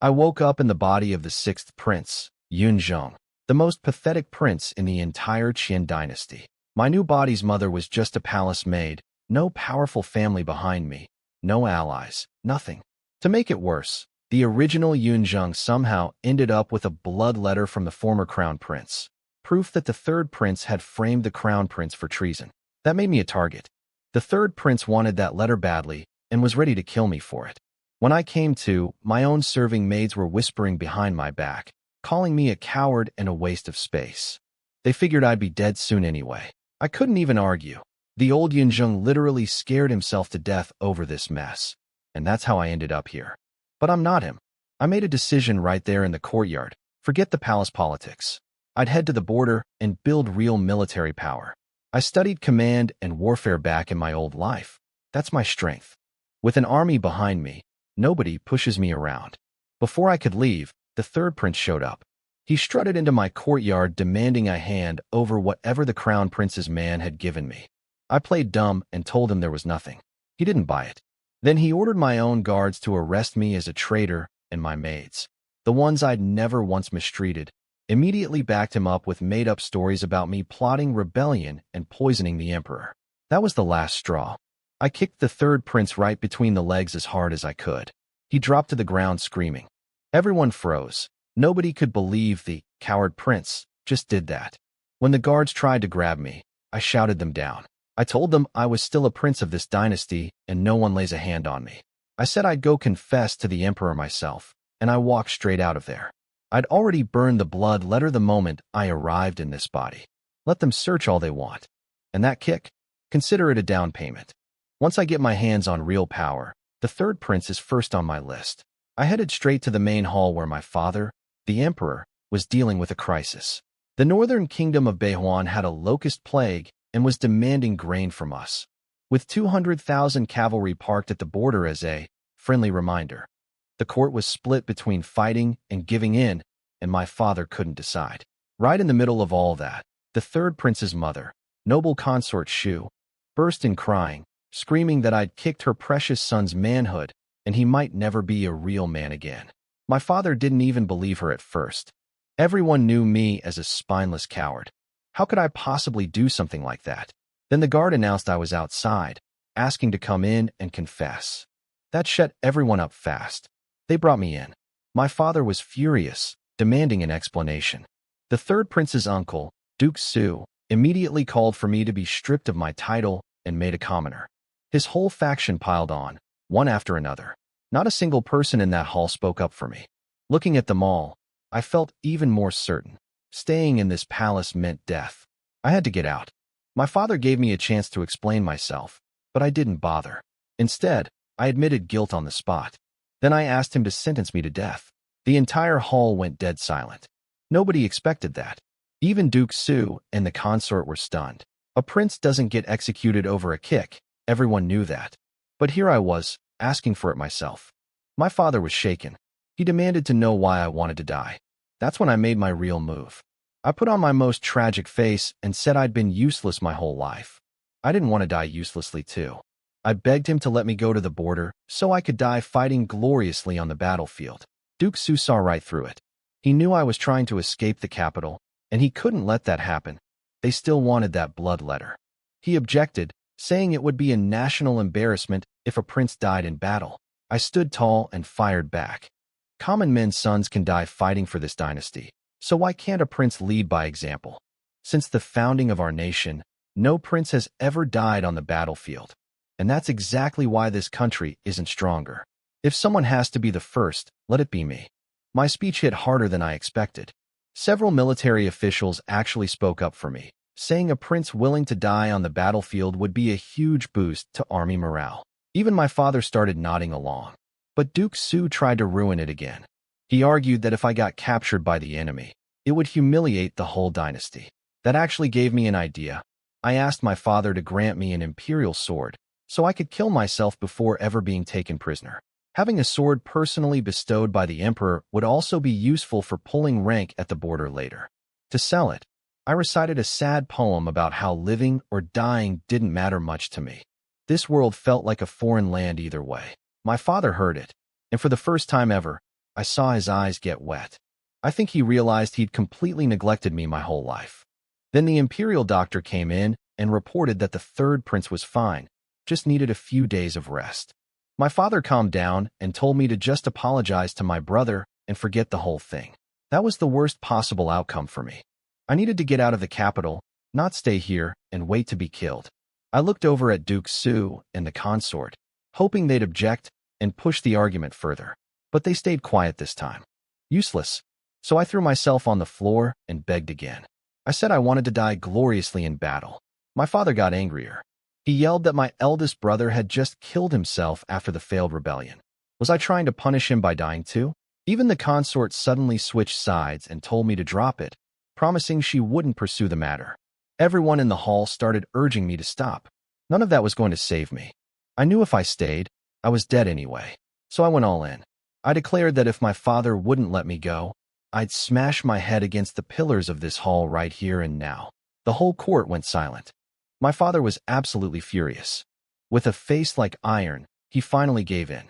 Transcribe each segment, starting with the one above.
I woke up in the body of the sixth prince, Yunzhong, the most pathetic prince in the entire Qin dynasty. My new body's mother was just a palace maid, no powerful family behind me, no allies, nothing. To make it worse, the original Yunzhong somehow ended up with a blood letter from the former crown prince, proof that the third prince had framed the crown prince for treason. That made me a target. The third prince wanted that letter badly and was ready to kill me for it. When I came to, my own serving maids were whispering behind my back, calling me a coward and a waste of space. They figured I'd be dead soon anyway. I couldn't even argue. The old Yunzhong literally scared himself to death over this mess, and that's how I ended up here. But I'm not him. I made a decision right there in the courtyard. Forget the palace politics. I'd head to the border and build real military power. I studied command and warfare back in my old life. That's my strength. With an army behind me, nobody pushes me around. Before I could leave, the third prince showed up. He strutted into my courtyard demanding I hand over whatever the crown prince's man had given me. I played dumb and told him there was nothing. He didn't buy it. Then he ordered my own guards to arrest me as a traitor, and my maids, the ones I'd never once mistreated, immediately backed him up with made-up stories about me plotting rebellion and poisoning the emperor. That was the last straw. I kicked the third prince right between the legs as hard as I could. He dropped to the ground screaming. Everyone froze. Nobody could believe the coward prince just did that. When the guards tried to grab me, I shouted them down. I told them I was still a prince of this dynasty and no one lays a hand on me. I said I'd go confess to the emperor myself, and I walked straight out of there. I'd already burned the blood letter the moment I arrived in this body. Let them search all they want. And that kick? Consider it a down payment. Once I get my hands on real power, the third prince is first on my list. I headed straight to the main hall where my father, the emperor, was dealing with a crisis. The northern kingdom of Beihuan had a locust plague and was demanding grain from us, with 200,000 cavalry parked at the border as a friendly reminder. The court was split between fighting and giving in, and my father couldn't decide. Right in the middle of all that, the third prince's mother, noble consort Shu, burst in crying, screaming that I'd kicked her precious son's manhood and he might never be a real man again. My father didn't even believe her at first. Everyone knew me as a spineless coward. How could I possibly do something like that? Then the guard announced I was outside, asking to come in and confess. That shut everyone up fast. They brought me in. My father was furious, demanding an explanation. The third prince's uncle, Duke Su, immediately called for me to be stripped of my title and made a commoner. His whole faction piled on, one after another. Not a single person in that hall spoke up for me. Looking at them all, I felt even more certain. Staying in this palace meant death. I had to get out. My father gave me a chance to explain myself, but I didn't bother. Instead, I admitted guilt on the spot. Then I asked him to sentence me to death. The entire hall went dead silent. Nobody expected that. Even Duke Su and the consort were stunned. A prince doesn't get executed over a kick. Everyone knew that. But here I was, asking for it myself. My father was shaken. He demanded to know why I wanted to die. That's when I made my real move. I put on my most tragic face and said I'd been useless my whole life. I didn't want to die uselessly too. I begged him to let me go to the border so I could die fighting gloriously on the battlefield. Duke Su saw right through it. He knew I was trying to escape the capital, and he couldn't let that happen. They still wanted that blood letter. He objected, saying it would be a national embarrassment if a prince died in battle. I stood tall and fired back. Common men's sons can die fighting for this dynasty, so why can't a prince lead by example? Since the founding of our nation, no prince has ever died on the battlefield. And that's exactly why this country isn't stronger. If someone has to be the first, let it be me. My speech hit harder than I expected. Several military officials actually spoke up for me, saying a prince willing to die on the battlefield would be a huge boost to army morale. Even my father started nodding along. But Duke Su tried to ruin it again. He argued that if I got captured by the enemy, it would humiliate the whole dynasty. That actually gave me an idea. I asked my father to grant me an imperial sword, so I could kill myself before ever being taken prisoner. Having a sword personally bestowed by the emperor would also be useful for pulling rank at the border later. To sell it, I recited a sad poem about how living or dying didn't matter much to me. This world felt like a foreign land either way. My father heard it, and for the first time ever, I saw his eyes get wet. I think he realized he'd completely neglected me my whole life. Then the imperial doctor came in and reported that the third prince was fine, just needed a few days of rest. My father calmed down and told me to just apologize to my brother and forget the whole thing. That was the worst possible outcome for me. I needed to get out of the capital, not stay here and wait to be killed. I looked over at Duke Su and the consort, hoping they'd object and push the argument further. But they stayed quiet this time. Useless. So I threw myself on the floor and begged again. I said I wanted to die gloriously in battle. My father got angrier. He yelled that my eldest brother had just killed himself after the failed rebellion. Was I trying to punish him by dying too? Even the consort suddenly switched sides and told me to drop it, promising she wouldn't pursue the matter. Everyone in the hall started urging me to stop. None of that was going to save me. I knew if I stayed, I was dead anyway. So I went all in. I declared that if my father wouldn't let me go, I'd smash my head against the pillars of this hall right here and now. The whole court went silent. My father was absolutely furious. With a face like iron, he finally gave in.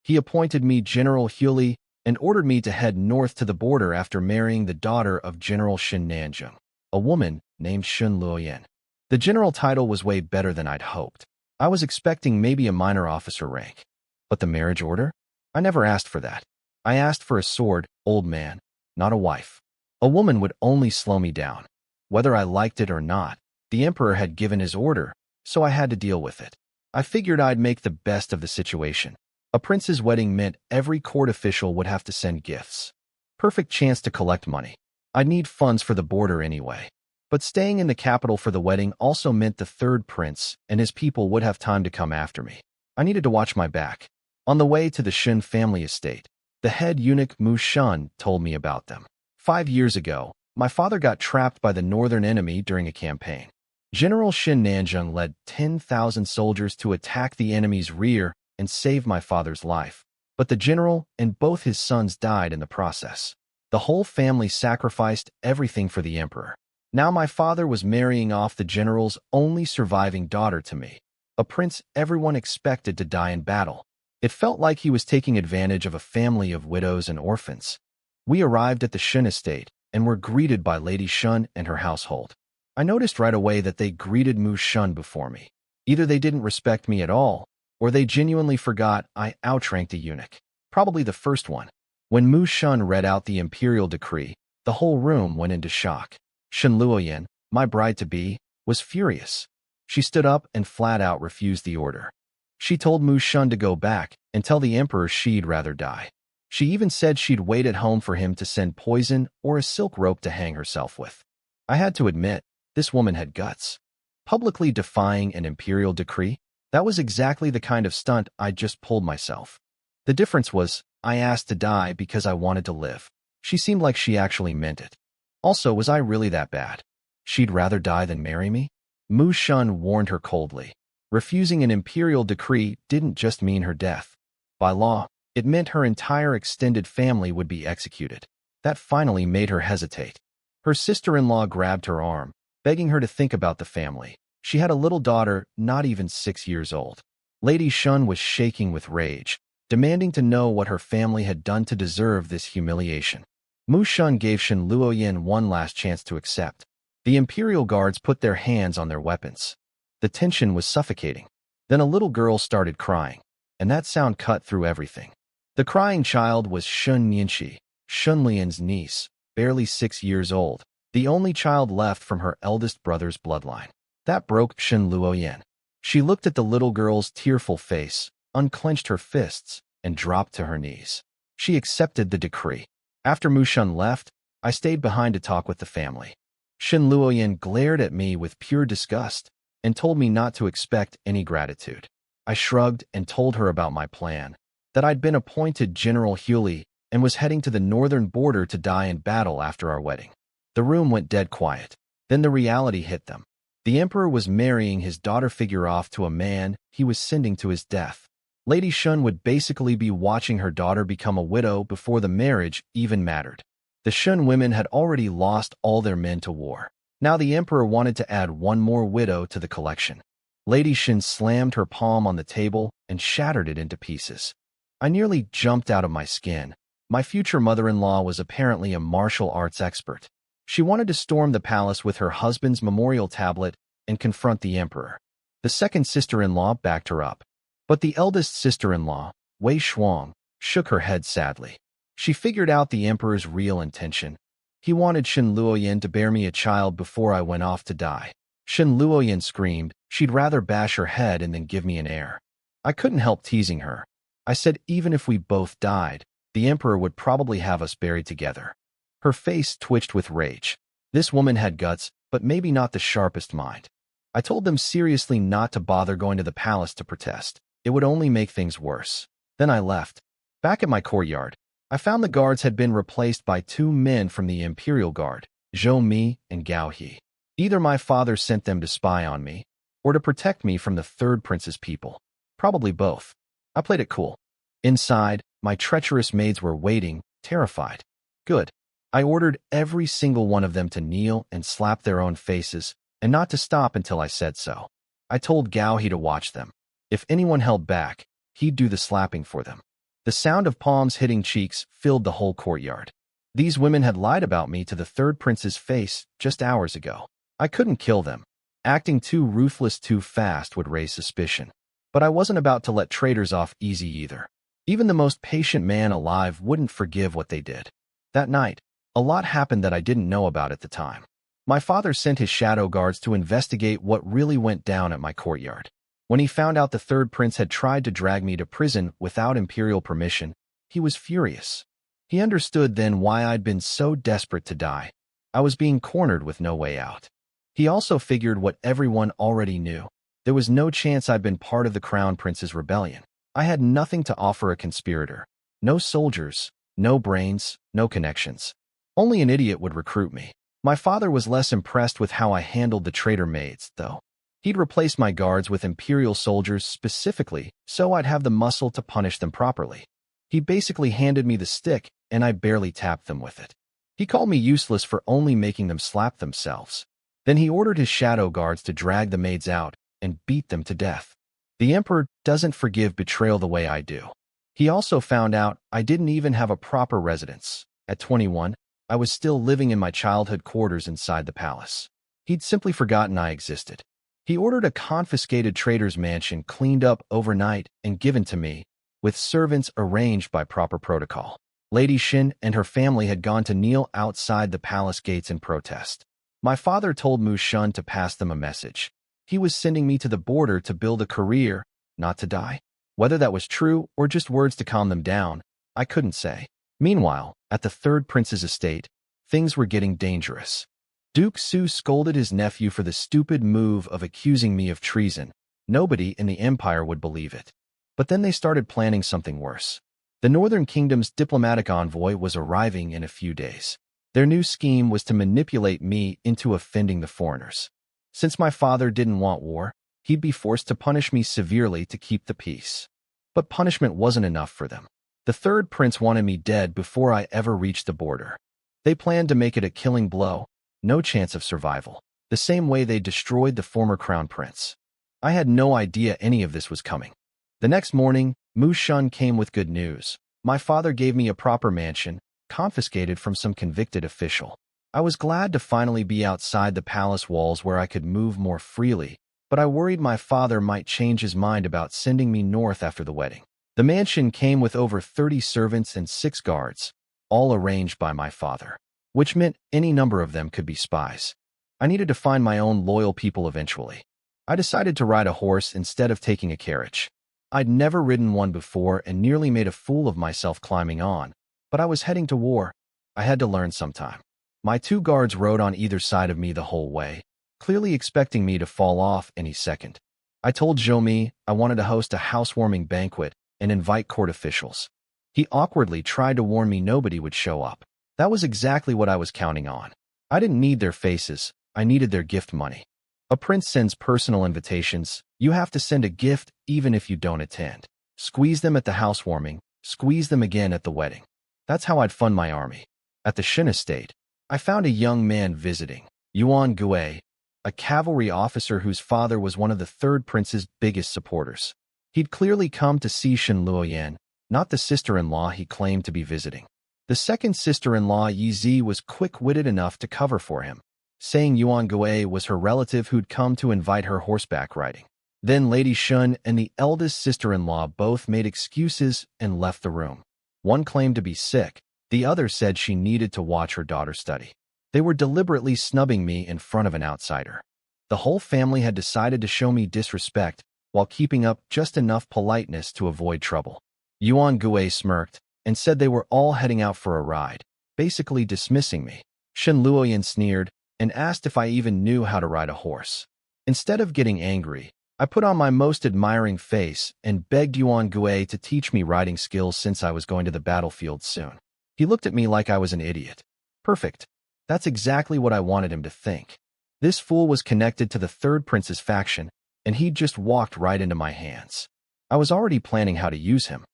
He appointed me General Huli and ordered me to head north to the border after marrying the daughter of General Shin Nanjung, a woman named Shun Luoyan. The general title was way better than I'd hoped. I was expecting maybe a minor officer rank. But the marriage order? I never asked for that. I asked for a sword, old man, not a wife. A woman would only slow me down. Whether I liked it or not, the emperor had given his order, so I had to deal with it. I figured I'd make the best of the situation. A prince's wedding meant every court official would have to send gifts. Perfect chance to collect money. I'd need funds for the border anyway. But staying in the capital for the wedding also meant the third prince and his people would have time to come after me. I needed to watch my back. On the way to the Shun family estate, the head eunuch Mu Shun told me about them. 5 years ago, my father got trapped by the northern enemy during a campaign. General Shin Nanjung led 10,000 soldiers to attack the enemy's rear and save my father's life. But the general and both his sons died in the process. The whole family sacrificed everything for the emperor. Now my father was marrying off the general's only surviving daughter to me, a prince everyone expected to die in battle. It felt like he was taking advantage of a family of widows and orphans. We arrived at the Shun estate and were greeted by Lady Shun and her household. I noticed right away that they greeted Mu Shun before me. Either they didn't respect me at all, or they genuinely forgot I outranked a eunuch. Probably the first one. When Mu Shun read out the imperial decree, the whole room went into shock. Shun Luoyan, my bride-to-be, was furious. She stood up and flat out refused the order. She told Mu Shun to go back and tell the emperor she'd rather die. She even said she'd wait at home for him to send poison or a silk rope to hang herself with. I had to admit, this woman had guts. Publicly defying an imperial decree? That was exactly the kind of stunt I'd just pulled myself. The difference was, I asked to die because I wanted to live. She seemed like she actually meant it. Also, was I really that bad? She'd rather die than marry me? Mu Shun warned her coldly. Refusing an imperial decree didn't just mean her death. By law, it meant her entire extended family would be executed. That finally made her hesitate. Her sister-in-law grabbed her arm, begging her to think about the family. She had a little daughter, not even 6 years old. Lady Shun was shaking with rage, demanding to know what her family had done to deserve this humiliation. Mu Shun gave Shun Luoyan one last chance to accept. The imperial guards put their hands on their weapons. The tension was suffocating. Then a little girl started crying, and that sound cut through everything. The crying child was Shun Nianxi, Shun Lian's niece, barely 6 years old, the only child left from her eldest brother's bloodline. That broke Shun Luoyan. She looked at the little girl's tearful face, unclenched her fists, and dropped to her knees. She accepted the decree. After Mu Shun left, I stayed behind to talk with the family. Shun Luoyan glared at me with pure disgust and told me not to expect any gratitude. I shrugged and told her about my plan, that I'd been appointed General Huli and was heading to the northern border to die in battle after our wedding. The room went dead quiet. Then the reality hit them. The emperor was marrying his daughter figure off to a man he was sending to his death. Lady Shun would basically be watching her daughter become a widow before the marriage even mattered. The Shun women had already lost all their men to war. Now the emperor wanted to add one more widow to the collection. Lady Shun slammed her palm on the table and shattered it into pieces. I nearly jumped out of my skin. My future mother-in-law was apparently a martial arts expert. She wanted to storm the palace with her husband's memorial tablet and confront the emperor. The second sister-in-law backed her up. But the eldest sister-in-law, Wei Shuang, shook her head sadly. She figured out the emperor's real intention. He wanted Shen Luoyan to bear me a child before I went off to die. Shen Luoyan screamed she'd rather bash her head and then give me an heir. I couldn't help teasing her. I said even if we both died, the emperor would probably have us buried together. Her face twitched with rage. This woman had guts, but maybe not the sharpest mind. I told them seriously not to bother going to the palace to protest. It would only make things worse. Then I left. Back at my courtyard, I found the guards had been replaced by two men from the imperial guard, Zhou Mi and Gao He. Either my father sent them to spy on me, or to protect me from the third prince's people. Probably both. I played it cool. Inside, my treacherous maids were waiting, terrified. Good. I ordered every single one of them to kneel and slap their own faces, and not to stop until I said so. I told Gao He to watch them. If anyone held back, he'd do the slapping for them. The sound of palms hitting cheeks filled the whole courtyard. These women had lied about me to the third prince's face just hours ago. I couldn't kill them. Acting too ruthless too fast would raise suspicion. But I wasn't about to let traitors off easy either. Even the most patient man alive wouldn't forgive what they did. That night, a lot happened that I didn't know about at the time. My father sent his shadow guards to investigate what really went down at my courtyard. When he found out the third prince had tried to drag me to prison without imperial permission, he was furious. He understood then why I'd been so desperate to die. I was being cornered with no way out. He also figured what everyone already knew. There was no chance I'd been part of the crown prince's rebellion. I had nothing to offer a conspirator. No soldiers, no brains, no connections. Only an idiot would recruit me. My father was less impressed with how I handled the traitor maids, though. He'd replace my guards with imperial soldiers specifically so I'd have the muscle to punish them properly. He basically handed me the stick, and I barely tapped them with it. He called me useless for only making them slap themselves. Then he ordered his shadow guards to drag the maids out and beat them to death. The emperor doesn't forgive betrayal the way I do. He also found out I didn't even have a proper residence. At 21, I was still living in my childhood quarters inside the palace. He'd simply forgotten I existed. He ordered a confiscated trader's mansion cleaned up overnight and given to me, with servants arranged by proper protocol. Lady Xin and her family had gone to kneel outside the palace gates in protest. My father told Mu Shun to pass them a message. He was sending me to the border to build a career, not to die. Whether that was true or just words to calm them down, I couldn't say. Meanwhile, at the third prince's estate, things were getting dangerous. Duke Su scolded his nephew for the stupid move of accusing me of treason. Nobody in the empire would believe it. But then they started planning something worse. The Northern Kingdom's diplomatic envoy was arriving in a few days. Their new scheme was to manipulate me into offending the foreigners. Since my father didn't want war, he'd be forced to punish me severely to keep the peace. But punishment wasn't enough for them. The third prince wanted me dead before I ever reached the border. They planned to make it a killing blow, no chance of survival, the same way they destroyed the former crown prince. I had no idea any of this was coming. The next morning, Mu Shun came with good news. My father gave me a proper mansion, confiscated from some convicted official. I was glad to finally be outside the palace walls where I could move more freely, but I worried my father might change his mind about sending me north after the wedding. The mansion came with over 30 servants and 6 guards, all arranged by my father, which meant any number of them could be spies. I needed to find my own loyal people eventually. I decided to ride a horse instead of taking a carriage. I'd never ridden one before and nearly made a fool of myself climbing on, but I was heading to war. I had to learn sometime. My 2 guards rode on either side of me the whole way, clearly expecting me to fall off any second. I told Zhou Mi I wanted to host a housewarming banquet and invite court officials. He awkwardly tried to warn me nobody would show up. That was exactly what I was counting on. I didn't need their faces, I needed their gift money. A prince sends personal invitations. You have to send a gift even if you don't attend. Squeeze them at the housewarming, squeeze them again at the wedding. That's how I'd fund my army. At the Shin estate, I found a young man visiting, Yuan Gui, a cavalry officer whose father was one of the third prince's biggest supporters. He'd clearly come to see Shen Luoyan, not the sister-in-law he claimed to be visiting. The second sister-in-law Yi was quick-witted enough to cover for him, saying Yuan Gui was her relative who'd come to invite her horseback riding. Then Lady Shun and the eldest sister-in-law both made excuses and left the room. One claimed to be sick, the other said she needed to watch her daughter study. They were deliberately snubbing me in front of an outsider. The whole family had decided to show me disrespect while keeping up just enough politeness to avoid trouble. Yuan Gui smirked and said they were all heading out for a ride, basically dismissing me. Shen Luoyan sneered and asked if I even knew how to ride a horse. Instead of getting angry, I put on my most admiring face and begged Yuan Gui to teach me riding skills since I was going to the battlefield soon. He looked at me like I was an idiot. Perfect. That's exactly what I wanted him to think. This fool was connected to the third prince's faction, and he'd just walked right into my hands. I was already planning how to use him.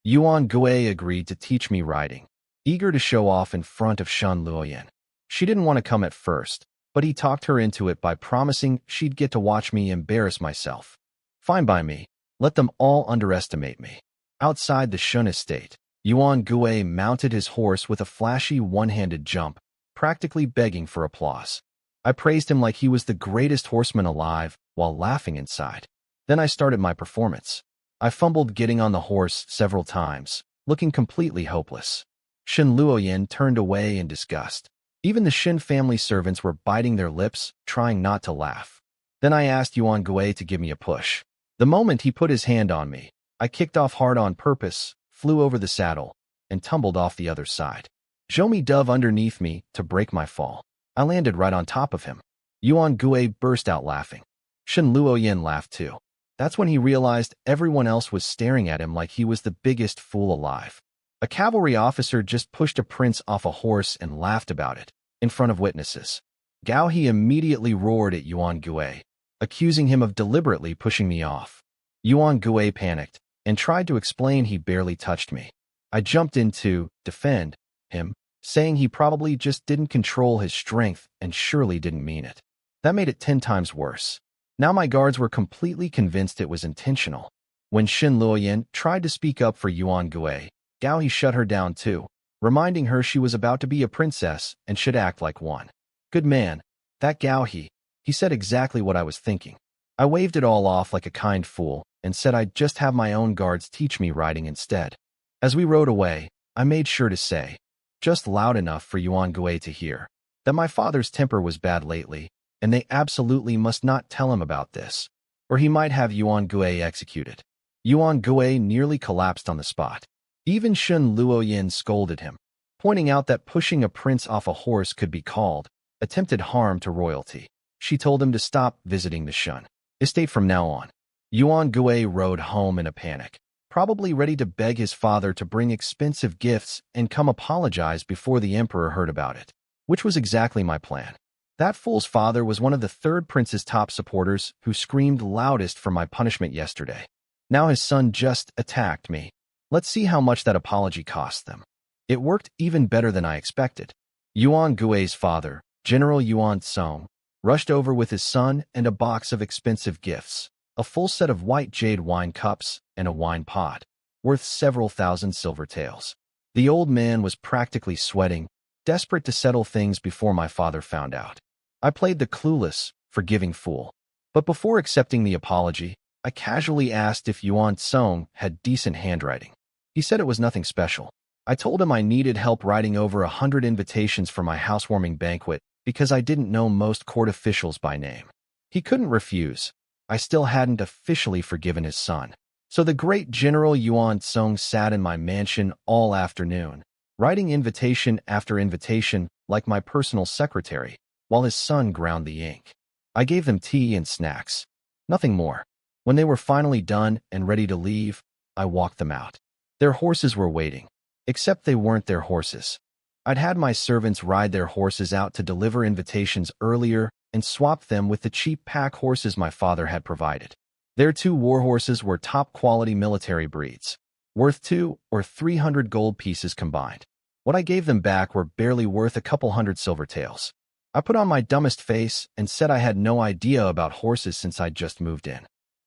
Yuan Gui agreed to teach me riding, eager to show off in front of Shen Luoyan. She didn't want to come at first, but he talked her into it by promising she'd get to watch me embarrass myself. Fine by me. Let them all underestimate me. Outside the Shun estate, Yuan Gui mounted his horse with a flashy one-handed jump, practically begging for applause. I praised him like he was the greatest horseman alive, while laughing inside. Then I started my performance. I fumbled getting on the horse several times, looking completely hopeless. Shen Luoyan turned away in disgust. Even the Shin family servants were biting their lips, trying not to laugh. Then I asked Yuan Gui to give me a push. The moment he put his hand on me, I kicked off hard on purpose, flew over the saddle, and tumbled off the other side. Zhou dove underneath me to break my fall. I landed right on top of him. Yuan Gui burst out laughing. Shen Luoyan laughed too. That's when he realized everyone else was staring at him like he was the biggest fool alive. A cavalry officer just pushed a prince off a horse and laughed about it, in front of witnesses. Gao He immediately roared at Yuan Gui, accusing him of deliberately pushing me off. Yuan Gui panicked and tried to explain he barely touched me. I jumped in to defend him, saying he probably just didn't control his strength and surely didn't mean it. That made it 10 times worse. Now my guards were completely convinced it was intentional. When Shen Luoyan tried to speak up for Yuan Gui, Gao He shut her down too, reminding her she was about to be a princess and should act like one. Good man. That Gao He said exactly what I was thinking. I waved it all off like a kind fool and said I'd just have my own guards teach me riding instead. As we rode away, I made sure to say, just loud enough for Yuan Gui to hear, that my father's temper was bad lately, and they absolutely must not tell him about this, or he might have Yuan Gui executed. Yuan Gui nearly collapsed on the spot. Even Shen Luoyan scolded him, pointing out that pushing a prince off a horse could be called attempted harm to royalty. She told him to stop visiting the Shun estate from now on. Yuan Gui rode home in a panic, probably ready to beg his father to bring expensive gifts and come apologize before the emperor heard about it, which was exactly my plan. That fool's father was one of the third prince's top supporters who screamed loudest for my punishment yesterday. Now his son just attacked me. Let's see how much that apology cost them. It worked even better than I expected. Yuan Gui's father, General Yuan Song, rushed over with his son and a box of expensive gifts, a full set of white jade wine cups and a wine pot, worth several thousand silver taels. The old man was practically sweating, desperate to settle things before my father found out. I played the clueless, forgiving fool. But before accepting the apology, I casually asked if Yuan Song had decent handwriting. He said it was nothing special. I told him I needed help writing over 100 invitations for my housewarming banquet because I didn't know most court officials by name. He couldn't refuse. I still hadn't officially forgiven his son. So the great General Yuan Song sat in my mansion all afternoon, writing invitation after invitation like my personal secretary, while his son ground the ink. I gave them tea and snacks. Nothing more. When they were finally done and ready to leave, I walked them out. Their horses were waiting, except they weren't their horses. I'd had my servants ride their horses out to deliver invitations earlier and swap them with the cheap pack horses my father had provided. Their 2 war horses were top-quality military breeds, worth 200 or 300 gold pieces combined. What I gave them back were barely worth a couple hundred silver taels. I put on my dumbest face and said I had no idea about horses since I'd just moved in.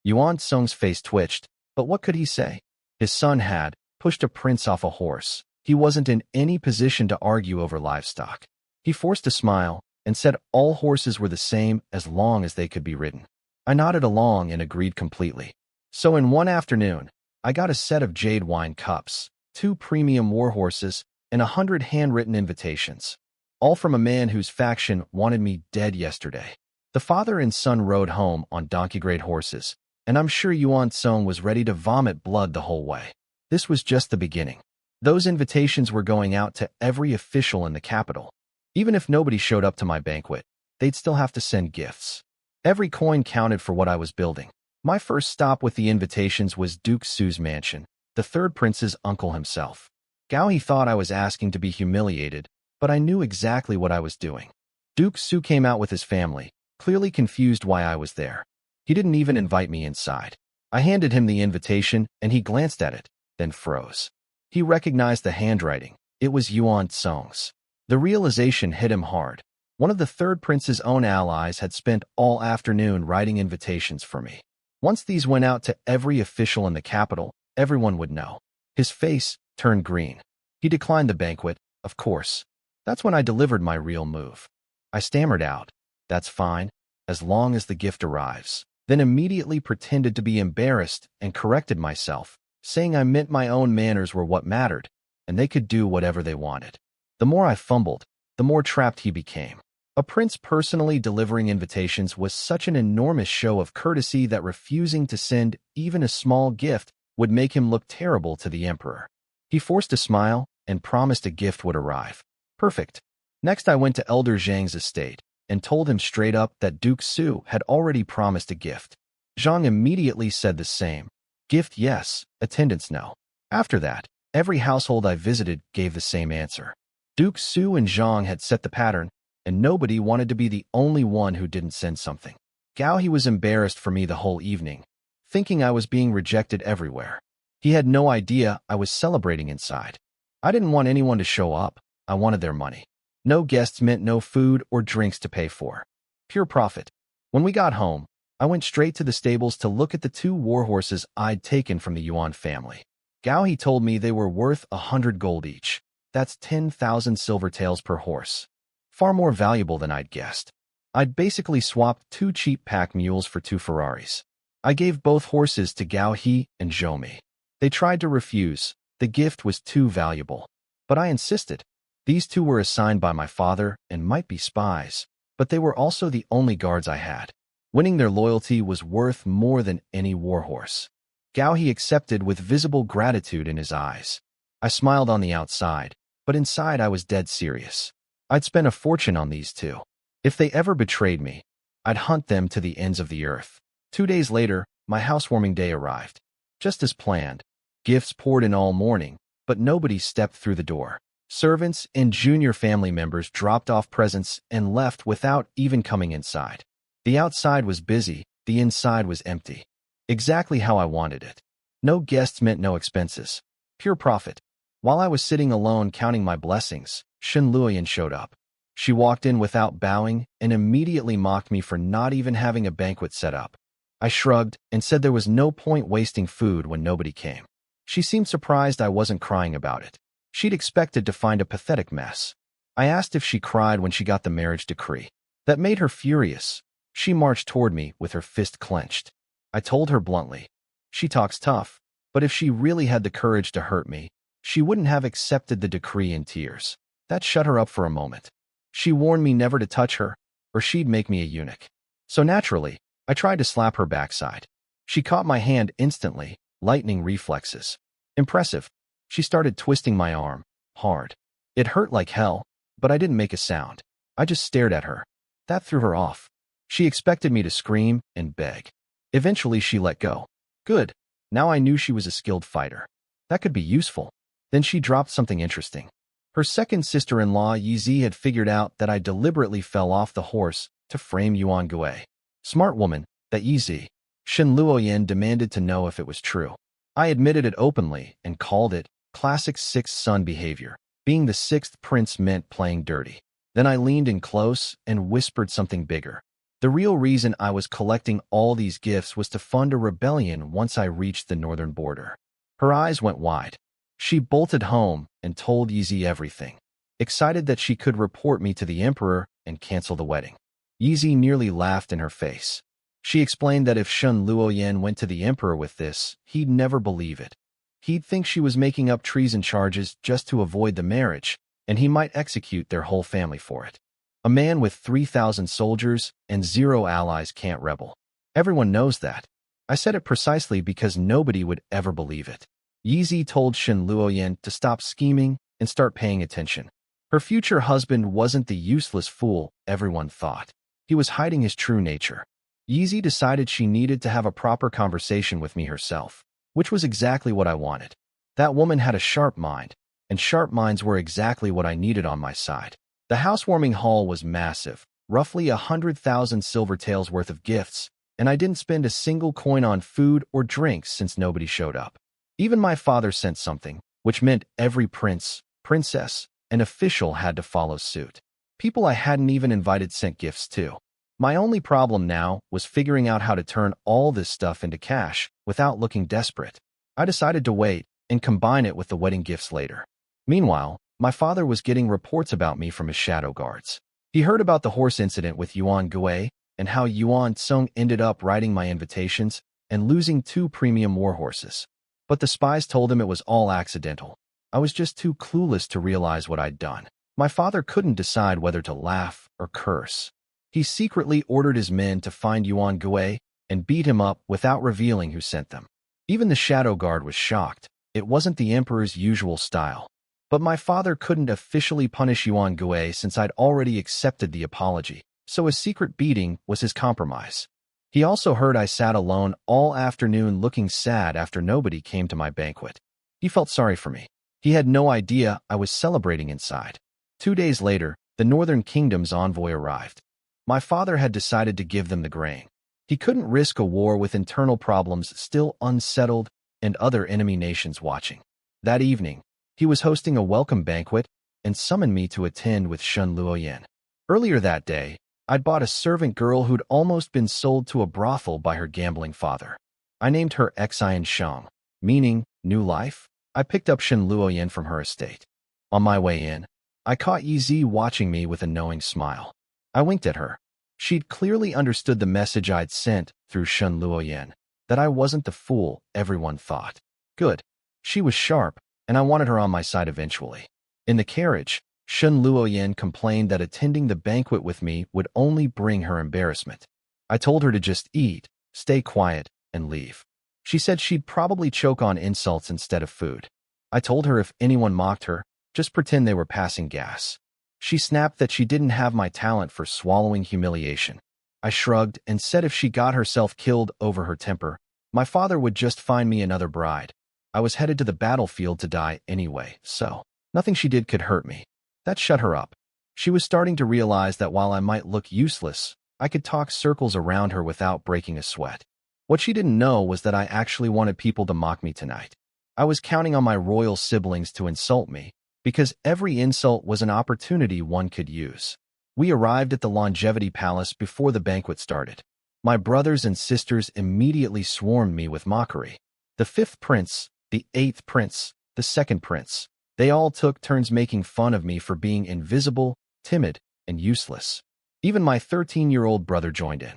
Yuan Song's face twitched, but what could he say? His son had pushed a prince off a horse, He wasn't in any position to argue over livestock. He forced a smile and said all horses were the same as long as they could be ridden. I nodded along and agreed completely. So in one afternoon, I got a set of jade wine cups, 2 premium war horses, and 100 handwritten invitations, all from a man whose faction wanted me dead yesterday. The father and son rode home on donkey-grade horses, and I'm sure Yuan Song was ready to vomit blood the whole way. This was just the beginning. Those invitations were going out to every official in the capital. Even if nobody showed up to my banquet, they'd still have to send gifts. Every coin counted for what I was building. My first stop with the invitations was Duke Su's mansion, the third prince's uncle himself. Gao He thought I was asking to be humiliated, but I knew exactly what I was doing. Duke Su came out with his family, clearly confused why I was there. He didn't even invite me inside. I handed him the invitation, and he glanced at it, then froze. He recognized the handwriting. It was Yuan Song's. The realization hit him hard. One of the third prince's own allies had spent all afternoon writing invitations for me. Once these went out to every official in the capital, everyone would know. His face turned green. He declined the banquet, of course. That's when I delivered my real move. I stammered out, "That's fine, as long as the gift arrives," then immediately pretended to be embarrassed and corrected myself, saying I meant my own manners were what mattered, and they could do whatever they wanted. The more I fumbled, the more trapped he became. A prince personally delivering invitations was such an enormous show of courtesy that refusing to send even a small gift would make him look terrible to the emperor. He forced a smile and promised a gift would arrive. Perfect. Next I went to Elder Zhang's estate and told him straight up that Duke Su had already promised a gift. Zhang immediately said the same. Gift yes, attendance no. After that, every household I visited gave the same answer. Duke Su and Zhang had set the pattern, and nobody wanted to be the only one who didn't send something. Gao He was embarrassed for me the whole evening, thinking I was being rejected everywhere. He had no idea I was celebrating inside. I didn't want anyone to show up. I wanted their money. No guests meant no food or drinks to pay for. Pure profit. When we got home, I went straight to the stables to look at the 2 war horses I'd taken from the Yuan family. Gao He told me they were worth 100 gold each. That's 10,000 silver taels per horse. Far more valuable than I'd guessed. I'd basically swapped 2 cheap pack mules for 2 Ferraris. I gave both horses to Gao He and Zhou Mi. They tried to refuse. The gift was too valuable. But I insisted. These 2 were assigned by my father and might be spies, but they were also the only guards I had. Winning their loyalty was worth more than any warhorse. Gao He accepted with visible gratitude in his eyes. I smiled on the outside, but inside I was dead serious. I'd spent a fortune on these 2. If they ever betrayed me, I'd hunt them to the ends of the earth. 2 days later, my housewarming day arrived. Just as planned, gifts poured in all morning, but nobody stepped through the door. Servants and junior family members dropped off presents and left without even coming inside. The outside was busy, the inside was empty. Exactly how I wanted it. No guests meant no expenses. Pure profit. While I was sitting alone counting my blessings, Shen Luoyan showed up. She walked in without bowing and immediately mocked me for not even having a banquet set up. I shrugged and said there was no point wasting food when nobody came. She seemed surprised I wasn't crying about it. She'd expected to find a pathetic mess. I asked if she cried when she got the marriage decree. That made her furious. She marched toward me with her fist clenched. I told her bluntly, "She talks tough, but if she really had the courage to hurt me, she wouldn't have accepted the decree in tears." That shut her up for a moment. She warned me never to touch her, or she'd make me a eunuch. So naturally, I tried to slap her backside. She caught my hand instantly, lightning reflexes. Impressive. She started twisting my arm, hard. It hurt like hell, but I didn't make a sound. I just stared at her. That threw her off. She expected me to scream and beg. Eventually she let go. Good. Now I knew she was a skilled fighter. That could be useful. Then she dropped something interesting. Her second sister-in-law Yizi had figured out that I deliberately fell off the horse to frame Yuan Gui. Smart woman, that Yizi. Shen Luoyan demanded to know if it was true. I admitted it openly and called it classic sixth son behavior. Being the 6th prince meant playing dirty. Then I leaned in close and whispered something bigger. The real reason I was collecting all these gifts was to fund a rebellion once I reached the northern border. Her eyes went wide. She bolted home and told Yizi everything, excited that she could report me to the emperor and cancel the wedding. Yizi nearly laughed in her face. She explained that if Shen Luoyan went to the emperor with this, he'd never believe it. He'd think she was making up treason charges just to avoid the marriage, and he might execute their whole family for it. A man with 3,000 soldiers and 0 allies can't rebel. Everyone knows that. I said it precisely because nobody would ever believe it. Yizi told Shen Luoyan to stop scheming and start paying attention. Her future husband wasn't the useless fool everyone thought. He was hiding his true nature. Yizi decided she needed to have a proper conversation with me herself, which was exactly what I wanted. That woman had a sharp mind, and sharp minds were exactly what I needed on my side. The housewarming hall was massive, roughly 100,000 silver taels worth of gifts, and I didn't spend a single coin on food or drinks since nobody showed up. Even my father sent something, which meant every prince, princess, and official had to follow suit. People I hadn't even invited sent gifts too. My only problem now was figuring out how to turn all this stuff into cash without looking desperate. I decided to wait and combine it with the wedding gifts later. Meanwhile, my father was getting reports about me from his shadow guards. He heard about the horse incident with Yuan Gui and how Yuan Tsung ended up writing my invitations and losing 2 premium war horses. But the spies told him it was all accidental. I was just too clueless to realize what I'd done. My father couldn't decide whether to laugh or curse. He secretly ordered his men to find Yuan Gui and beat him up without revealing who sent them. Even the shadow guard was shocked. It wasn't the emperor's usual style. But my father couldn't officially punish Yuan Gui since I'd already accepted the apology, so a secret beating was his compromise. He also heard I sat alone all afternoon looking sad after nobody came to my banquet. He felt sorry for me. He had no idea I was celebrating inside. 2 days later, the Northern Kingdom's envoy arrived. My father had decided to give them the grain. He couldn't risk a war with internal problems still unsettled and other enemy nations watching. That evening, he was hosting a welcome banquet and summoned me to attend with Shen Luoyan. Earlier that day, I'd bought a servant girl who'd almost been sold to a brothel by her gambling father. I named her Xian Shang, meaning new life. I picked up Shen Luoyan from her estate. On my way in, I caught Yizi watching me with a knowing smile. I winked at her. She'd clearly understood the message I'd sent through Shen Luoyan, that I wasn't the fool everyone thought. Good. She was sharp, and I wanted her on my side eventually. In the carriage, Shen Luoyan complained that attending the banquet with me would only bring her embarrassment. I told her to just eat, stay quiet, and leave. She said she'd probably choke on insults instead of food. I told her if anyone mocked her, just pretend they were passing gas. She snapped that she didn't have my talent for swallowing humiliation. I shrugged and said if she got herself killed over her temper, my father would just find me another bride. I was headed to the battlefield to die anyway, so nothing she did could hurt me. That shut her up. She was starting to realize that while I might look useless, I could talk circles around her without breaking a sweat. What she didn't know was that I actually wanted people to mock me tonight. I was counting on my royal siblings to insult me, because every insult was an opportunity one could use. We arrived at the Longevity Palace before the banquet started. My brothers and sisters immediately swarmed me with mockery. The 5th prince, the 8th prince, the 2nd prince, they all took turns making fun of me for being invisible, timid, and useless. Even my 13-year-old brother joined in.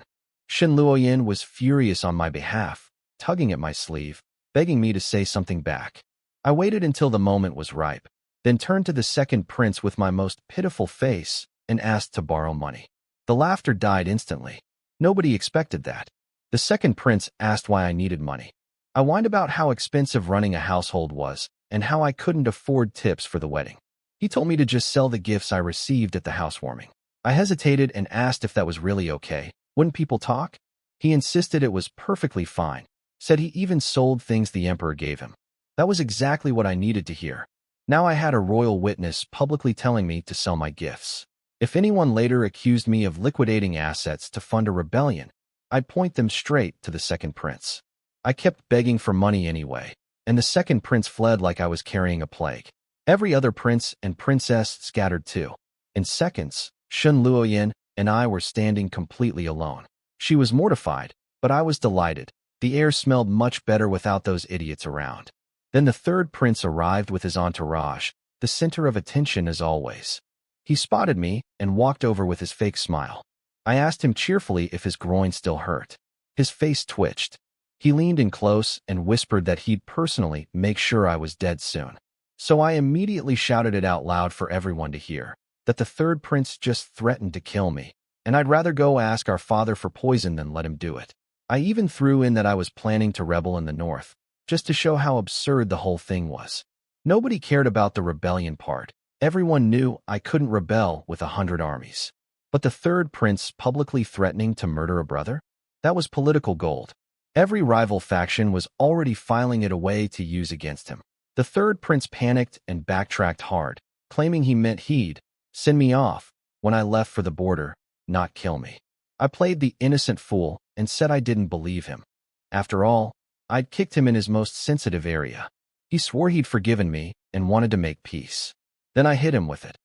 Shen Luoyan was furious on my behalf, tugging at my sleeve, begging me to say something back. I waited until the moment was ripe, then turned to the 2nd prince with my most pitiful face and asked to borrow money. The laughter died instantly. Nobody expected that. The 2nd prince asked why I needed money. I whined about how expensive running a household was and how I couldn't afford tips for the wedding. He told me to just sell the gifts I received at the housewarming. I hesitated and asked if that was really okay. Wouldn't people talk? He insisted it was perfectly fine, said he even sold things the emperor gave him. That was exactly what I needed to hear. Now I had a royal witness publicly telling me to sell my gifts. If anyone later accused me of liquidating assets to fund a rebellion, I'd point them straight to the 2nd prince. I kept begging for money anyway, and the 2nd prince fled like I was carrying a plague. Every other prince and princess scattered too. In seconds, Shen Luoyan and I were standing completely alone. She was mortified, but I was delighted. The air smelled much better without those idiots around. Then the third prince arrived with his entourage, the center of attention as always. He spotted me and walked over with his fake smile. I asked him cheerfully if his groin still hurt. His face twitched. He leaned in close and whispered that he'd personally make sure I was dead soon. So I immediately shouted it out loud for everyone to hear, that the third prince just threatened to kill me, and I'd rather go ask our father for poison than let him do it. I even threw in that I was planning to rebel in the north, just to show how absurd the whole thing was. Nobody cared about the rebellion part. Everyone knew I couldn't rebel with 100 armies. But the third prince publicly threatening to murder a brother? That was political gold. Every rival faction was already filing it away to use against him. The third prince panicked and backtracked hard, claiming he meant he'd send me off when I left for the border, not kill me. I played the innocent fool and said I didn't believe him. After all, I'd kicked him in his most sensitive area. He swore he'd forgiven me and wanted to make peace. Then I hit him with it.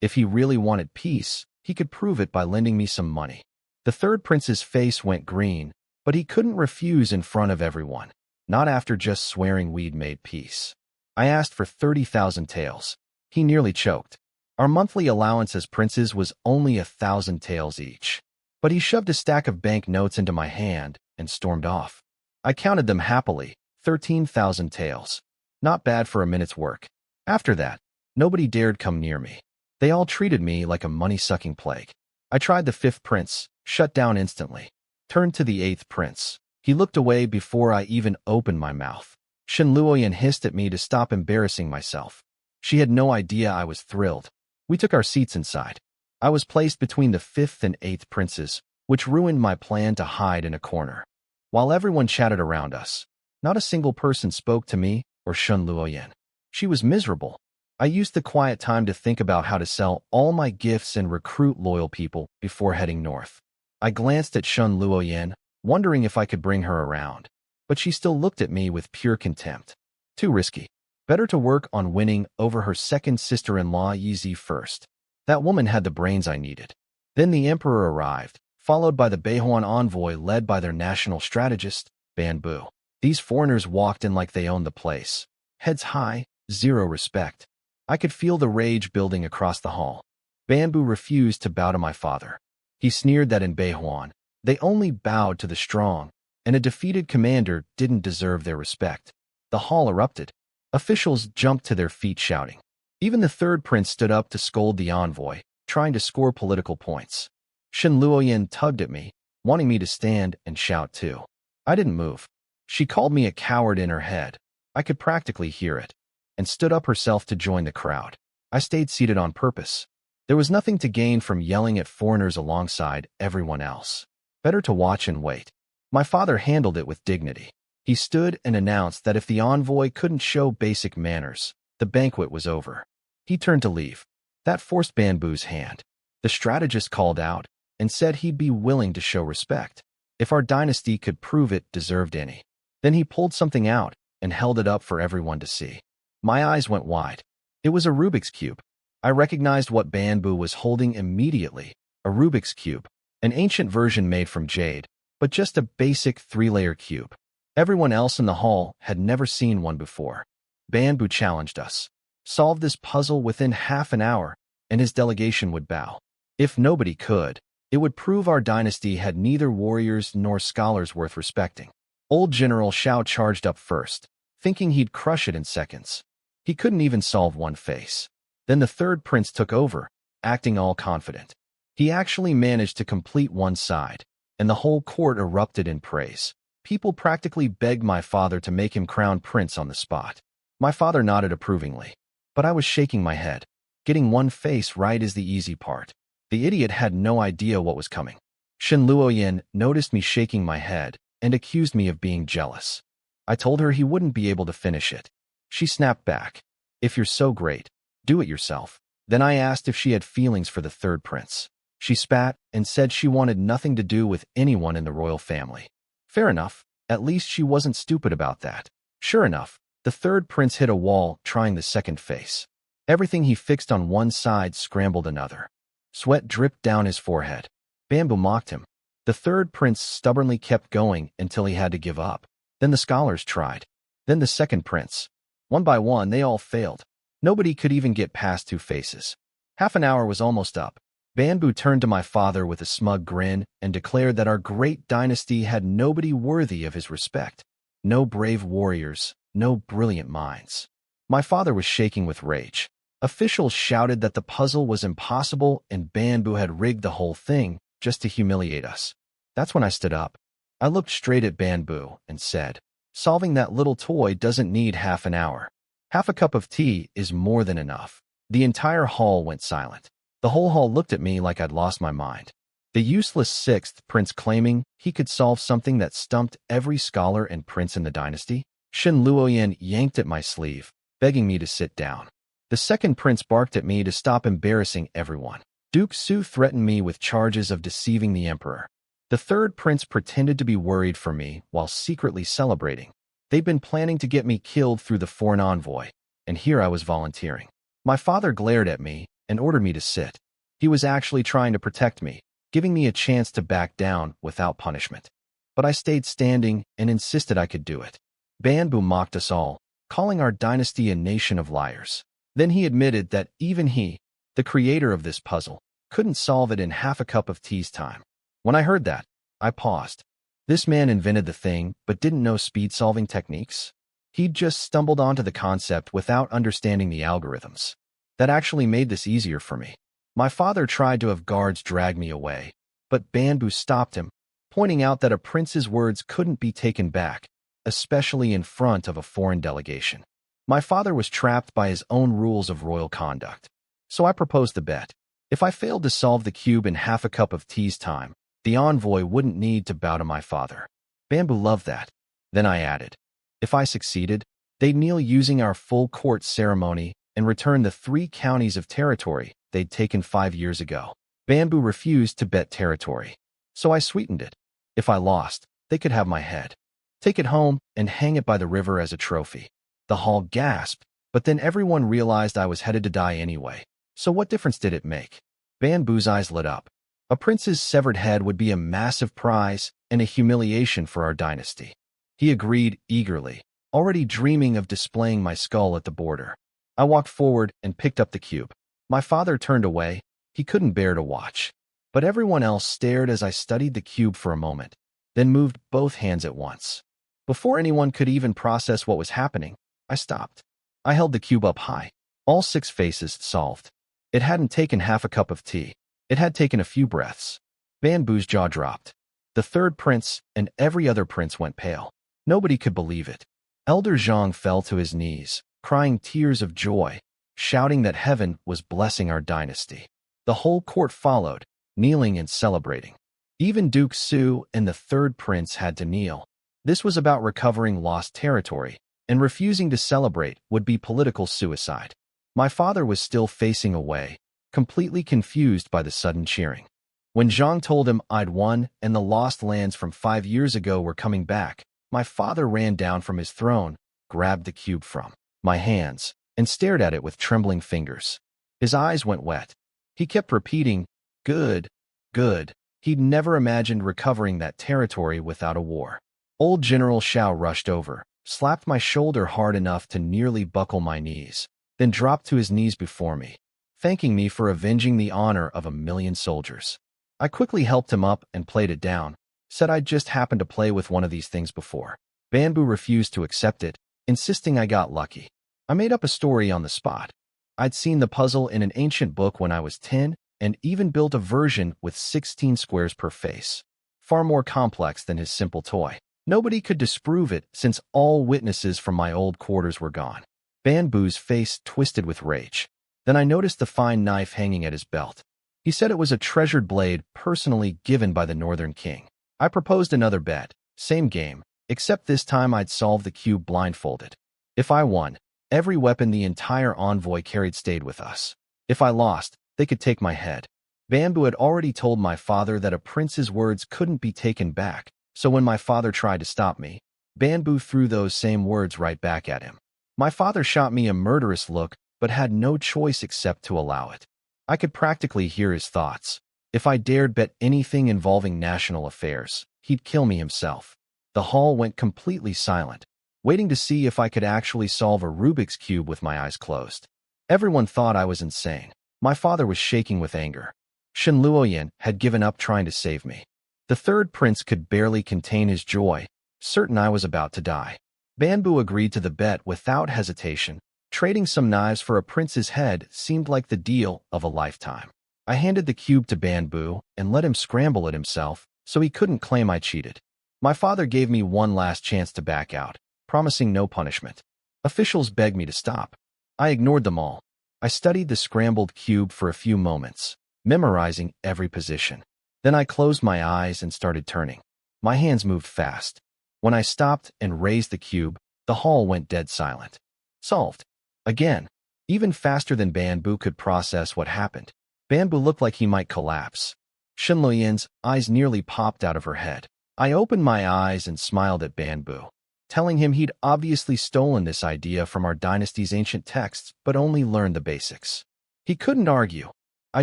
If he really wanted peace, he could prove it by lending me some money. The third prince's face went green, but he couldn't refuse in front of everyone, not after just swearing we'd made peace. I asked for 30,000 taels. He nearly choked. Our monthly allowance as princes was only 1,000 taels each. But he shoved a stack of bank notes into my hand and stormed off. I counted them happily, 13,000 taels. Not bad for a minute's work. After that, nobody dared come near me. They all treated me like a money-sucking plague. I tried the fifth prince, shut down instantly. Turned to the eighth prince. He looked away before I even opened my mouth. Shen Luoyan hissed at me to stop embarrassing myself. She had no idea I was thrilled. We took our seats inside. I was placed between the fifth and eighth princes, which ruined my plan to hide in a corner. While everyone chatted around us, not a single person spoke to me or Shen Luoyan. She was miserable. I used the quiet time to think about how to sell all my gifts and recruit loyal people before heading north. I glanced at Shen Luoyan, wondering if I could bring her around, but she still looked at me with pure contempt. Too risky. Better to work on winning over her second sister-in-law Yizi first. That woman had the brains I needed. Then the emperor arrived, followed by the Beihuan envoy led by their national strategist, Bamboo. These foreigners walked in like they owned the place. Heads high, zero respect. I could feel the rage building across the hall. Bamboo refused to bow to my father. He sneered that in Beihuan, they only bowed to the strong, and a defeated commander didn't deserve their respect. The hall erupted. Officials jumped to their feet shouting. Even the third prince stood up to scold the envoy, trying to score political points. Shen Luoyan tugged at me, wanting me to stand and shout too. I didn't move. She called me a coward in her head. I could practically hear it, and stood up herself to join the crowd. I stayed seated on purpose. There was nothing to gain from yelling at foreigners alongside everyone else. Better to watch and wait. My father handled it with dignity. He stood and announced that if the envoy couldn't show basic manners, the banquet was over. He turned to leave. That forced Bamboo's hand. The strategist called out and said he'd be willing to show respect if our dynasty could prove it deserved any. Then he pulled something out and held it up for everyone to see. My eyes went wide. It was a Rubik's Cube. I recognized what Bamboo was holding immediately, a Rubik's Cube, an ancient version made from jade, but just a basic 3-layer cube. Everyone else in the hall had never seen one before. Bamboo challenged us. Solve this puzzle within half an hour, and his delegation would bow. If nobody could, it would prove our dynasty had neither warriors nor scholars worth respecting. Old General Shao charged up first, thinking he'd crush it in seconds. He couldn't even solve one face. Then the third prince took over, acting all confident. He actually managed to complete one side, and the whole court erupted in praise. People practically begged my father to make him crown prince on the spot. My father nodded approvingly, but I was shaking my head. Getting one face right is the easy part. The idiot had no idea what was coming. Shen Luoyan noticed me shaking my head and accused me of being jealous. I told her he wouldn't be able to finish it. She snapped back. If you're so great, do it yourself. Then I asked if she had feelings for the third prince. She spat and said she wanted nothing to do with anyone in the royal family. Fair enough. At least she wasn't stupid about that. Sure enough, the third prince hit a wall trying the second face. Everything he fixed on one side scrambled another. Sweat dripped down his forehead. Bamboo mocked him. The third prince stubbornly kept going until he had to give up. Then the scholars tried. Then the second prince. One by one, they all failed. Nobody could even get past 2 faces. Half an hour was almost up. Bamboo turned to my father with a smug grin and declared that our great dynasty had nobody worthy of his respect. No brave warriors, no brilliant minds. My father was shaking with rage. Officials shouted that the puzzle was impossible and Bamboo had rigged the whole thing just to humiliate us. That's when I stood up. I looked straight at Bamboo and said, "Solving that little toy doesn't need half an hour. Half a cup of tea is more than enough." The entire hall went silent. The whole hall looked at me like I'd lost my mind. The useless 6th prince claiming he could solve something that stumped every scholar and prince in the dynasty? Shen Luoyan yanked at my sleeve, begging me to sit down. The 2nd prince barked at me to stop embarrassing everyone. Duke Su threatened me with charges of deceiving the emperor. The 3rd prince pretended to be worried for me while secretly celebrating. They'd been planning to get me killed through the foreign envoy, and here I was volunteering. My father glared at me and ordered me to sit. He was actually trying to protect me, giving me a chance to back down without punishment. But I stayed standing and insisted I could do it. Bamboo mocked us all, calling our dynasty a nation of liars. Then he admitted that even he, the creator of this puzzle, couldn't solve it in half a cup of tea's time. When I heard that, I paused. This man invented the thing but didn't know speed-solving techniques? He'd just stumbled onto the concept without understanding the algorithms. That actually made this easier for me. My father tried to have guards drag me away, but Bamboo stopped him, pointing out that a prince's words couldn't be taken back, especially in front of a foreign delegation. My father was trapped by his own rules of royal conduct. So I proposed the bet. If I failed to solve the cube in half a cup of tea's time, the envoy wouldn't need to bow to my father. Bamboo loved that. Then I added, if I succeeded, they'd kneel using our full court ceremony and return the 3 counties of territory they'd taken 5 years ago. Bamboo refused to bet territory, so I sweetened it. If I lost, they could have my head. Take it home and hang it by the river as a trophy. The hall gasped, but then everyone realized I was headed to die anyway. So what difference did it make? Bamboo's eyes lit up. A prince's severed head would be a massive prize and a humiliation for our dynasty. He agreed eagerly, already dreaming of displaying my skull at the border. I walked forward and picked up the cube. My father turned away. He couldn't bear to watch. But everyone else stared as I studied the cube for a moment, then moved both hands at once. Before anyone could even process what was happening, I stopped. I held the cube up high. All 6 faces solved. It hadn't taken half a cup of tea. It had taken a few breaths. Bamboo's jaw dropped. The 3rd prince and every other prince went pale. Nobody could believe it. Elder Zhang fell to his knees, crying tears of joy, shouting that heaven was blessing our dynasty. The whole court followed, kneeling and celebrating. Even Duke Su and the 3rd prince had to kneel. This was about recovering lost territory, and refusing to celebrate would be political suicide. My father was still facing away, completely confused by the sudden cheering. When Zhang told him I'd won and the lost lands from 5 years ago were coming back, my father ran down from his throne, grabbed the cube from my hands, and stared at it with trembling fingers. His eyes went wet. He kept repeating, "Good, good." He'd never imagined recovering that territory without a war. Old General Xiao rushed over, slapped my shoulder hard enough to nearly buckle my knees, then dropped to his knees before me, thanking me for avenging the honor of 1,000,000 soldiers. I quickly helped him up and played it down, said I'd just happened to play with one of these things before. Bamboo refused to accept it, insisting I got lucky. I made up a story on the spot. I'd seen the puzzle in an ancient book when I was 10, and even built a version with 16 squares per face, far more complex than his simple toy. Nobody could disprove it since all witnesses from my old quarters were gone. Bamboo's face twisted with rage. Then I noticed the fine knife hanging at his belt. He said it was a treasured blade personally given by the Northern King. I proposed another bet, same game, except this time I'd solve the cube blindfolded. If I won, every weapon the entire envoy carried stayed with us. If I lost, they could take my head. Bamboo had already told my father that a prince's words couldn't be taken back, so when my father tried to stop me, Bamboo threw those same words right back at him. My father shot me a murderous look, but had no choice except to allow it. I could practically hear his thoughts. If I dared bet anything involving national affairs, he'd kill me himself. The hall went completely silent. waiting to see if I could actually solve a Rubik's Cube with my eyes closed. Everyone thought I was insane. My father was shaking with anger. Shen Luoyan had given up trying to save me. The third prince could barely contain his joy, certain I was about to die. Banbu agreed to the bet without hesitation. Trading some knives for a prince's head seemed like the deal of a lifetime. I handed the cube to Banbu and let him scramble it himself, so he couldn't claim I cheated. My father gave me one last chance to back out, promising no punishment. Officials begged me to stop. I ignored them all. I studied the scrambled cube for a few moments, memorizing every position. Then I closed my eyes and started turning. My hands moved fast. When I stopped and raised the cube, the hall went dead silent. Solved. Again. Even faster than Banbu could process what happened. Banbu looked like he might collapse. Shen Luoyan's eyes nearly popped out of her head. I opened my eyes and smiled at Banbu, telling him he'd obviously stolen this idea from our dynasty's ancient texts, but only learned the basics. He couldn't argue. I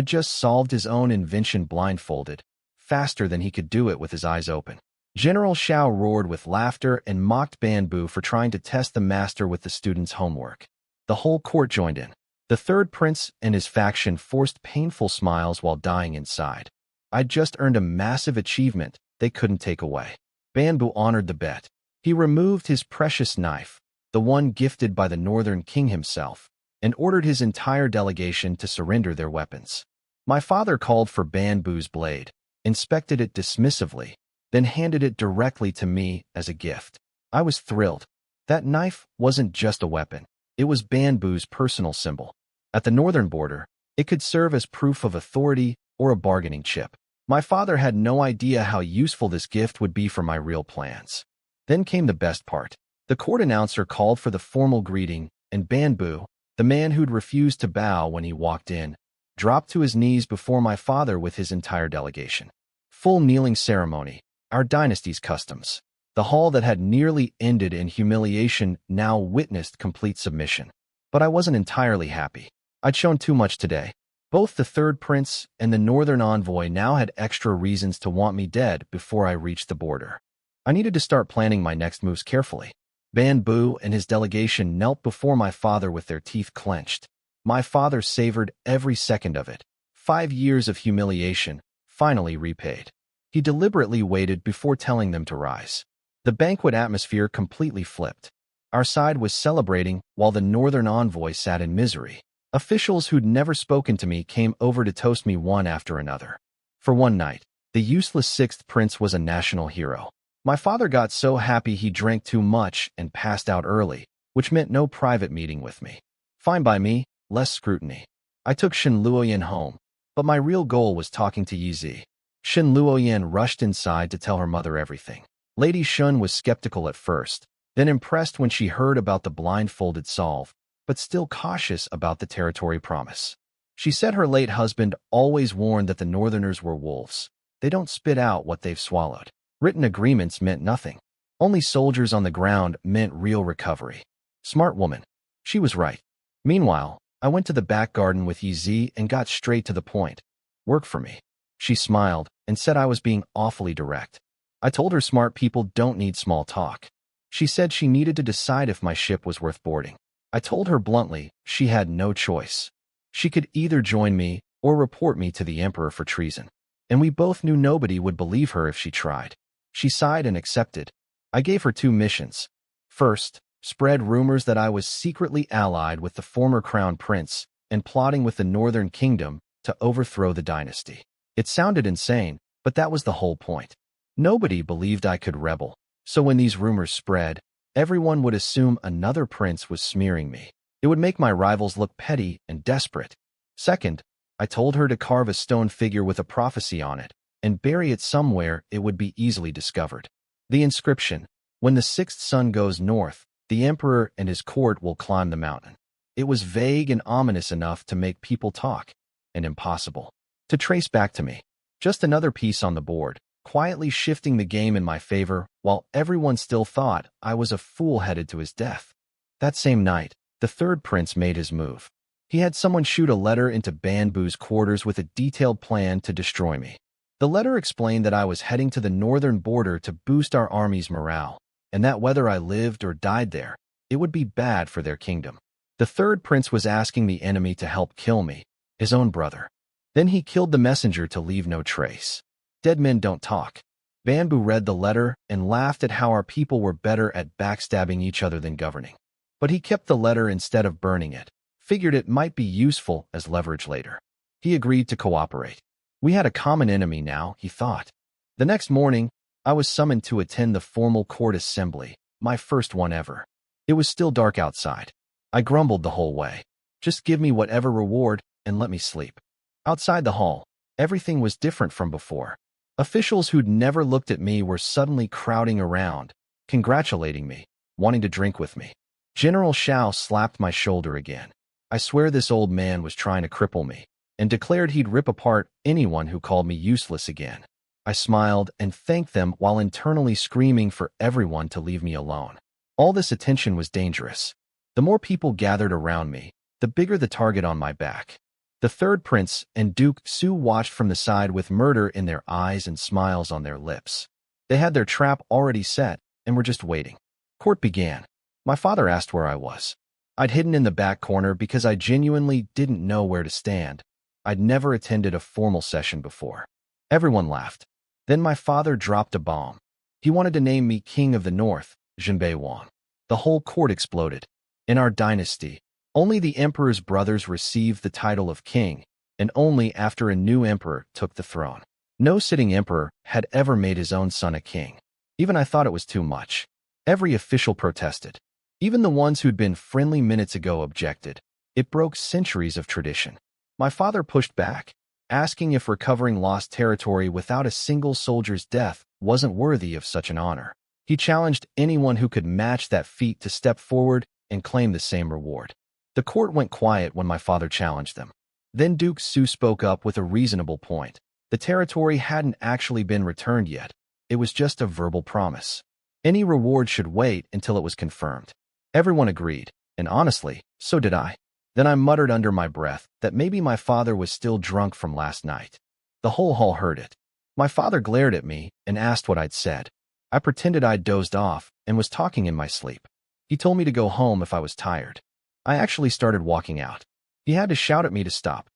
just solved his own invention blindfolded, faster than he could do it with his eyes open. General Xiao roared with laughter and mocked Banbu for trying to test the master with the student's homework. The whole court joined in. The third prince and his faction forced painful smiles while dying inside. I'd just earned a massive achievement they couldn't take away. Banbu honored the bet. He removed his precious knife, the one gifted by the Northern King himself, and ordered his entire delegation to surrender their weapons. My father called for Banbu's blade, inspected it dismissively, then handed it directly to me as a gift. I was thrilled. That knife wasn't just a weapon. It was Banbu's personal symbol. At the northern border, it could serve as proof of authority or a bargaining chip. My father had no idea how useful this gift would be for my real plans. Then came the best part. The court announcer called for the formal greeting, and Banbu, the man who'd refused to bow when he walked in, dropped to his knees before my father with his entire delegation. Full kneeling ceremony, our dynasty's customs. The hall that had nearly ended in humiliation now witnessed complete submission. But I wasn't entirely happy. I'd shown too much today. Both the third prince and the northern envoy now had extra reasons to want me dead before I reached the border. I needed to start planning my next moves carefully. Banbu and his delegation knelt before my father with their teeth clenched. My father savored every second of it. 5 years of humiliation, finally repaid. He deliberately waited before telling them to rise. The banquet atmosphere completely flipped. Our side was celebrating while the northern envoy sat in misery. Officials who'd never spoken to me came over to toast me one after another. For one night, the useless sixth prince was a national hero. My father got so happy he drank too much and passed out early, which meant no private meeting with me. Fine by me, less scrutiny. I took Shen Luoyan home, but my real goal was talking to Yizi. Shen Luoyan rushed inside to tell her mother everything. Lady Shun was skeptical at first, then impressed when she heard about the blindfolded solve, but still cautious about the territory promise. She said her late husband always warned that the Northerners were wolves. They don't spit out what they've swallowed. Written agreements meant nothing. Only soldiers on the ground meant real recovery. Smart woman. She was right. Meanwhile, I went to the back garden with Yizi and got straight to the point. Work for me. She smiled and said I was being awfully direct. I told her smart people don't need small talk. She said she needed to decide if my ship was worth boarding. I told her bluntly she had no choice. She could either join me or report me to the emperor for treason. And we both knew nobody would believe her if she tried. She sighed and accepted. I gave her 2 missions. First, spread rumors that I was secretly allied with the former crown prince and plotting with the northern kingdom to overthrow the dynasty. It sounded insane, but that was the whole point. Nobody believed I could rebel, so when these rumors spread, everyone would assume another prince was smearing me. It would make my rivals look petty and desperate. Second, I told her to carve a stone figure with a prophecy on it and bury it somewhere it would be easily discovered. The inscription, "When the 6th sun goes north, the emperor and his court will climb the mountain." It was vague and ominous enough to make people talk, and impossible to trace back to me. Just another piece on the board, quietly shifting the game in my favor while everyone still thought I was a fool headed to his death. That same night, the third prince made his move. He had someone shoot a letter into Banbu's quarters with a detailed plan to destroy me. The letter explained that I was heading to the northern border to boost our army's morale, and that whether I lived or died there, it would be bad for their kingdom. The third prince was asking the enemy to help kill me, his own brother. Then he killed the messenger to leave no trace. Dead men don't talk. Bamboo read the letter and laughed at how our people were better at backstabbing each other than governing. But he kept the letter instead of burning it, figured it might be useful as leverage later. He agreed to cooperate. We had a common enemy now, he thought. The next morning, I was summoned to attend the formal court assembly, my first one ever. It was still dark outside. I grumbled the whole way. Just give me whatever reward and let me sleep. Outside the hall, everything was different from before. Officials who'd never looked at me were suddenly crowding around, congratulating me, wanting to drink with me. General Shao slapped my shoulder again. I swear this old man was trying to cripple me, and declared he'd rip apart anyone who called me useless again. I smiled and thanked them while internally screaming for everyone to leave me alone. All this attention was dangerous. The more people gathered around me, the bigger the target on my back. The third prince and Duke Su watched from the side with murder in their eyes and smiles on their lips. They had their trap already set and were just waiting. Court began. My father asked where I was. I'd hidden in the back corner because I genuinely didn't know where to stand. I'd never attended a formal session before. Everyone laughed. Then my father dropped a bomb. He wanted to name me King of the North, Jinbei Wang. The whole court exploded. In our dynasty, only the emperor's brothers received the title of king, and only after a new emperor took the throne. No sitting emperor had ever made his own son a king. Even I thought it was too much. Every official protested. Even the ones who'd been friendly minutes ago objected. It broke centuries of tradition. My father pushed back, asking if recovering lost territory without a single soldier's death wasn't worthy of such an honor. He challenged anyone who could match that feat to step forward and claim the same reward. The court went quiet when my father challenged them. Then Duke Su spoke up with a reasonable point. The territory hadn't actually been returned yet. It was just a verbal promise. Any reward should wait until it was confirmed. Everyone agreed, and honestly, so did I. Then I muttered under my breath that maybe my father was still drunk from last night. The whole hall heard it. My father glared at me and asked what I'd said. I pretended I'd dozed off and was talking in my sleep. He told me to go home if I was tired. I actually started walking out. He had to shout at me to stop.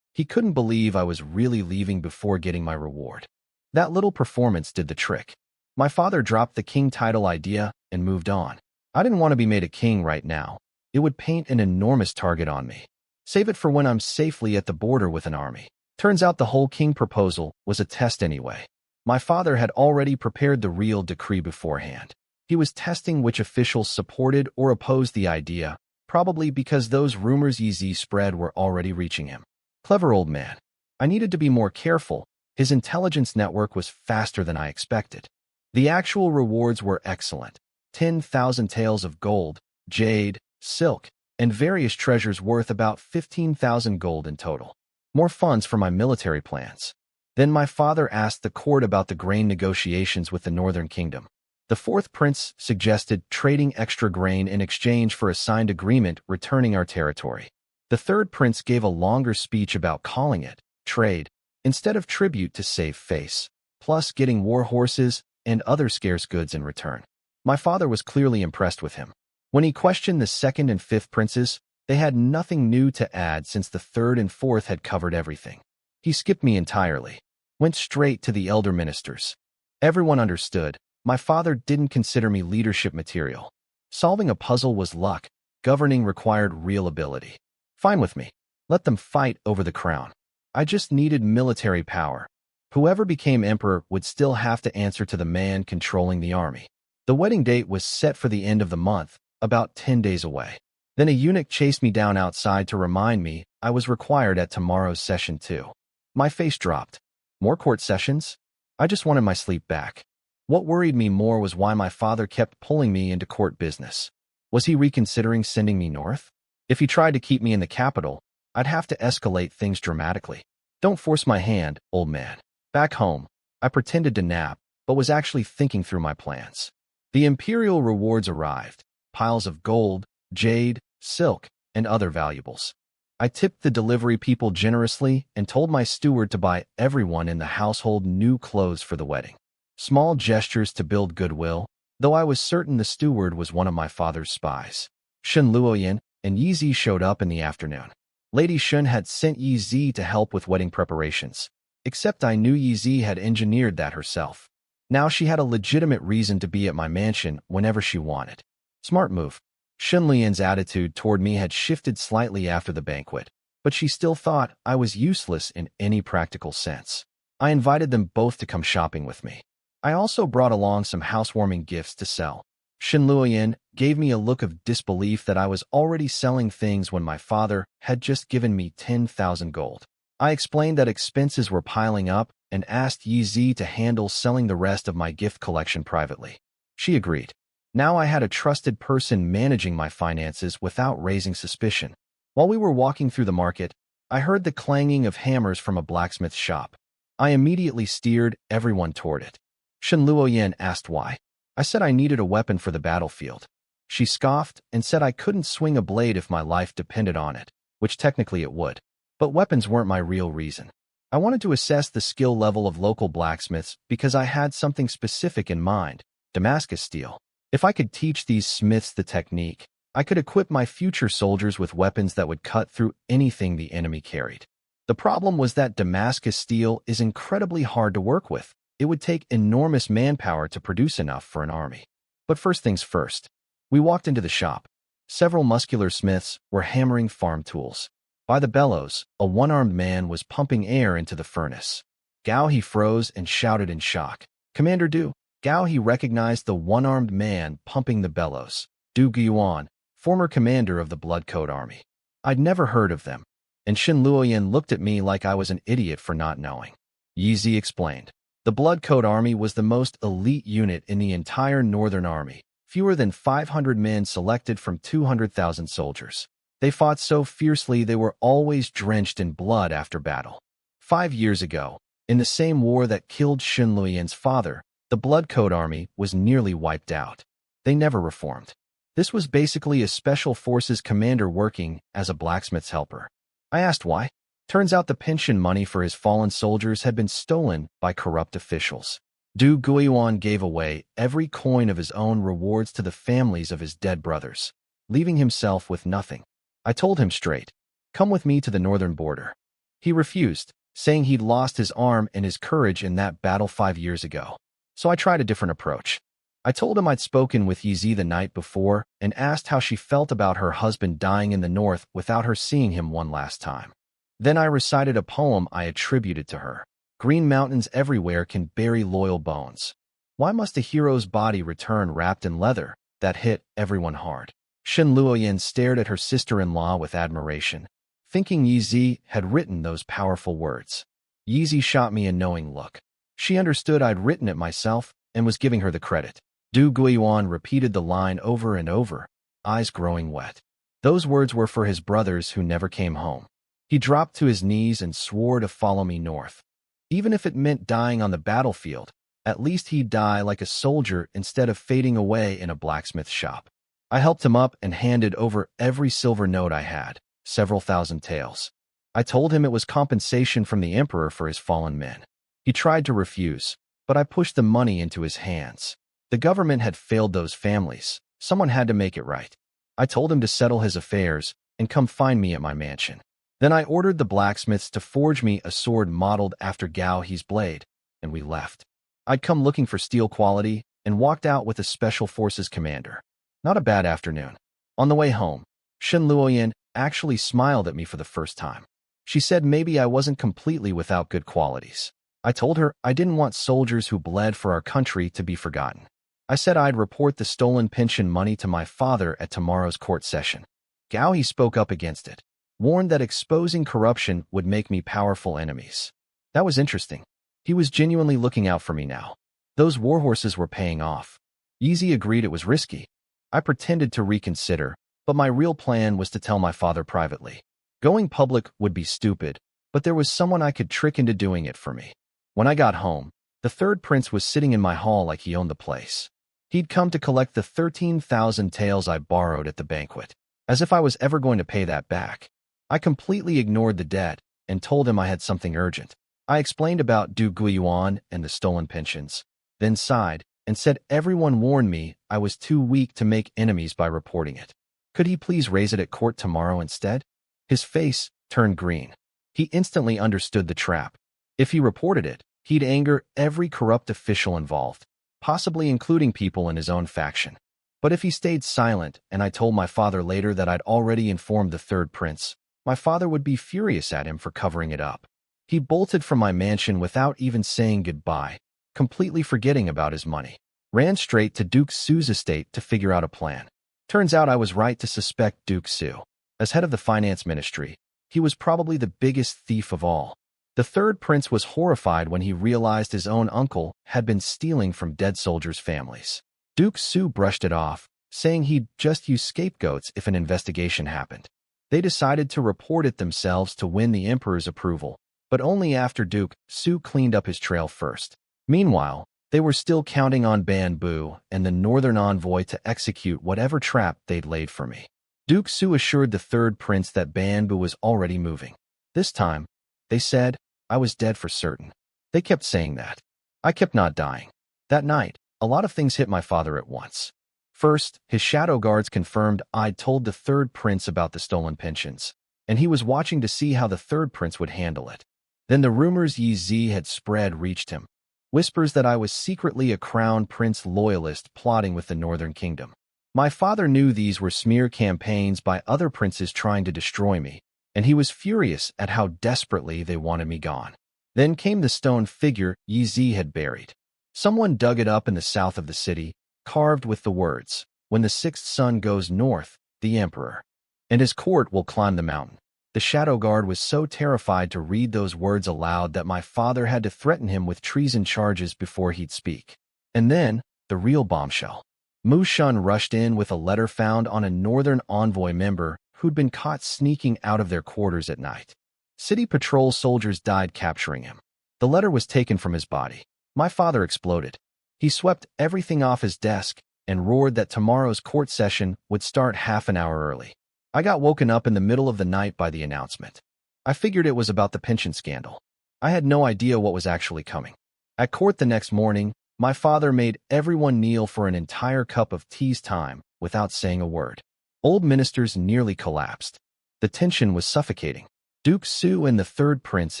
He couldn't believe I was really leaving before getting my reward. That little performance did the trick. My father dropped the king title idea and moved on. I didn't want to be made a king right now. It would paint an enormous target on me. Save it for when I'm safely at the border with an army. Turns out the whole king proposal was a test anyway. My father had already prepared the real decree beforehand. He was testing which officials supported or opposed the idea, probably because those rumors Yi spread were already reaching him. Clever old man. I needed to be more careful. His intelligence network was faster than I expected. The actual rewards were excellent. 10,000 taels of gold, jade, silk, and various treasures worth about 15,000 gold in total. More funds for my military plans. Then my father asked the court about the grain negotiations with the Northern Kingdom. The fourth prince suggested trading extra grain in exchange for a signed agreement returning our territory. The third prince gave a longer speech about calling it trade instead of tribute to save face, plus getting war horses and other scarce goods in return. My father was clearly impressed with him. When he questioned the second and fifth princes, they had nothing new to add since the third and fourth had covered everything. He skipped me entirely, went straight to the elder ministers. Everyone understood. My father didn't consider me leadership material. Solving a puzzle was luck. Governing required real ability. Fine with me. Let them fight over the crown. I just needed military power. Whoever became emperor would still have to answer to the man controlling the army. The wedding date was set for the end of the month, about 10 days away. Then a eunuch chased me down outside to remind me I was required at tomorrow's session too. My face dropped. More court sessions? I just wanted my sleep back. What worried me more was why my father kept pulling me into court business. Was he reconsidering sending me north? If he tried to keep me in the capital, I'd have to escalate things dramatically. Don't force my hand, old man. Back home, I pretended to nap, but was actually thinking through my plans. The imperial rewards arrived, piles of gold, jade, silk, and other valuables. I tipped the delivery people generously and told my steward to buy everyone in the household new clothes for the wedding. Small gestures to build goodwill, though I was certain the steward was one of my father's spies. Shen Luoyin and Yi Zi showed up in the afternoon. Lady Shen had sent Yi Zi to help with wedding preparations, except I knew Yi Zi had engineered that herself. Now she had a legitimate reason to be at my mansion whenever she wanted. Smart move. Shen Luoyin's attitude toward me had shifted slightly after the banquet, but she still thought I was useless in any practical sense. I invited them both to come shopping with me. I also brought along some housewarming gifts to sell. Shen Luoyin gave me a look of disbelief that I was already selling things when my father had just given me 10,000 gold. I explained that expenses were piling up and asked Yi Zi to handle selling the rest of my gift collection privately. She agreed. Now I had a trusted person managing my finances without raising suspicion. While we were walking through the market, I heard the clanging of hammers from a blacksmith shop. I immediately steered everyone toward it. Shen Luoyin asked why. I said I needed a weapon for the battlefield. She scoffed and said I couldn't swing a blade if my life depended on it, which technically it would. But weapons weren't my real reason. I wanted to assess the skill level of local blacksmiths because I had something specific in mind: Damascus steel. If I could teach these smiths the technique, I could equip my future soldiers with weapons that would cut through anything the enemy carried. The problem was that Damascus steel is incredibly hard to work with. It would take enormous manpower to produce enough for an army. But first things first. We walked into the shop. Several muscular smiths were hammering farm tools. By the bellows, a one-armed man was pumping air into the furnace. Gao He froze and shouted in shock. Commander Du. Gao He recognized the one-armed man pumping the bellows. Du Guiyuan, former commander of the Blood Code Army. I'd never heard of them, and Shen Luoyin looked at me like I was an idiot for not knowing. Yi Zi explained. The Blood Code Army was the most elite unit in the entire Northern Army, fewer than 500 men selected from 200,000 soldiers. They fought so fiercely they were always drenched in blood after battle. 5 years ago, in the same war that killed Shen Luoyin's father, the Blood Code Army was nearly wiped out. They never reformed. This was basically a special forces commander working as a blacksmith's helper. I asked why. Turns out the pension money for his fallen soldiers had been stolen by corrupt officials. Du Guiyuan gave away every coin of his own rewards to the families of his dead brothers, leaving himself with nothing. I told him straight, come with me to the northern border. He refused, saying he'd lost his arm and his courage in that battle 5 years ago. So I tried a different approach. I told him I'd spoken with Yi Zi the night before and asked how she felt about her husband dying in the north without her seeing him one last time. Then I recited a poem I attributed to her. Green mountains everywhere can bury loyal bones. Why must a hero's body return wrapped in leather? That hit everyone hard. Shen Luoyin stared at her sister-in-law with admiration, thinking Yi Zi had written those powerful words. Yi Zi shot me a knowing look. She understood I'd written it myself and was giving her the credit. Du Guiyuan repeated the line over and over, eyes growing wet. Those words were for his brothers who never came home. He dropped to his knees and swore to follow me north. Even if it meant dying on the battlefield, at least he'd die like a soldier instead of fading away in a blacksmith shop. I helped him up and handed over every silver note I had, several thousand taels. I told him it was compensation from the emperor for his fallen men. He tried to refuse, but I pushed the money into his hands. The government had failed those families. Someone had to make it right. I told him to settle his affairs and come find me at my mansion. Then I ordered the blacksmiths to forge me a sword modeled after Gao He's blade, and we left. I'd come looking for steel quality and walked out with a special forces commander. Not a bad afternoon. On the way home, Shen Luoyin actually smiled at me for the first time. She said maybe I wasn't completely without good qualities. I told her I didn't want soldiers who bled for our country to be forgotten. I said I'd report the stolen pension money to my father at tomorrow's court session. Gao He spoke up against it, warned that exposing corruption would make me powerful enemies. That was interesting. He was genuinely looking out for me now. Those warhorses were paying off. Yi Zi agreed it was risky. I pretended to reconsider, but my real plan was to tell my father privately. Going public would be stupid, but there was someone I could trick into doing it for me. When I got home, the third prince was sitting in my hall like he owned the place. He'd come to collect the 13,000 taels I borrowed at the banquet, as if I was ever going to pay that back. I completely ignored the debt and told him I had something urgent. I explained about Du Guiyuan and the stolen pensions, then sighed and said everyone warned me I was too weak to make enemies by reporting it. Could he please raise it at court tomorrow instead? His face turned green. He instantly understood the trap. If he reported it, he'd anger every corrupt official involved, possibly including people in his own faction. But if he stayed silent and I told my father later that I'd already informed the third prince, my father would be furious at him for covering it up. He bolted from my mansion without even saying goodbye, completely forgetting about his money. Ran straight to Duke Su's estate to figure out a plan. Turns out I was right to suspect Duke Su. As head of the finance ministry, he was probably the biggest thief of all. The third prince was horrified when he realized his own uncle had been stealing from dead soldiers' families. Duke Su brushed it off, saying he'd just use scapegoats if an investigation happened. They decided to report it themselves to win the emperor's approval, but only after Duke Su cleaned up his trail first. Meanwhile, they were still counting on Banbu and the northern envoy to execute whatever trap they'd laid for me. Duke Su assured the third prince that Banbu was already moving. This time, they said, I was dead for certain. They kept saying that. I kept not dying. That night, a lot of things hit my father at once. First, his shadow guards confirmed I'd told the third prince about the stolen pensions, and he was watching to see how the third prince would handle it. Then the rumors Yi Zi had spread reached him. Whispers that I was secretly a crown prince loyalist plotting with the northern kingdom. My father knew these were smear campaigns by other princes trying to destroy me, and he was furious at how desperately they wanted me gone. Then came the stone figure Yi Zi had buried. Someone dug it up in the south of the city, carved with the words, "When the sixth sun goes north, the emperor and his court will climb the mountain." The shadow guard was so terrified to read those words aloud that my father had to threaten him with treason charges before he'd speak. And then, the real bombshell. Mu Shun rushed in with a letter found on a northern envoy member who'd been caught sneaking out of their quarters at night. City patrol soldiers died capturing him. The letter was taken from his body. My father exploded. He swept everything off his desk and roared that tomorrow's court session would start half an hour early. I got woken up in the middle of the night by the announcement. I figured it was about the pension scandal. I had no idea what was actually coming. At court the next morning, my father made everyone kneel for an entire cup of tea's time without saying a word. Old ministers nearly collapsed. The tension was suffocating. Duke Su and the third prince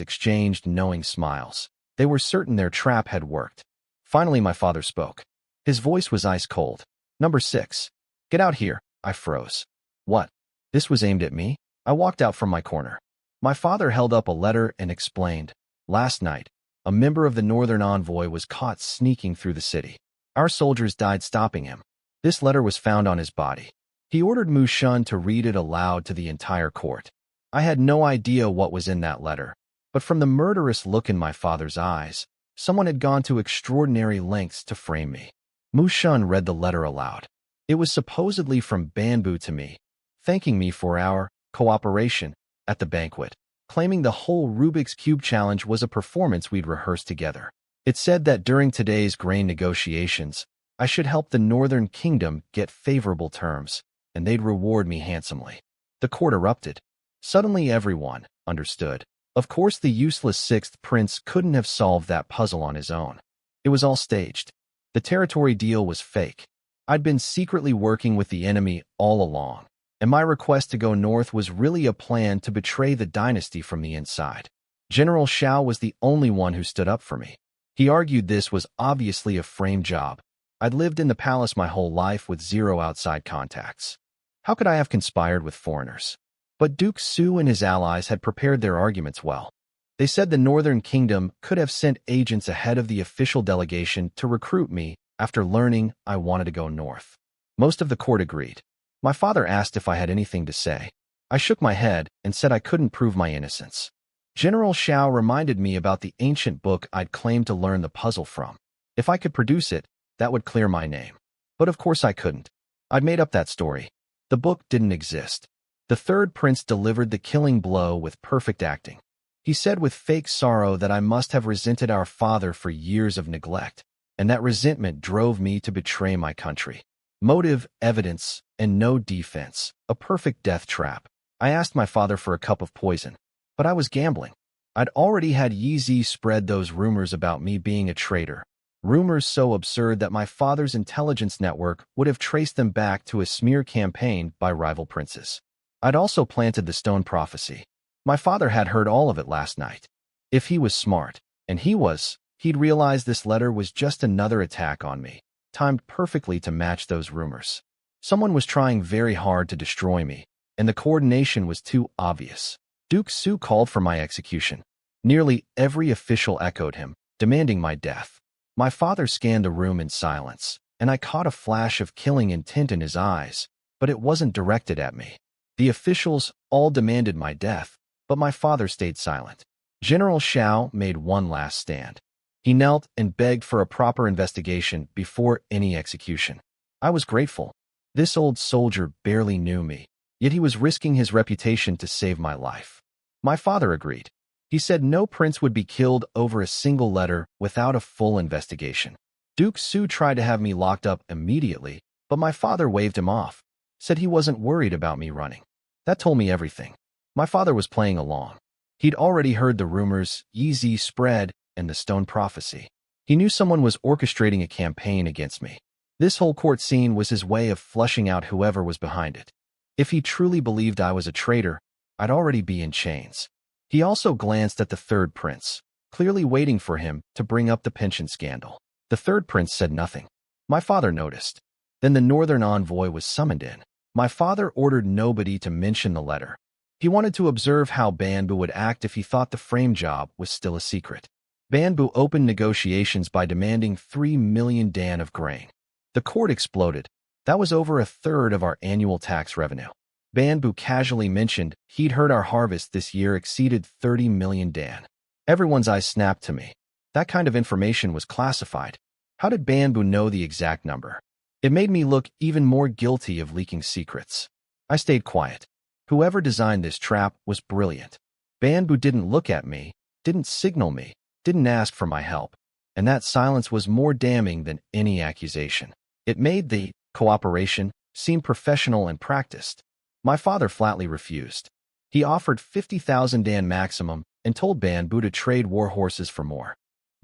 exchanged knowing smiles. They were certain their trap had worked. Finally, my father spoke. His voice was ice cold. "Number 6. Get out here." I froze. What? This was aimed at me? I walked out from my corner. My father held up a letter and explained. Last night, a member of the northern envoy was caught sneaking through the city. Our soldiers died stopping him. This letter was found on his body. He ordered Mu Shun to read it aloud to the entire court. I had no idea what was in that letter, but from the murderous look in my father's eyes, someone had gone to extraordinary lengths to frame me. Mu Shun read the letter aloud. It was supposedly from Banbu to me, thanking me for our cooperation at the banquet, claiming the whole Rubik's Cube challenge was a performance we'd rehearsed together. It said that during today's grain negotiations, I should help the Northern Kingdom get favorable terms, and they'd reward me handsomely. The court erupted. Suddenly everyone understood. Of course the useless sixth prince couldn't have solved that puzzle on his own. It was all staged. The territory deal was fake. I'd been secretly working with the enemy all along, and my request to go north was really a plan to betray the dynasty from the inside. General Xiao was the only one who stood up for me. He argued this was obviously a frame job. I'd lived in the palace my whole life with zero outside contacts. How could I have conspired with foreigners? But Duke Su and his allies had prepared their arguments well. They said the Northern Kingdom could have sent agents ahead of the official delegation to recruit me after learning I wanted to go north. Most of the court agreed. My father asked if I had anything to say. I shook my head and said I couldn't prove my innocence. General Xiao reminded me about the ancient book I'd claimed to learn the puzzle from. If I could produce it, that would clear my name. But of course I couldn't. I'd made up that story. The book didn't exist. The third prince delivered the killing blow with perfect acting. He said with fake sorrow that I must have resented our father for years of neglect, and that resentment drove me to betray my country. Motive, evidence, and no defense. A perfect death trap. I asked my father for a cup of poison, but I was gambling. I'd already had Yi Zi spread those rumors about me being a traitor. rumors so absurd that my father's intelligence network would have traced them back to a smear campaign by rival princes. I'd also planted the stone prophecy. My father had heard all of it last night. If he was smart, and he was, he'd realize this letter was just another attack on me, timed perfectly to match those rumors. Someone was trying very hard to destroy me, and the coordination was too obvious. Duke Su called for my execution. Nearly every official echoed him, demanding my death. My father scanned the room in silence, and I caught a flash of killing intent in his eyes, but it wasn't directed at me. The officials all demanded my death, but my father stayed silent. General Xiao made one last stand. He knelt and begged for a proper investigation before any execution. I was grateful. This old soldier barely knew me, yet he was risking his reputation to save my life. My father agreed. He said no prince would be killed over a single letter without a full investigation. Duke Su tried to have me locked up immediately, but my father waved him off, said he wasn't worried about me running. That told me everything. My father was playing along. He'd already heard the rumors, Yi spread, and the stone prophecy. He knew someone was orchestrating a campaign against me. This whole court scene was his way of flushing out whoever was behind it. If he truly believed I was a traitor, I'd already be in chains. He also glanced at the third prince, clearly waiting for him to bring up the pension scandal. The third prince said nothing. My father noticed. Then the northern envoy was summoned in. My father ordered nobody to mention the letter. He wanted to observe how Banbu would act if he thought the frame job was still a secret. Banbu opened negotiations by demanding 3 million dan of grain. The court exploded. That was over a third of our annual tax revenue. Banbu casually mentioned he'd heard our harvest this year exceeded 30 million dan. Everyone's eyes snapped to me. That kind of information was classified. How did Banbu know the exact number? It made me look even more guilty of leaking secrets. I stayed quiet. Whoever designed this trap was brilliant. Banbu didn't look at me, didn't signal me, didn't ask for my help, and that silence was more damning than any accusation. It made the cooperation seem professional and practiced. My father flatly refused. He offered 50,000 dan maximum and told Banbu to trade war horses for more.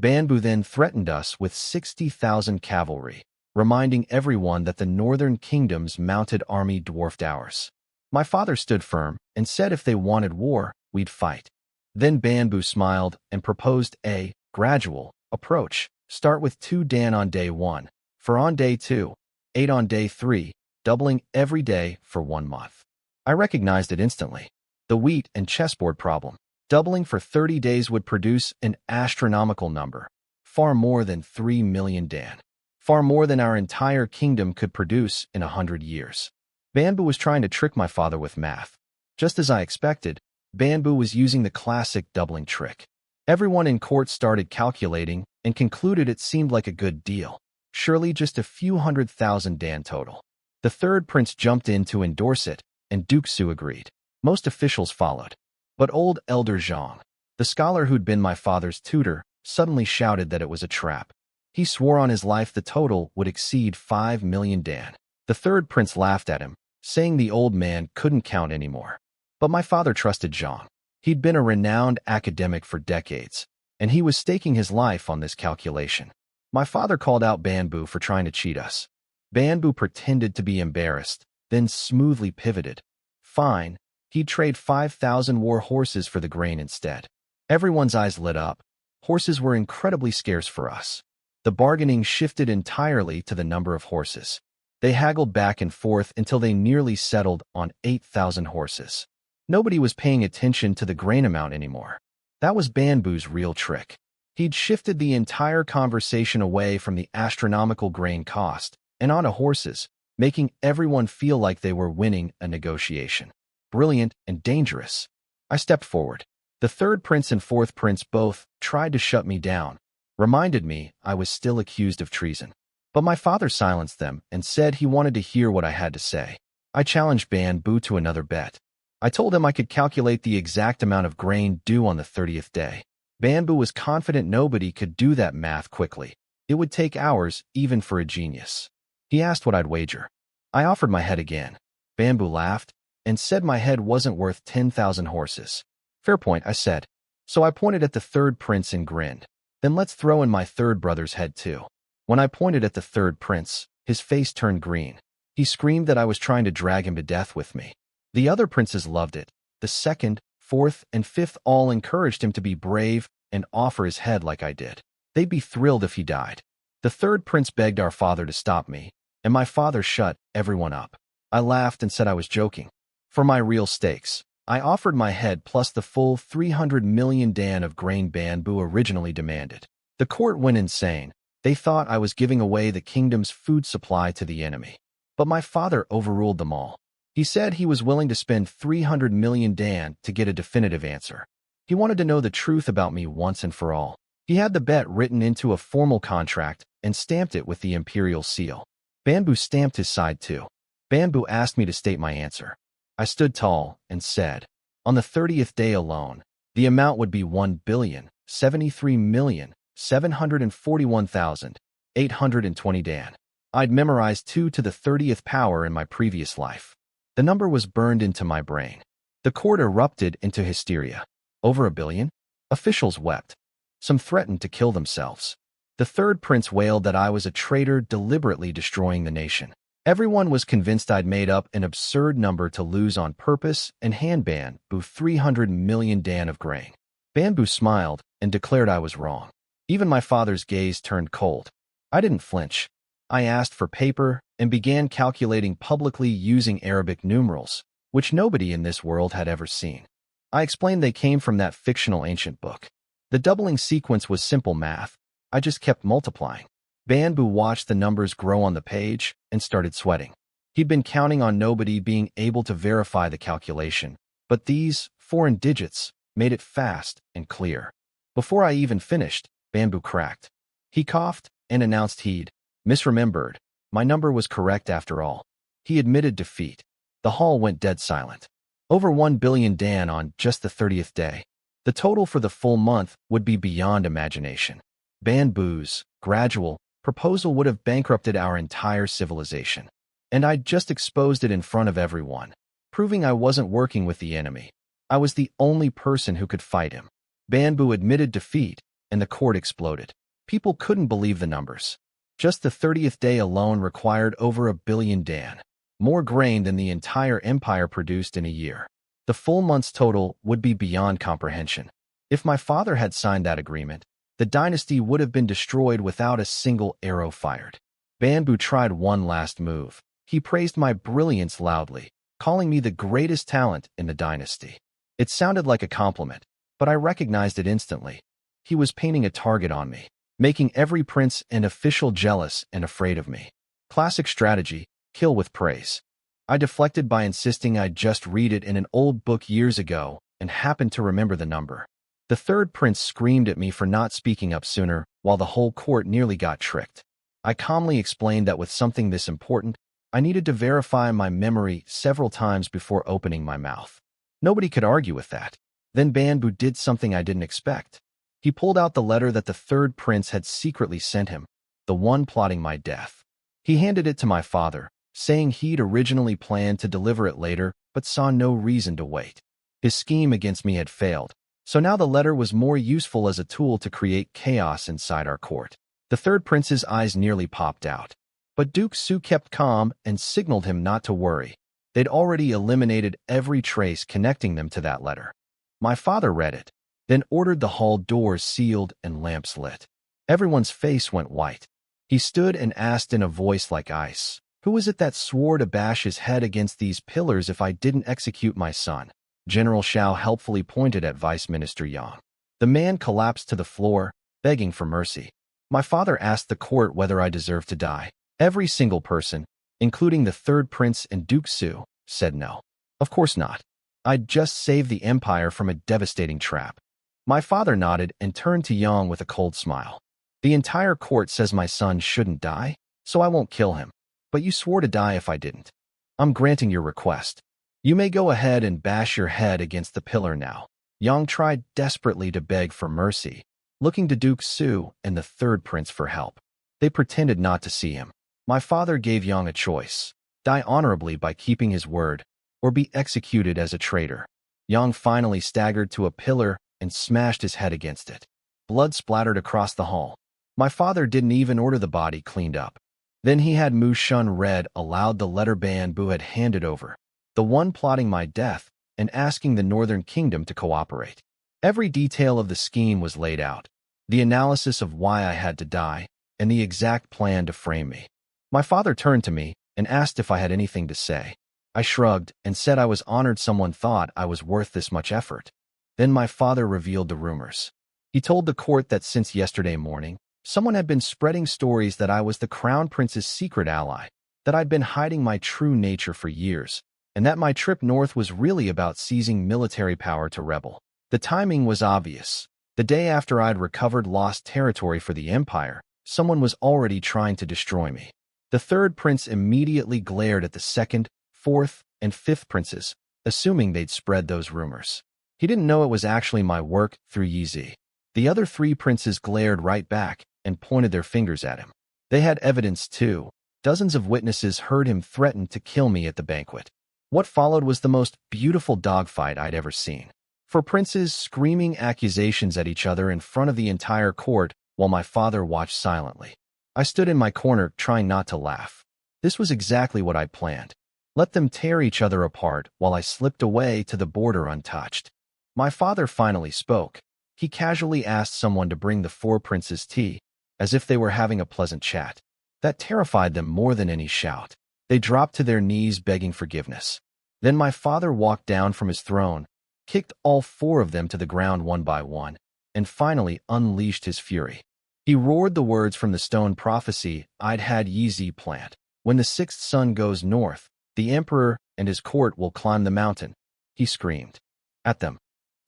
Banbu then threatened us with 60,000 cavalry, reminding everyone that the northern kingdom's mounted army dwarfed ours. My father stood firm and said if they wanted war, we'd fight. Then Banbu smiled and proposed a gradual approach. Start with 2 dan on day 1, 4 on day 2, 8 on day 3, doubling every day for 1 month. I recognized it instantly. The wheat and chessboard problem. Doubling for 30 days would produce an astronomical number, far more than 3 million dan. Far more than our entire kingdom could produce in 100 years. Banbu was trying to trick my father with math. Just as I expected, Banbu was using the classic doubling trick. Everyone in court started calculating and concluded it seemed like a good deal. Surely just a few 100,000 dan total. The third prince jumped in to endorse it, and Duke Su agreed. Most officials followed. But old Elder Zhang, the scholar who'd been my father's tutor, suddenly shouted that it was a trap. He swore on his life the total would exceed 5 million dan. The third prince laughed at him, saying the old man couldn't count anymore. But my father trusted Zhang. He'd been a renowned academic for decades, and he was staking his life on this calculation. My father called out Banbu for trying to cheat us. Banbu pretended to be embarrassed, then smoothly pivoted. Fine, he'd trade 5,000 war horses for the grain instead. Everyone's eyes lit up. Horses were incredibly scarce for us. The bargaining shifted entirely to the number of horses. They haggled back and forth until they nearly settled on 8,000 horses. Nobody was paying attention to the grain amount anymore. That was Banbu's real trick. He'd shifted the entire conversation away from the astronomical grain cost and onto horses, making everyone feel like they were winning a negotiation. Brilliant and dangerous. I stepped forward. The third prince and fourth prince both tried to shut me down, reminded me I was still accused of treason. But my father silenced them and said he wanted to hear what I had to say. I challenged Banbu to another bet. I told him I could calculate the exact amount of grain due on the 30th day. Banbu was confident nobody could do that math quickly. It would take hours, even for a genius. He asked what I'd wager. I offered my head again. Banbu laughed and said my head wasn't worth 10,000 horses. Fair point, I said. So I pointed at the third prince and grinned. Then let's throw in my third brother's head too. When I pointed at the third prince, his face turned green. He screamed that I was trying to drag him to death with me. The other princes loved it. The second, fourth, and fifth all encouraged him to be brave and offer his head like I did. They'd be thrilled if he died. The third prince begged our father to stop me, and my father shut everyone up. I laughed and said I was joking. For my real stakes, I offered my head plus the full 300 million dan of grain Banbu originally demanded. The court went insane. They thought I was giving away the kingdom's food supply to the enemy. But my father overruled them all. He said he was willing to spend 300 million dan to get a definitive answer. He wanted to know the truth about me once and for all. He had the bet written into a formal contract and stamped it with the imperial seal. Banbu stamped his side too. Banbu asked me to state my answer. I stood tall and said, on the 30th day alone, the amount would be 1,073,741,820 dan. I'd memorized 2 to the 30th power in my previous life. The number was burned into my brain. The court erupted into hysteria. Over 1 billion? Officials wept. Some threatened to kill themselves. The third prince wailed that I was a traitor deliberately destroying the nation. Everyone was convinced I'd made up an absurd number to lose on purpose and hand Banbu 300 million dan of grain. Banbu smiled and declared I was wrong. Even my father's gaze turned cold. I didn't flinch. I asked for paper and began calculating publicly using Arabic numerals, which nobody in this world had ever seen. I explained they came from that fictional ancient book. The doubling sequence was simple math. I just kept multiplying. Banbu watched the numbers grow on the page and started sweating. He'd been counting on nobody being able to verify the calculation, but these foreign digits made it fast and clear. Before I even finished, Banbu cracked. He coughed and announced he'd misremembered. My number was correct after all. He admitted defeat. The hall went dead silent. Over 1 billion dan on just the 30th day. The total for the full month would be beyond imagination. Banbu's gradual proposal would have bankrupted our entire civilization. And I'd just exposed it in front of everyone, proving I wasn't working with the enemy. I was the only person who could fight him. Banbu admitted defeat, and the court exploded. People couldn't believe the numbers. Just the 30th day alone required over 1 billion dan, more grain than the entire empire produced in a year. The full month's total would be beyond comprehension. If my father had signed that agreement, the dynasty would have been destroyed without a single arrow fired. Banbu tried one last move. He praised my brilliance loudly, calling me the greatest talent in the dynasty. It sounded like a compliment, but I recognized it instantly. He was painting a target on me, making every prince and official jealous and afraid of me. Classic strategy, kill with praise. I deflected by insisting I'd just read it in an old book years ago and happened to remember the number. The third prince screamed at me for not speaking up sooner, while the whole court nearly got tricked. I calmly explained that with something this important, I needed to verify my memory several times before opening my mouth. Nobody could argue with that. Then Banbu did something I didn't expect. He pulled out the letter that the third prince had secretly sent him, the one plotting my death. He handed it to my father, saying he'd originally planned to deliver it later, but saw no reason to wait. His scheme against me had failed. So now the letter was more useful as a tool to create chaos inside our court. The third prince's eyes nearly popped out. But Duke Su kept calm and signaled him not to worry. They'd already eliminated every trace connecting them to that letter. My father read it, then ordered the hall doors sealed and lamps lit. Everyone's face went white. He stood and asked in a voice like ice, "Who was it that swore to bash his head against these pillars if I didn't execute my son?" General Shao helpfully pointed at Vice Minister Yang. The man collapsed to the floor, begging for mercy. My father asked the court whether I deserved to die. Every single person, including the third prince and Duke Su, said no. Of course not. I'd just saved the empire from a devastating trap. My father nodded and turned to Yang with a cold smile. The entire court says my son shouldn't die, so I won't kill him. But you swore to die if I didn't. I'm granting your request. You may go ahead and bash your head against the pillar now. Yang tried desperately to beg for mercy, looking to Duke Su and the third prince for help. They pretended not to see him. My father gave Yang a choice: die honorably by keeping his word, or be executed as a traitor. Yang finally staggered to a pillar and smashed his head against it. Blood splattered across the hall. My father didn't even order the body cleaned up. Then he had Mu Shun read aloud the letter Ban Bu had handed over, the one plotting my death and asking the Northern Kingdom to cooperate. Every detail of the scheme was laid out, the analysis of why I had to die, and the exact plan to frame me. My father turned to me and asked if I had anything to say. I shrugged and said I was honored someone thought I was worth this much effort. Then my father revealed the rumors. He told the court that since yesterday morning, someone had been spreading stories that I was the Crown Prince's secret ally, that I'd been hiding my true nature for years, and that my trip north was really about seizing military power to rebel. The timing was obvious. The day after I'd recovered lost territory for the Empire, someone was already trying to destroy me. The third prince immediately glared at the second, fourth, and fifth princes, assuming they'd spread those rumors. He didn't know it was actually my work through Yizi. The other three princes glared right back and pointed their fingers at him. They had evidence too. Dozens of witnesses heard him threaten to kill me at the banquet. What followed was the most beautiful dogfight I'd ever seen. Four princes screaming accusations at each other in front of the entire court while my father watched silently. I stood in my corner trying not to laugh. This was exactly what I'd planned. Let them tear each other apart while I slipped away to the border untouched. My father finally spoke. He casually asked someone to bring the four princes tea, as if they were having a pleasant chat. That terrified them more than any shout. They dropped to their knees begging forgiveness. Then my father walked down from his throne, kicked all four of them to the ground one by one, and finally unleashed his fury. He roared the words from the stone prophecy I'd had Yizi plant. When the sixth sun goes north, the emperor and his court will climb the mountain. He screamed at them.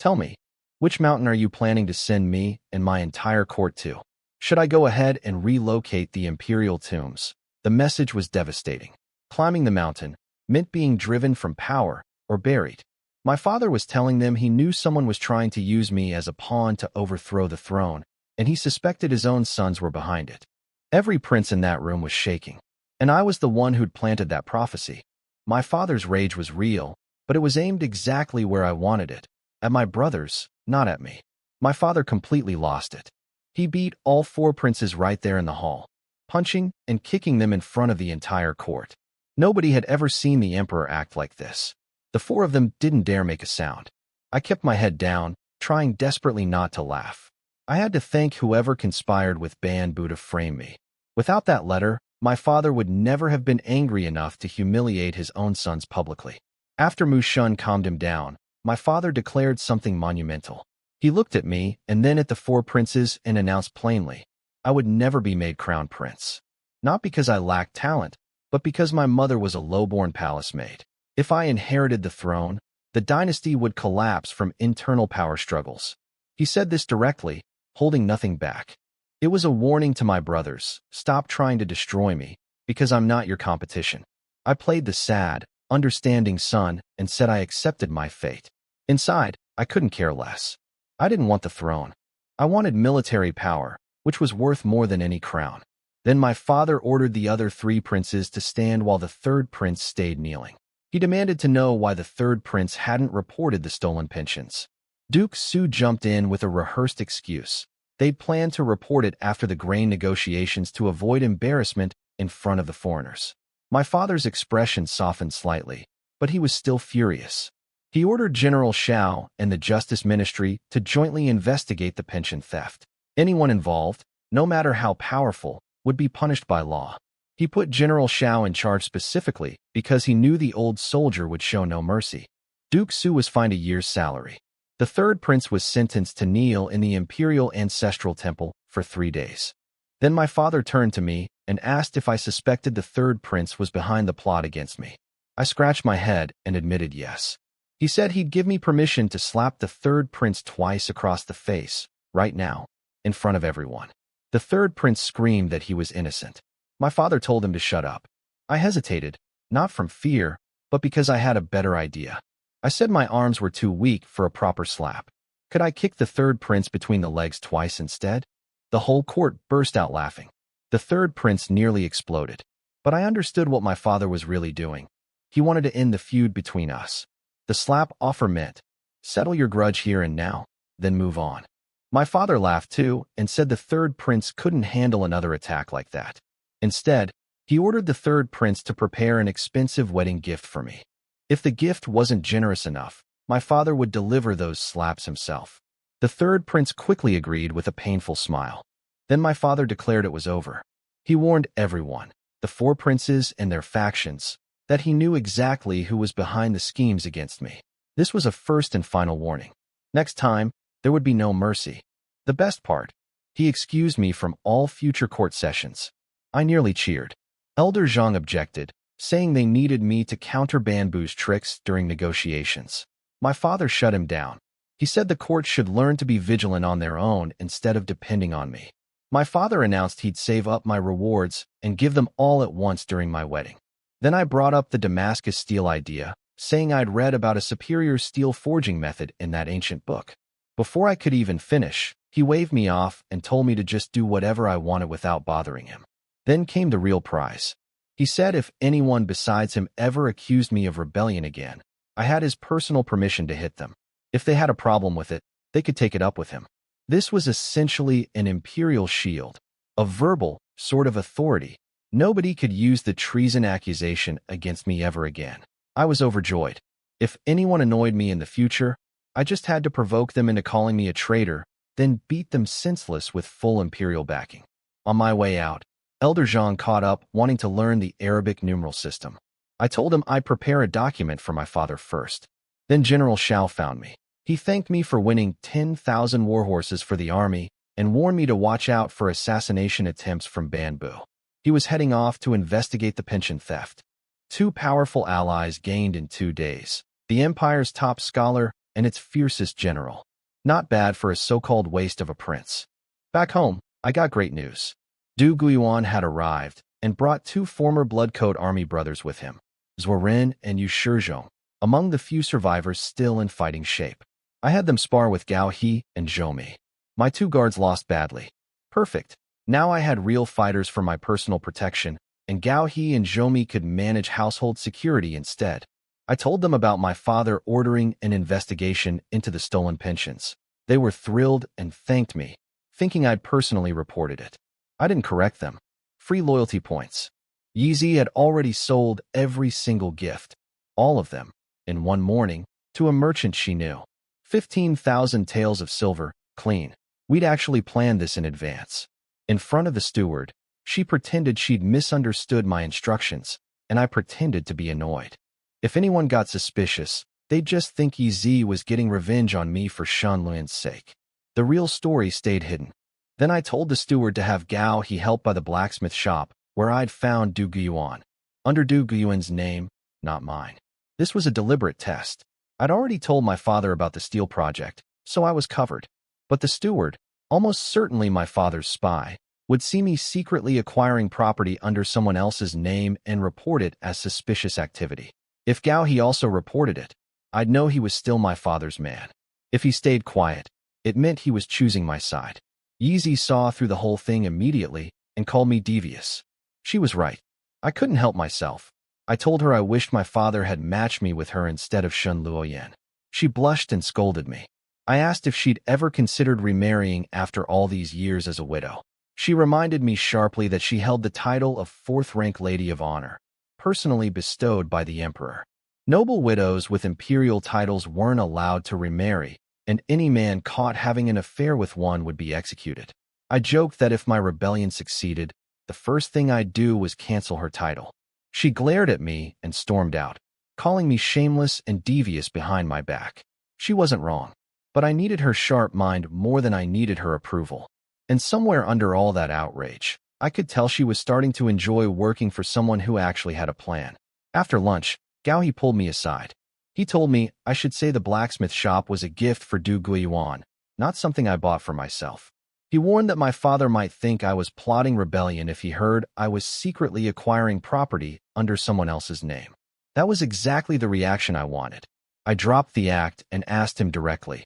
Tell me, which mountain are you planning to send me and my entire court to? Should I go ahead and relocate the imperial tombs? The message was devastating. Climbing the mountain meant being driven from power or buried. My father was telling them he knew someone was trying to use me as a pawn to overthrow the throne, and he suspected his own sons were behind it. Every prince in that room was shaking, and I was the one who'd planted that prophecy. My father's rage was real, but it was aimed exactly where I wanted it, at my brothers, not at me. My father completely lost it. He beat all four princes right there in the hall, punching and kicking them in front of the entire court. Nobody had ever seen the emperor act like this. The four of them didn't dare make a sound. I kept my head down, trying desperately not to laugh. I had to thank whoever conspired with Ban Bu to frame me. Without that letter, my father would never have been angry enough to humiliate his own sons publicly. After Mu Shun calmed him down, my father declared something monumental. He looked at me and then at the four princes and announced plainly, I would never be made crown prince. Not because I lacked talent, but because my mother was a low-born palace maid. If I inherited the throne, the dynasty would collapse from internal power struggles. He said this directly, holding nothing back. It was a warning to my brothers, stop trying to destroy me, because I'm not your competition. I played the sad, understanding son and said I accepted my fate. Inside, I couldn't care less. I didn't want the throne. I wanted military power, which was worth more than any crown. Then my father ordered the other three princes to stand while the third prince stayed kneeling. He demanded to know why the third prince hadn't reported the stolen pensions. Duke Su jumped in with a rehearsed excuse. They'd planned to report it after the grain negotiations to avoid embarrassment in front of the foreigners. My father's expression softened slightly, but he was still furious. He ordered General Xiao and the Justice Ministry to jointly investigate the pension theft. Anyone involved, no matter how powerful, would be punished by law. He put General Xiao in charge specifically because he knew the old soldier would show no mercy. Duke Su was fined a year's salary. The third prince was sentenced to kneel in the imperial ancestral temple for 3 days. Then my father turned to me and asked if I suspected the third prince was behind the plot against me. I scratched my head and admitted yes. He said he'd give me permission to slap the third prince twice across the face, right now, in front of everyone. The third prince screamed that he was innocent. My father told him to shut up. I hesitated, not from fear, but because I had a better idea. I said my arms were too weak for a proper slap. Could I kick the third prince between the legs twice instead? The whole court burst out laughing. The third prince nearly exploded. But I understood what my father was really doing. He wanted to end the feud between us. The slap offer meant, settle your grudge here and now, then move on. My father laughed too and said the third prince couldn't handle another attack like that. Instead, he ordered the third prince to prepare an expensive wedding gift for me. If the gift wasn't generous enough, my father would deliver those slaps himself. The third prince quickly agreed with a painful smile. Then my father declared it was over. He warned everyone, the four princes and their factions, that he knew exactly who was behind the schemes against me. This was a first and final warning. Next time, there would be no mercy. The best part, he excused me from all future court sessions. I nearly cheered. Elder Zhang objected, saying they needed me to counter Banbu's tricks during negotiations. My father shut him down. He said the court should learn to be vigilant on their own instead of depending on me. My father announced he'd save up my rewards and give them all at once during my wedding. Then I brought up the Damascus steel idea, saying I'd read about a superior steel forging method in that ancient book. Before I could even finish, he waved me off and told me to just do whatever I wanted without bothering him. Then came the real prize. He said if anyone besides him ever accused me of rebellion again, I had his personal permission to hit them. If they had a problem with it, they could take it up with him. This was essentially an imperial shield, a verbal sort of authority. Nobody could use the treason accusation against me ever again. I was overjoyed. If anyone annoyed me in the future, I just had to provoke them into calling me a traitor, then beat them senseless with full imperial backing. On my way out, Elder Zhang caught up, wanting to learn the Arabic numeral system. I told him I'd prepare a document for my father first. Then General Xiao found me. He thanked me for winning 10,000 warhorses for the army and warned me to watch out for assassination attempts from Banbu. He was heading off to investigate the pension theft. Two powerful allies gained in 2 days, the empire's top scholar and its fiercest general. Not bad for a so-called waste of a prince. Back home, I got great news. Du Guiyuan had arrived and brought 2 former Bloodcoat army brothers with him, Zuoren and Yu Shizhong, among the few survivors still in fighting shape. I had them spar with Gao He and Zhou Mi. My 2 guards lost badly. Perfect. Now I had real fighters for my personal protection, and Gao He and Zhou Mi could manage household security instead. I told them about my father ordering an investigation into the stolen pensions. They were thrilled and thanked me, thinking I'd personally reported it. I didn't correct them. Free loyalty points. Yizi had already sold every single gift, all of them, in one morning, to a merchant she knew. 15,000 taels of silver, clean. We'd actually planned this in advance. In front of the steward, she pretended she'd misunderstood my instructions, and I pretended to be annoyed. If anyone got suspicious, they'd just think Yizi was getting revenge on me for Shan Luan's sake. The real story stayed hidden. Then I told the steward to have Gao He helped by the blacksmith shop, where I'd found Du Guiyuan. Under Du Guiyuan's name, not mine. This was a deliberate test. I'd already told my father about the steel project, so I was covered. But the steward, almost certainly my father's spy, would see me secretly acquiring property under someone else's name and report it as suspicious activity. If Gao He also reported it, I'd know he was still my father's man. If he stayed quiet, it meant he was choosing my side. Yizi saw through the whole thing immediately and called me devious. She was right. I couldn't help myself. I told her I wished my father had matched me with her instead of Shen Luoyan. She blushed and scolded me. I asked if she'd ever considered remarrying after all these years as a widow. She reminded me sharply that she held the title of 4th-rank Lady of Honor, personally bestowed by the emperor. Noble widows with imperial titles weren't allowed to remarry, and any man caught having an affair with one would be executed. I joked that if my rebellion succeeded, the first thing I'd do was cancel her title. She glared at me and stormed out, calling me shameless and devious behind my back. She wasn't wrong, but I needed her sharp mind more than I needed her approval. And somewhere under all that outrage, I could tell she was starting to enjoy working for someone who actually had a plan. After lunch, Gao He pulled me aside. He told me I should say the blacksmith shop was a gift for Du Guiyuan, not something I bought for myself. He warned that my father might think I was plotting rebellion if he heard I was secretly acquiring property under someone else's name. That was exactly the reaction I wanted. I dropped the act and asked him directly,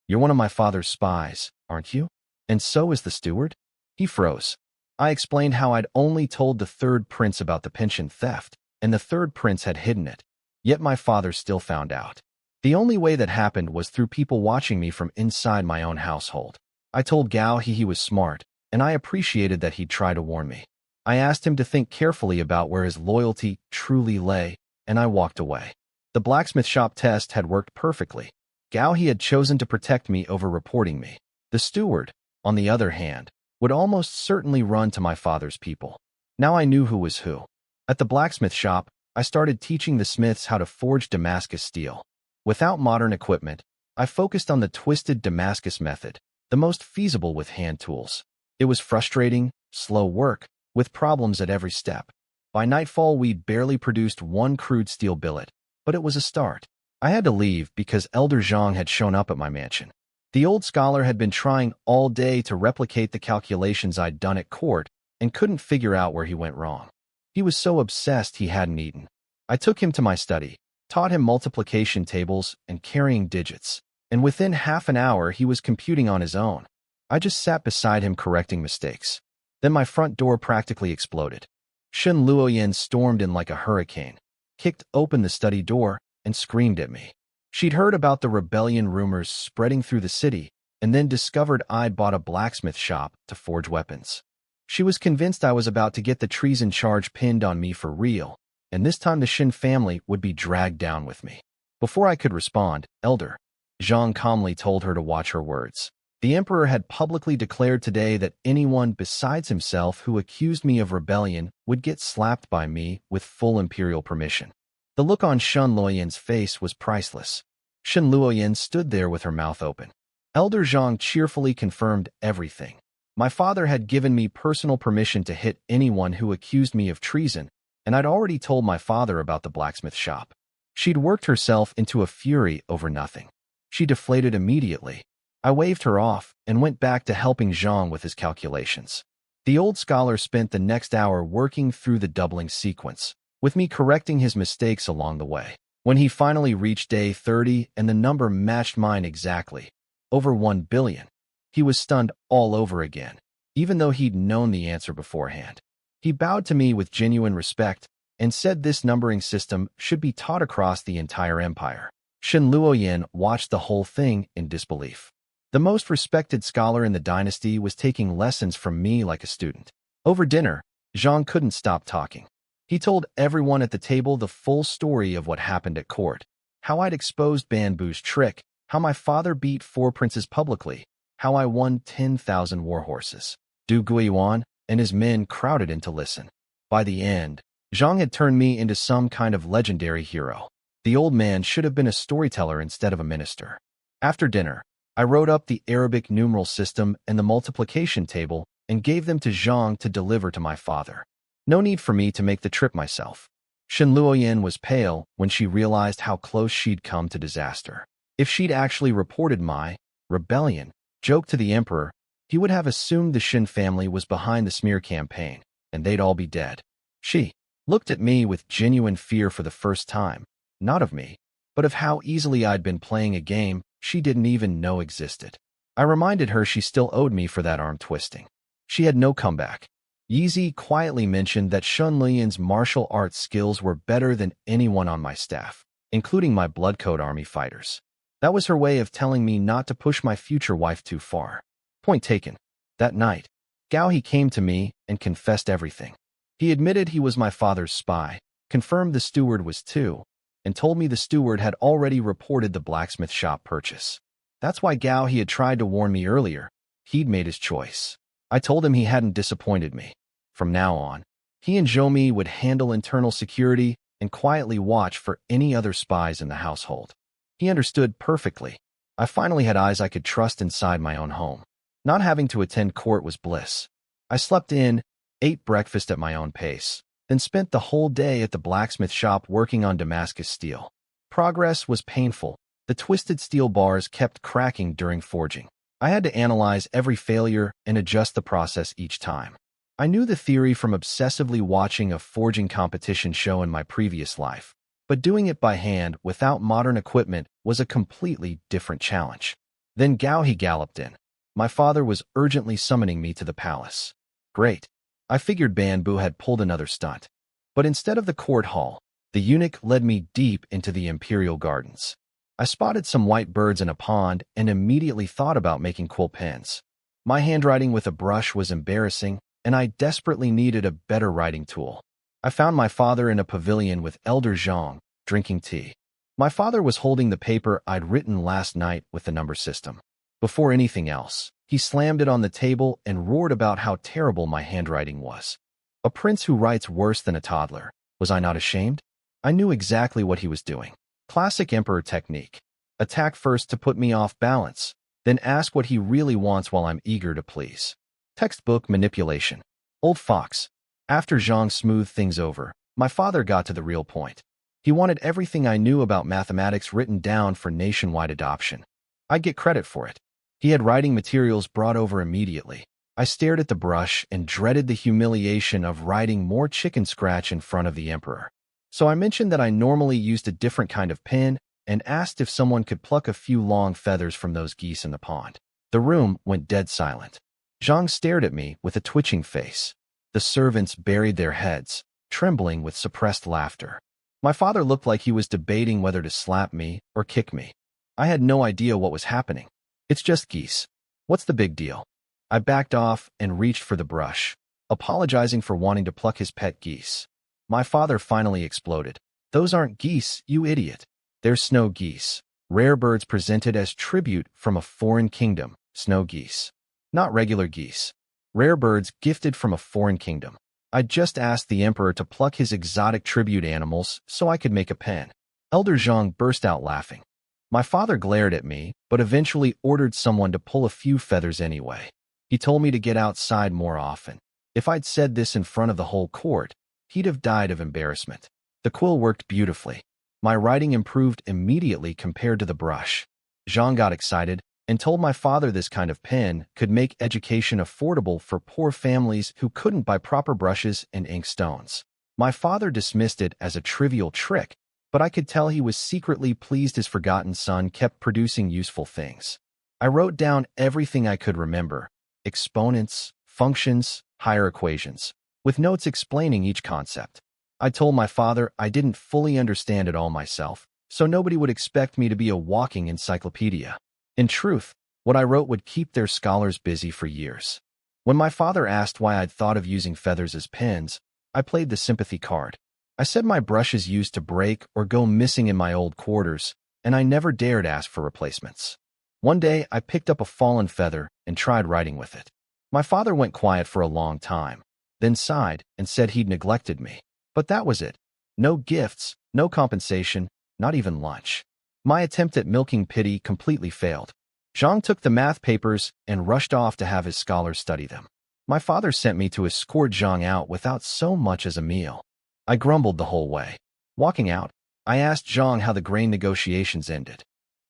"You're one of my father's spies, aren't you? And so is the steward?" He froze. I explained how I'd only told the third prince about the pension theft, and the third prince had hidden it. Yet my father still found out. The only way that happened was through people watching me from inside my own household. I told Gao he was smart, and I appreciated that he'd try to warn me. I asked him to think carefully about where his loyalty truly lay, and I walked away. The blacksmith shop test had worked perfectly. Gao he had chosen to protect me over reporting me. The steward, on the other hand, would almost certainly run to my father's people. Now I knew who was who. At the blacksmith shop, I started teaching the smiths how to forge Damascus steel. Without modern equipment, I focused on the twisted Damascus method, the most feasible with hand tools. It was frustrating, slow work, with problems at every step. By nightfall, we'd barely produced one crude steel billet, but it was a start. I had to leave because Elder Zhang had shown up at my mansion. The old scholar had been trying all day to replicate the calculations I'd done at court and couldn't figure out where he went wrong. He was so obsessed he hadn't eaten. I took him to my study, taught him multiplication tables and carrying digits, and within half an hour he was computing on his own. I just sat beside him correcting mistakes. Then my front door practically exploded. Shen Luoyan stormed in like a hurricane, kicked open the study door, and screamed at me. She'd heard about the rebellion rumors spreading through the city and then discovered I'd bought a blacksmith shop to forge weapons. She was convinced I was about to get the treason charge pinned on me for real, and this time the Shin family would be dragged down with me. Before I could respond, Elder Zhang calmly told her to watch her words. The emperor had publicly declared today that anyone besides himself who accused me of rebellion would get slapped by me with full imperial permission. The look on Shen Luoyan's face was priceless. Shen Luoyan stood there with her mouth open. Elder Zhang cheerfully confirmed everything. My father had given me personal permission to hit anyone who accused me of treason, and I'd already told my father about the blacksmith shop. She'd worked herself into a fury over nothing. She deflated immediately. I waved her off and went back to helping Zhang with his calculations. The old scholar spent the next hour working through the doubling sequence, with me correcting his mistakes along the way. When he finally reached day 30 and the number matched mine exactly, over 1 billion, he was stunned all over again, even though he'd known the answer beforehand. He bowed to me with genuine respect and said this numbering system should be taught across the entire empire. Shen Luoyan watched the whole thing in disbelief. The most respected scholar in the dynasty was taking lessons from me like a student. Over dinner, Zhang couldn't stop talking. He told everyone at the table the full story of what happened at court, how I'd exposed Banbu's trick, how my father beat 4 princes publicly, how I won 10,000 war horses. Du Guiyuan and his men crowded in to listen. By the end, Zhang had turned me into some kind of legendary hero. The old man should have been a storyteller instead of a minister. After dinner, I wrote up the Arabic numeral system and the multiplication table and gave them to Zhang to deliver to my father. No need for me to make the trip myself. Shen Luoyan was pale when she realized how close she'd come to disaster. If she'd actually reported my rebellion joke to the emperor, he would have assumed the Shin family was behind the smear campaign, and they'd all be dead. She looked at me with genuine fear for the first time, not of me, but of how easily I'd been playing a game she didn't even know existed. I reminded her she still owed me for that arm twisting. She had no comeback. Yizi quietly mentioned that Shun Lian's martial arts skills were better than anyone on my staff, including my blood code army fighters. That was her way of telling me not to push my future wife too far. Point taken. That night, Gao he came to me and confessed everything. He admitted he was my father's spy, confirmed the steward was too, and told me the steward had already reported the blacksmith shop purchase. That's why Gao he had tried to warn me earlier. He'd made his choice. I told him he hadn't disappointed me. From now on, he and Zhou would handle internal security and quietly watch for any other spies in the household. He understood perfectly. I finally had eyes I could trust inside my own home. Not having to attend court was bliss. I slept in, ate breakfast at my own pace, then spent the whole day at the blacksmith shop working on Damascus steel. Progress was painful. The twisted steel bars kept cracking during forging. I had to analyze every failure and adjust the process each time. I knew the theory from obsessively watching a forging competition show in my previous life, but doing it by hand without modern equipment was a completely different challenge. Then Gao he galloped in. My father was urgently summoning me to the palace. Great. I figured Banbu had pulled another stunt. But instead of the court hall, the eunuch led me deep into the imperial gardens. I spotted some white birds in a pond and immediately thought about making quill pens. My handwriting with a brush was embarrassing, and I desperately needed a better writing tool. I found my father in a pavilion with Elder Zhang, drinking tea. My father was holding the paper I'd written last night with the number system. Before anything else, he slammed it on the table and roared about how terrible my handwriting was. A prince who writes worse than a toddler. Was I not ashamed? I knew exactly what he was doing. Classic emperor technique. Attack first to put me off balance, then ask what he really wants while I'm eager to please. Textbook manipulation. Old fox. After Zhang smoothed things over, my father got to the real point. He wanted everything I knew about mathematics written down for nationwide adoption. I'd get credit for it. He had writing materials brought over immediately. I stared at the brush and dreaded the humiliation of writing more chicken scratch in front of the emperor. So I mentioned that I normally used a different kind of pen and asked if someone could pluck a few long feathers from those geese in the pond. The room went dead silent. Zhang stared at me with a twitching face. The servants buried their heads, trembling with suppressed laughter. My father looked like he was debating whether to slap me or kick me. I had no idea what was happening. It's just geese. What's the big deal? I backed off and reached for the brush, apologizing for wanting to pluck his pet geese. My father finally exploded. Those aren't geese, you idiot. They're snow geese. Rare birds presented as tribute from a foreign kingdom, snow geese. Not regular geese. Rare birds gifted from a foreign kingdom. I just asked the emperor to pluck his exotic tribute animals so I could make a pen. Elder Zhang burst out laughing. My father glared at me, but eventually ordered someone to pull a few feathers anyway. He told me to get outside more often. If I'd said this in front of the whole court, he'd have died of embarrassment. The quill worked beautifully. My writing improved immediately compared to the brush. Zhang got excited and told my father this kind of pen could make education affordable for poor families who couldn't buy proper brushes and ink stones. My father dismissed it as a trivial trick, but I could tell he was secretly pleased his forgotten son kept producing useful things. I wrote down everything I could remember: exponents, functions, higher equations, with notes explaining each concept. I told my father I didn't fully understand it all myself, so nobody would expect me to be a walking encyclopedia. In truth, what I wrote would keep their scholars busy for years. When my father asked why I'd thought of using feathers as pens, I played the sympathy card. I said my brushes used to break or go missing in my old quarters, and I never dared ask for replacements. One day, I picked up a fallen feather and tried writing with it. My father went quiet for a long time, then sighed and said he'd neglected me. But that was it. No gifts, no compensation, not even lunch. My attempt at milking pity completely failed. Zhang took the math papers and rushed off to have his scholars study them. My father sent me to escort Zhang out without so much as a meal. I grumbled the whole way. Walking out, I asked Zhang how the grain negotiations ended.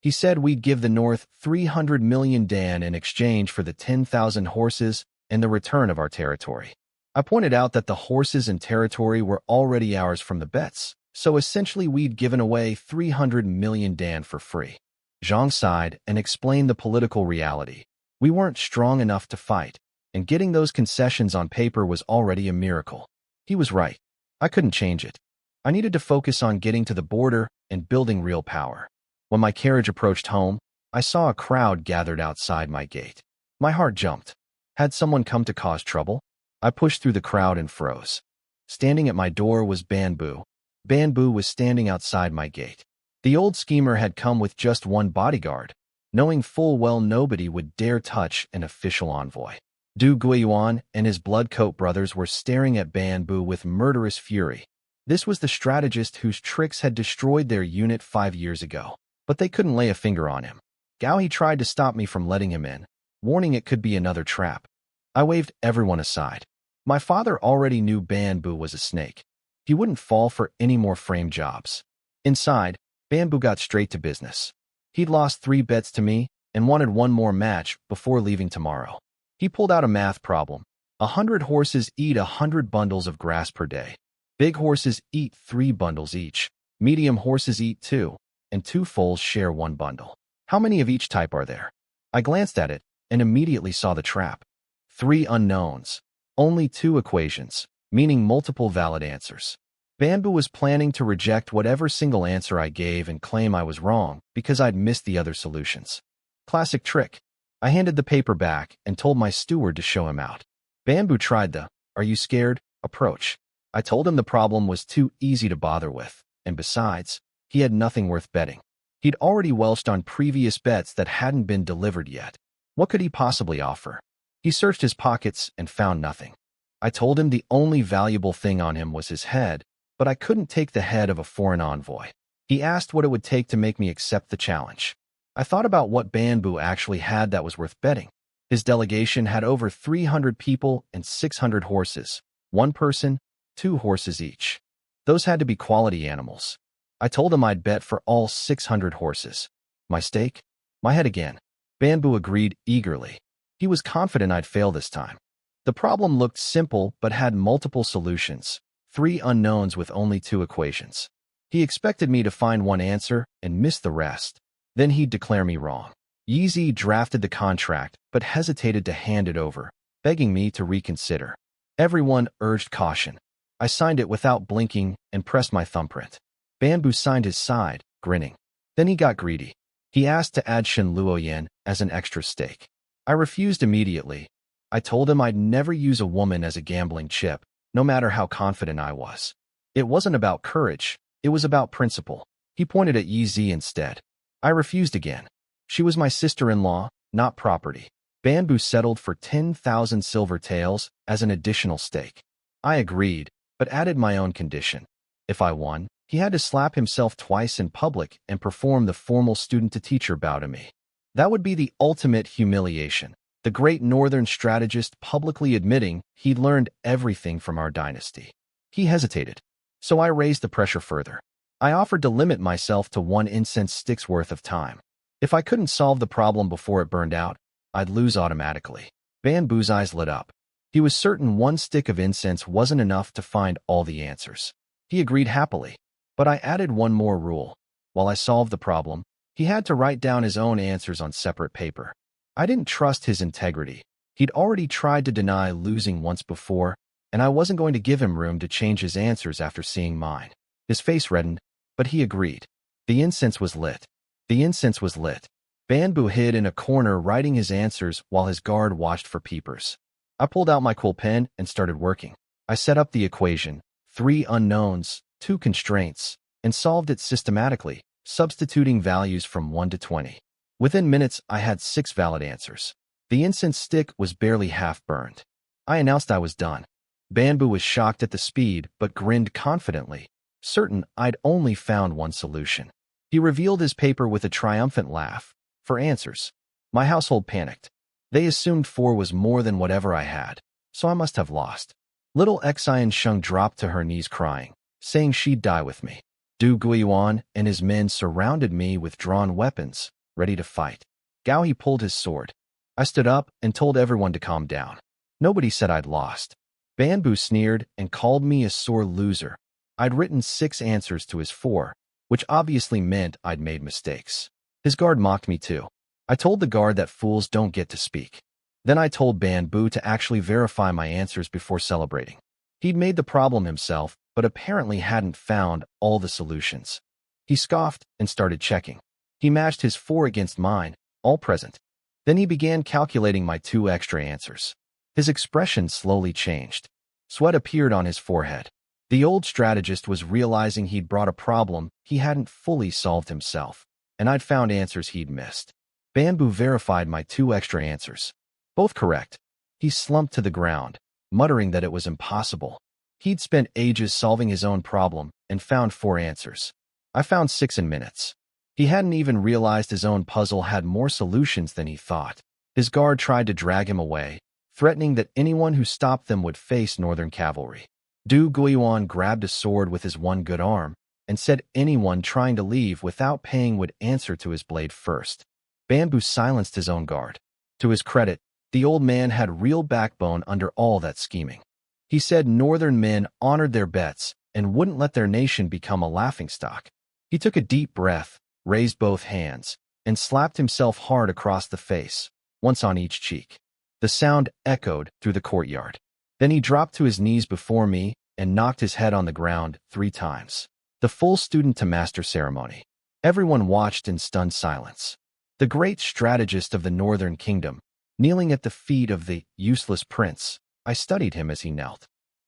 He said we'd give the North 300 million Dan in exchange for the 10,000 horses and the return of our territory. I pointed out that the horses and territory were already ours from the bets, so essentially we'd given away 300 million Dan for free. Zhang sighed and explained the political reality. We weren't strong enough to fight, and getting those concessions on paper was already a miracle. He was right. I couldn't change it. I needed to focus on getting to the border and building real power. When my carriage approached home, I saw a crowd gathered outside my gate. My heart jumped. Had someone come to cause trouble? I pushed through the crowd and froze. Standing at my door was Bamboo. Bamboo was standing outside my gate. The old schemer had come with just one bodyguard, knowing full well nobody would dare touch an official envoy. Du Guiyuan and his bloodcoat brothers were staring at Bamboo with murderous fury. This was the strategist whose tricks had destroyed their unit 5 years ago. But they couldn't lay a finger on him. Gao tried to stop me from letting him in, warning it could be another trap. I waved everyone aside. My father already knew Bamboo was a snake. He wouldn't fall for any more frame jobs. Inside, Bamboo got straight to business. He'd lost 3 bets to me and wanted one more match before leaving tomorrow. He pulled out a math problem. 100 horses eat 100 bundles of grass per day. Big horses eat 3 bundles each. Medium horses eat 2. And 2 foals share 1 bundle. How many of each type are there? I glanced at it and immediately saw the trap. 3 unknowns. Only 2 equations, meaning multiple valid answers. Bamboo was planning to reject whatever single answer I gave and claim I was wrong because I'd missed the other solutions. Classic trick. I handed the paper back and told my steward to show him out. Bamboo tried the, "Are you scared?" approach. I told him the problem was too easy to bother with, and besides, he had nothing worth betting. He'd already welched on previous bets that hadn't been delivered yet. What could he possibly offer? He searched his pockets and found nothing. I told him the only valuable thing on him was his head, but I couldn't take the head of a foreign envoy. He asked what it would take to make me accept the challenge. I thought about what Bamboo actually had that was worth betting. His delegation had over 300 people and 600 horses. One person, 2 horses each. Those had to be quality animals. I told him I'd bet for all 600 horses. My stake? My head again. Bamboo agreed eagerly. He was confident I'd fail this time. The problem looked simple but had multiple solutions. 3 unknowns with only 2 equations. He expected me to find one answer and miss the rest. Then he'd declare me wrong. Yeezy drafted the contract but hesitated to hand it over, begging me to reconsider. Everyone urged caution. I signed it without blinking and pressed my thumbprint. Bamboo signed his side, grinning. Then he got greedy. He asked to add Shen Luoyan as an extra stake. I refused immediately. I told him I'd never use a woman as a gambling chip, no matter how confident I was. It wasn't about courage, it was about principle. He pointed at Yeezy instead. I refused again. She was my sister-in-law, not property. Bamboo settled for 10,000 silver taels as an additional stake. I agreed, but added my own condition. If I won, he had to slap himself twice in public and perform the formal student-to-teacher bow to me. That would be the ultimate humiliation. The great northern strategist publicly admitting he'd learned everything from our dynasty. He hesitated, so I raised the pressure further. I offered to limit myself to 1 incense stick's worth of time. If I couldn't solve the problem before it burned out, I'd lose automatically. Bamboo's eyes lit up. He was certain 1 stick of incense wasn't enough to find all the answers. He agreed happily, but I added one more rule. While I solved the problem, he had to write down his own answers on separate paper. I didn't trust his integrity. He'd already tried to deny losing once before, and I wasn't going to give him room to change his answers after seeing mine. His face reddened, but he agreed. The incense was lit. The incense was lit. Bamboo hid in a corner writing his answers while his guard watched for peepers. I pulled out my quill pen and started working. I set up the equation, 3 unknowns, 2 constraints, and solved it systematically, substituting values from 1 to 20. Within minutes, I had 6 valid answers. The incense stick was barely half burned. I announced I was done. Bamboo was shocked at the speed, but grinned confidently, certain I'd only found one solution. He revealed his paper with a triumphant laugh. For answers. My household panicked. They assumed 4 was more than whatever I had, so I must have lost. Little Xian Sheng dropped to her knees crying, saying she'd die with me. Du Guiyuan and his men surrounded me with drawn weapons, ready to fight. Gao He pulled his sword. I stood up and told everyone to calm down. Nobody said I'd lost. Bamboo sneered and called me a sore loser. I'd written 6 answers to his 4, which obviously meant I'd made mistakes. His guard mocked me too. I told the guard that fools don't get to speak. Then I told Bamboo to actually verify my answers before celebrating. He'd made the problem himself, but apparently hadn't found all the solutions. He scoffed and started checking. He matched his 4 against mine, all present. Then he began calculating my 2 extra answers. His expression slowly changed. Sweat appeared on his forehead. The old strategist was realizing he'd brought a problem he hadn't fully solved himself, and I'd found answers he'd missed. Bamboo verified my 2 extra answers. Both correct. He slumped to the ground, muttering that it was impossible. He'd spent ages solving his own problem and found 4 answers. I found 6 in minutes. He hadn't even realized his own puzzle had more solutions than he thought. His guard tried to drag him away, threatening that anyone who stopped them would face northern cavalry. Du Guiyuan grabbed a sword with his one good arm and said anyone trying to leave without paying would answer to his blade first. Bamboo silenced his own guard. To his credit, the old man had real backbone under all that scheming. He said northern men honored their bets and wouldn't let their nation become a laughingstock. He took a deep breath, raised both hands, and slapped himself hard across the face, once on each cheek. The sound echoed through the courtyard. Then he dropped to his knees before me and knocked his head on the ground 3 times. The full student-to-master ceremony. Everyone watched in stunned silence. the great strategist of the northern kingdom, kneeling at the feet of the useless prince. I studied him as he knelt.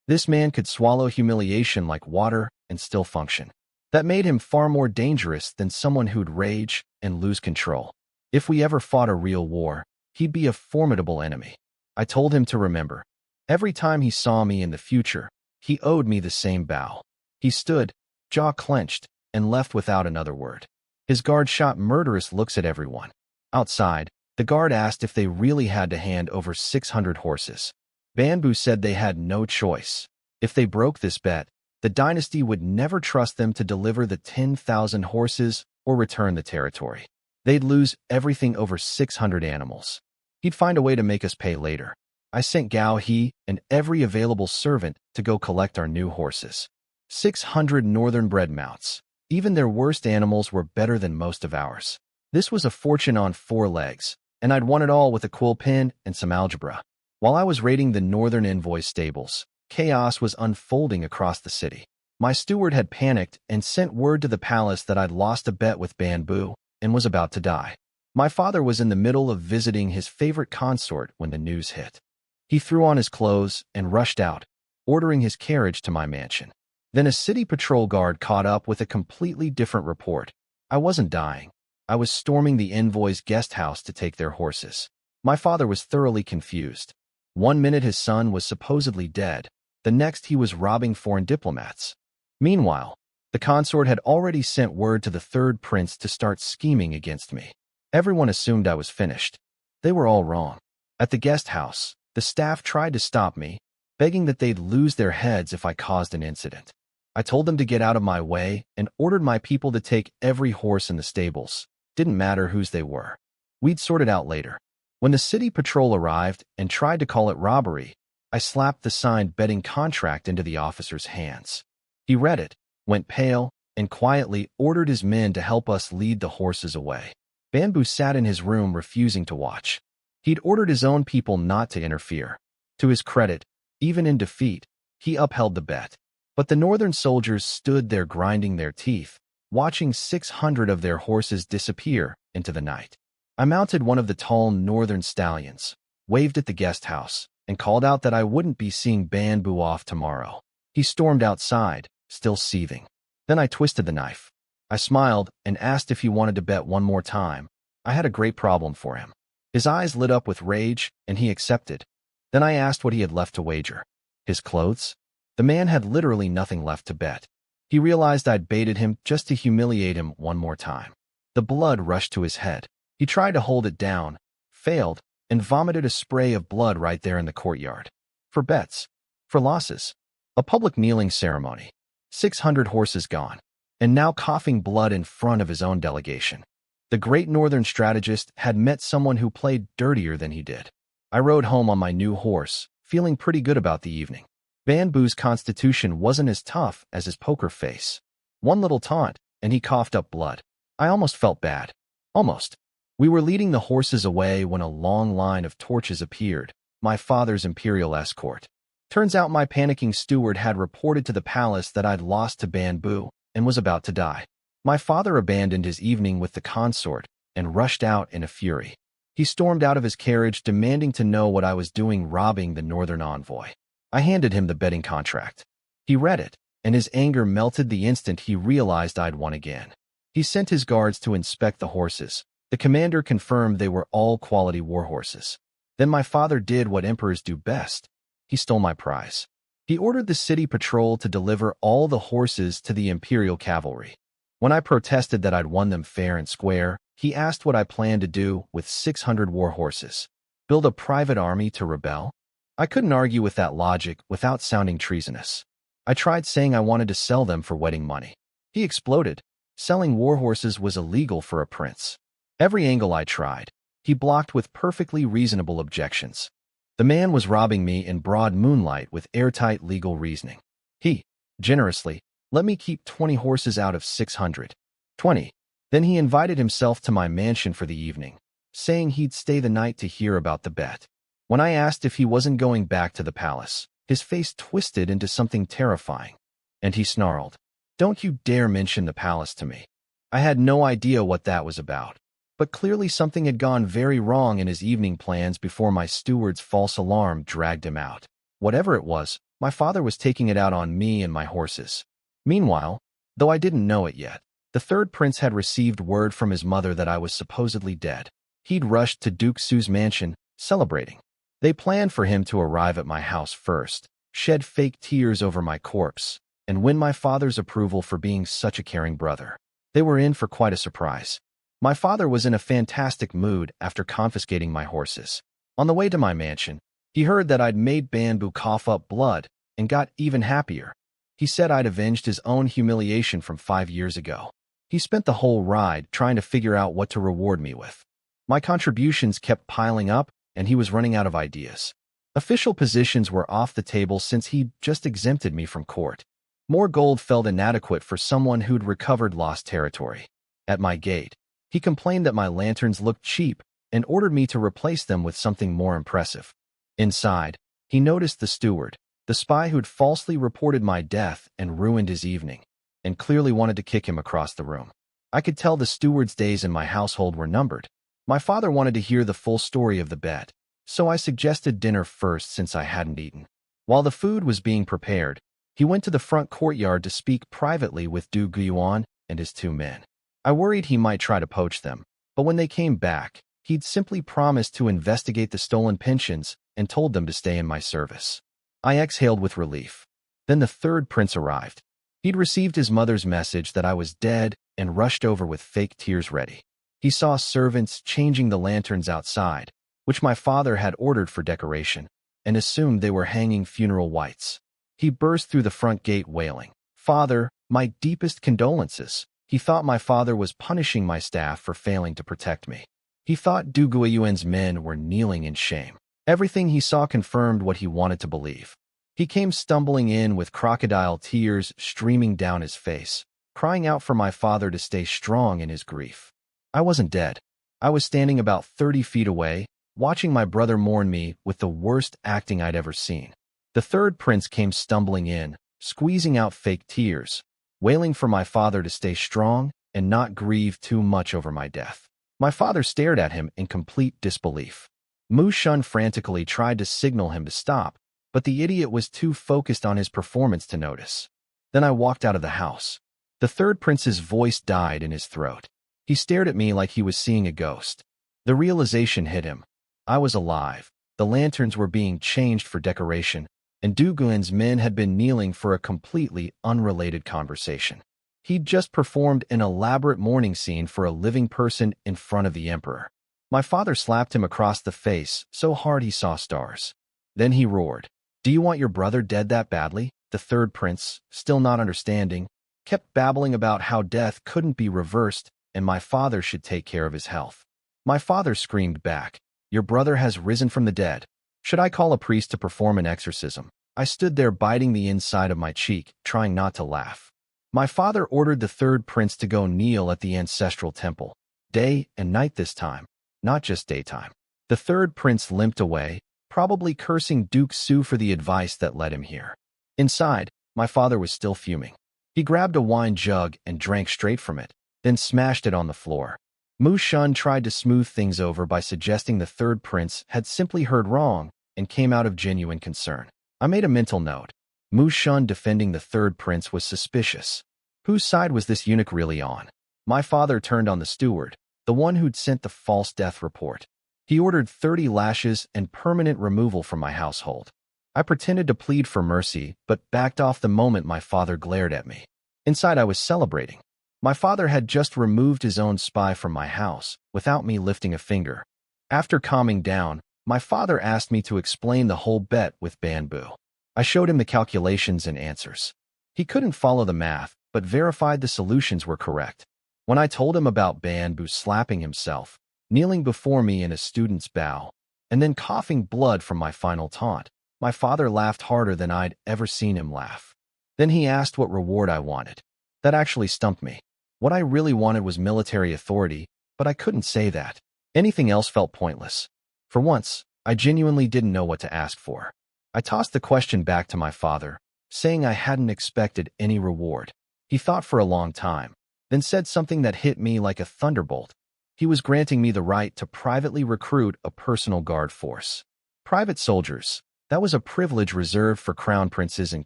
This man could swallow humiliation like water and still function. That made him far more dangerous than someone who'd rage and lose control. If we ever fought a real war, he'd be a formidable enemy. I told him to remember. Every time he saw me in the future, he owed me the same bow. He stood, jaw clenched, and left without another word. His guard shot murderous looks at everyone. Outside, the guard asked if they really had to hand over 600 horses. Banbu said they had no choice. If they broke this bet, the dynasty would never trust them to deliver the 10,000 horses or return the territory. They'd lose everything over 600 animals. He'd find a way to make us pay later. I sent Gao He and every available servant to go collect our new horses. 600 northern-bred mounts. Even their worst animals were better than most of ours. This was a fortune on 4 legs, and I'd won it all with a quill pen and some algebra. While I was raiding the northern envoy stables, chaos was unfolding across the city. My steward had panicked and sent word to the palace that I'd lost a bet with Banbu and was about to die. My father was in the middle of visiting his favorite consort when the news hit. He threw on his clothes and rushed out, ordering his carriage to my mansion. Then a city patrol guard caught up with a completely different report. I wasn't dying. I was storming the envoy's guest house to take their horses. My father was thoroughly confused. One minute his son was supposedly dead, the next he was robbing foreign diplomats. Meanwhile, the consort had already sent word to the third prince to start scheming against me. Everyone assumed I was finished. They were all wrong. At the guest house, the staff tried to stop me, begging that they'd lose their heads if I caused an incident. I told them to get out of my way and ordered my people to take every horse in the stables. Didn't matter whose they were. We'd sort it out later. When the city patrol arrived and tried to call it robbery, I slapped the signed betting contract into the officer's hands. He read it, went pale, and quietly ordered his men to help us lead the horses away. Banbu sat in his room refusing to watch. He'd ordered his own people not to interfere. To his credit, even in defeat, he upheld the bet. But the northern soldiers stood there grinding their teeth, watching 600 of their horses disappear into the night. I mounted one of the tall northern stallions, waved at the guest house, and called out that I wouldn't be seeing Banbu off tomorrow. He stormed outside, still seething. Then I twisted the knife. I smiled and asked if he wanted to bet one more time. I had a great problem for him. His eyes lit up with rage, and he accepted. Then I asked what he had left to wager. His clothes? The man had literally nothing left to bet. He realized I'd baited him just to humiliate him one more time. The blood rushed to his head. He tried to hold it down, failed, and vomited a spray of blood right there in the courtyard. For bets. For losses. A public kneeling ceremony. 600 horses gone. And now coughing blood in front of his own delegation. The great northern strategist had met someone who played dirtier than he did. I rode home on my new horse, feeling pretty good about the evening. Banbu's constitution wasn't as tough as his poker face. One little taunt, and he coughed up blood. I almost felt bad. Almost. We were leading the horses away when a long line of torches appeared, my father's imperial escort. Turns out my panicking steward had reported to the palace that I'd lost to Banbu and was about to die. My father abandoned his evening with the consort and rushed out in a fury. He stormed out of his carriage demanding to know what I was doing robbing the northern envoy. I handed him the betting contract. He read it, and his anger melted the instant he realized I'd won again. He sent his guards to inspect the horses. The commander confirmed they were all quality war horses. Then my father did what emperors do best. He stole my prize. He ordered the city patrol to deliver all the horses to the imperial cavalry. When I protested that I'd won them fair and square, he asked what I planned to do with 600 war horses. Build a private army to rebel? I couldn't argue with that logic without sounding treasonous. I tried saying I wanted to sell them for wedding money. He exploded. Selling war horses was illegal for a prince. Every angle I tried, he blocked with perfectly reasonable objections. The man was robbing me in broad moonlight with airtight legal reasoning. He, generously, let me keep 20 horses out of 600. 20. Then he invited himself to my mansion for the evening, saying he'd stay the night to hear about the bet. When I asked if he wasn't going back to the palace, his face twisted into something terrifying, and he snarled, "Don't you dare mention the palace to me." I had no idea what that was about. But clearly something had gone very wrong in his evening plans before my steward's false alarm dragged him out. Whatever it was, my father was taking it out on me and my horses. Meanwhile, though I didn't know it yet, the third prince had received word from his mother that I was supposedly dead. He'd rushed to Duke Su's mansion, celebrating. They planned for him to arrive at my house first, shed fake tears over my corpse, and win my father's approval for being such a caring brother. They were in for quite a surprise. My father was in a fantastic mood after confiscating my horses. On the way to my mansion, he heard that I'd made Banbu cough up blood and got even happier. He said I'd avenged his own humiliation from 5 years ago. He spent the whole ride trying to figure out what to reward me with. My contributions kept piling up, and he was running out of ideas. Official positions were off the table since he'd just exempted me from court. More gold felt inadequate for someone who'd recovered lost territory. At my gate, he complained that my lanterns looked cheap and ordered me to replace them with something more impressive. Inside, he noticed the steward, the spy who'd falsely reported my death and ruined his evening, and clearly wanted to kick him across the room. I could tell the steward's days in my household were numbered. My father wanted to hear the full story of the bet, so I suggested dinner first since I hadn't eaten. While the food was being prepared, he went to the front courtyard to speak privately with Du Guiyuan and his 2 men. I worried he might try to poach them, but when they came back, he'd simply promised to investigate the stolen pensions and told them to stay in my service. I exhaled with relief. Then the third prince arrived. He'd received his mother's message that I was dead and rushed over with fake tears ready. He saw servants changing the lanterns outside, which my father had ordered for decoration, and assumed they were hanging funeral wights. He burst through the front gate wailing, "Father, my deepest condolences." He thought my father was punishing my staff for failing to protect me. He thought Du Guiyuan's men were kneeling in shame. Everything he saw confirmed what he wanted to believe. He came stumbling in with crocodile tears streaming down his face, crying out for my father to stay strong in his grief. I wasn't dead. I was standing about 30 feet away, watching my brother mourn me with the worst acting I'd ever seen. The third prince came stumbling in, squeezing out fake tears, wailing for my father to stay strong and not grieve too much over my death. My father stared at him in complete disbelief. Mu Shun frantically tried to signal him to stop, but the idiot was too focused on his performance to notice. Then I walked out of the house. The third prince's voice died in his throat. He stared at me like he was seeing a ghost. The realization hit him. I was alive. The lanterns were being changed for decoration, and Du Guiyuan's men had been kneeling for a completely unrelated conversation. He'd just performed an elaborate mourning scene for a living person in front of the emperor. My father slapped him across the face so hard he saw stars. Then he roared, "Do you want your brother dead that badly?" The third prince, still not understanding, kept babbling about how death couldn't be reversed and my father should take care of his health. My father screamed back, "Your brother has risen from the dead. Should I call a priest to perform an exorcism?" I stood there biting the inside of my cheek, trying not to laugh. My father ordered the third prince to go kneel at the ancestral temple. Day and night this time, not just daytime. The third prince limped away, probably cursing Duke Su for the advice that led him here. Inside, my father was still fuming. He grabbed a wine jug and drank straight from it, then smashed it on the floor. Mu Shun tried to smooth things over by suggesting the third prince had simply heard wrong and came out of genuine concern. I made a mental note. Mu Shun defending the third prince was suspicious. Whose side was this eunuch really on? My father turned on the steward, the one who'd sent the false death report. He ordered 30 lashes and permanent removal from my household. I pretended to plead for mercy, but backed off the moment my father glared at me. Inside, I was celebrating. My father had just removed his own spy from my house, without me lifting a finger. After calming down, my father asked me to explain the whole bet with Banbu. I showed him the calculations and answers. He couldn't follow the math, but verified the solutions were correct. When I told him about Banbu slapping himself, kneeling before me in a student's bow, and then coughing blood from my final taunt, my father laughed harder than I'd ever seen him laugh. Then he asked what reward I wanted. That actually stumped me. What I really wanted was military authority, but I couldn't say that. Anything else felt pointless. For once, I genuinely didn't know what to ask for. I tossed the question back to my father, saying I hadn't expected any reward. He thought for a long time, then said something that hit me like a thunderbolt. He was granting me the right to privately recruit a personal guard force. Private soldiers. That was a privilege reserved for crown princes and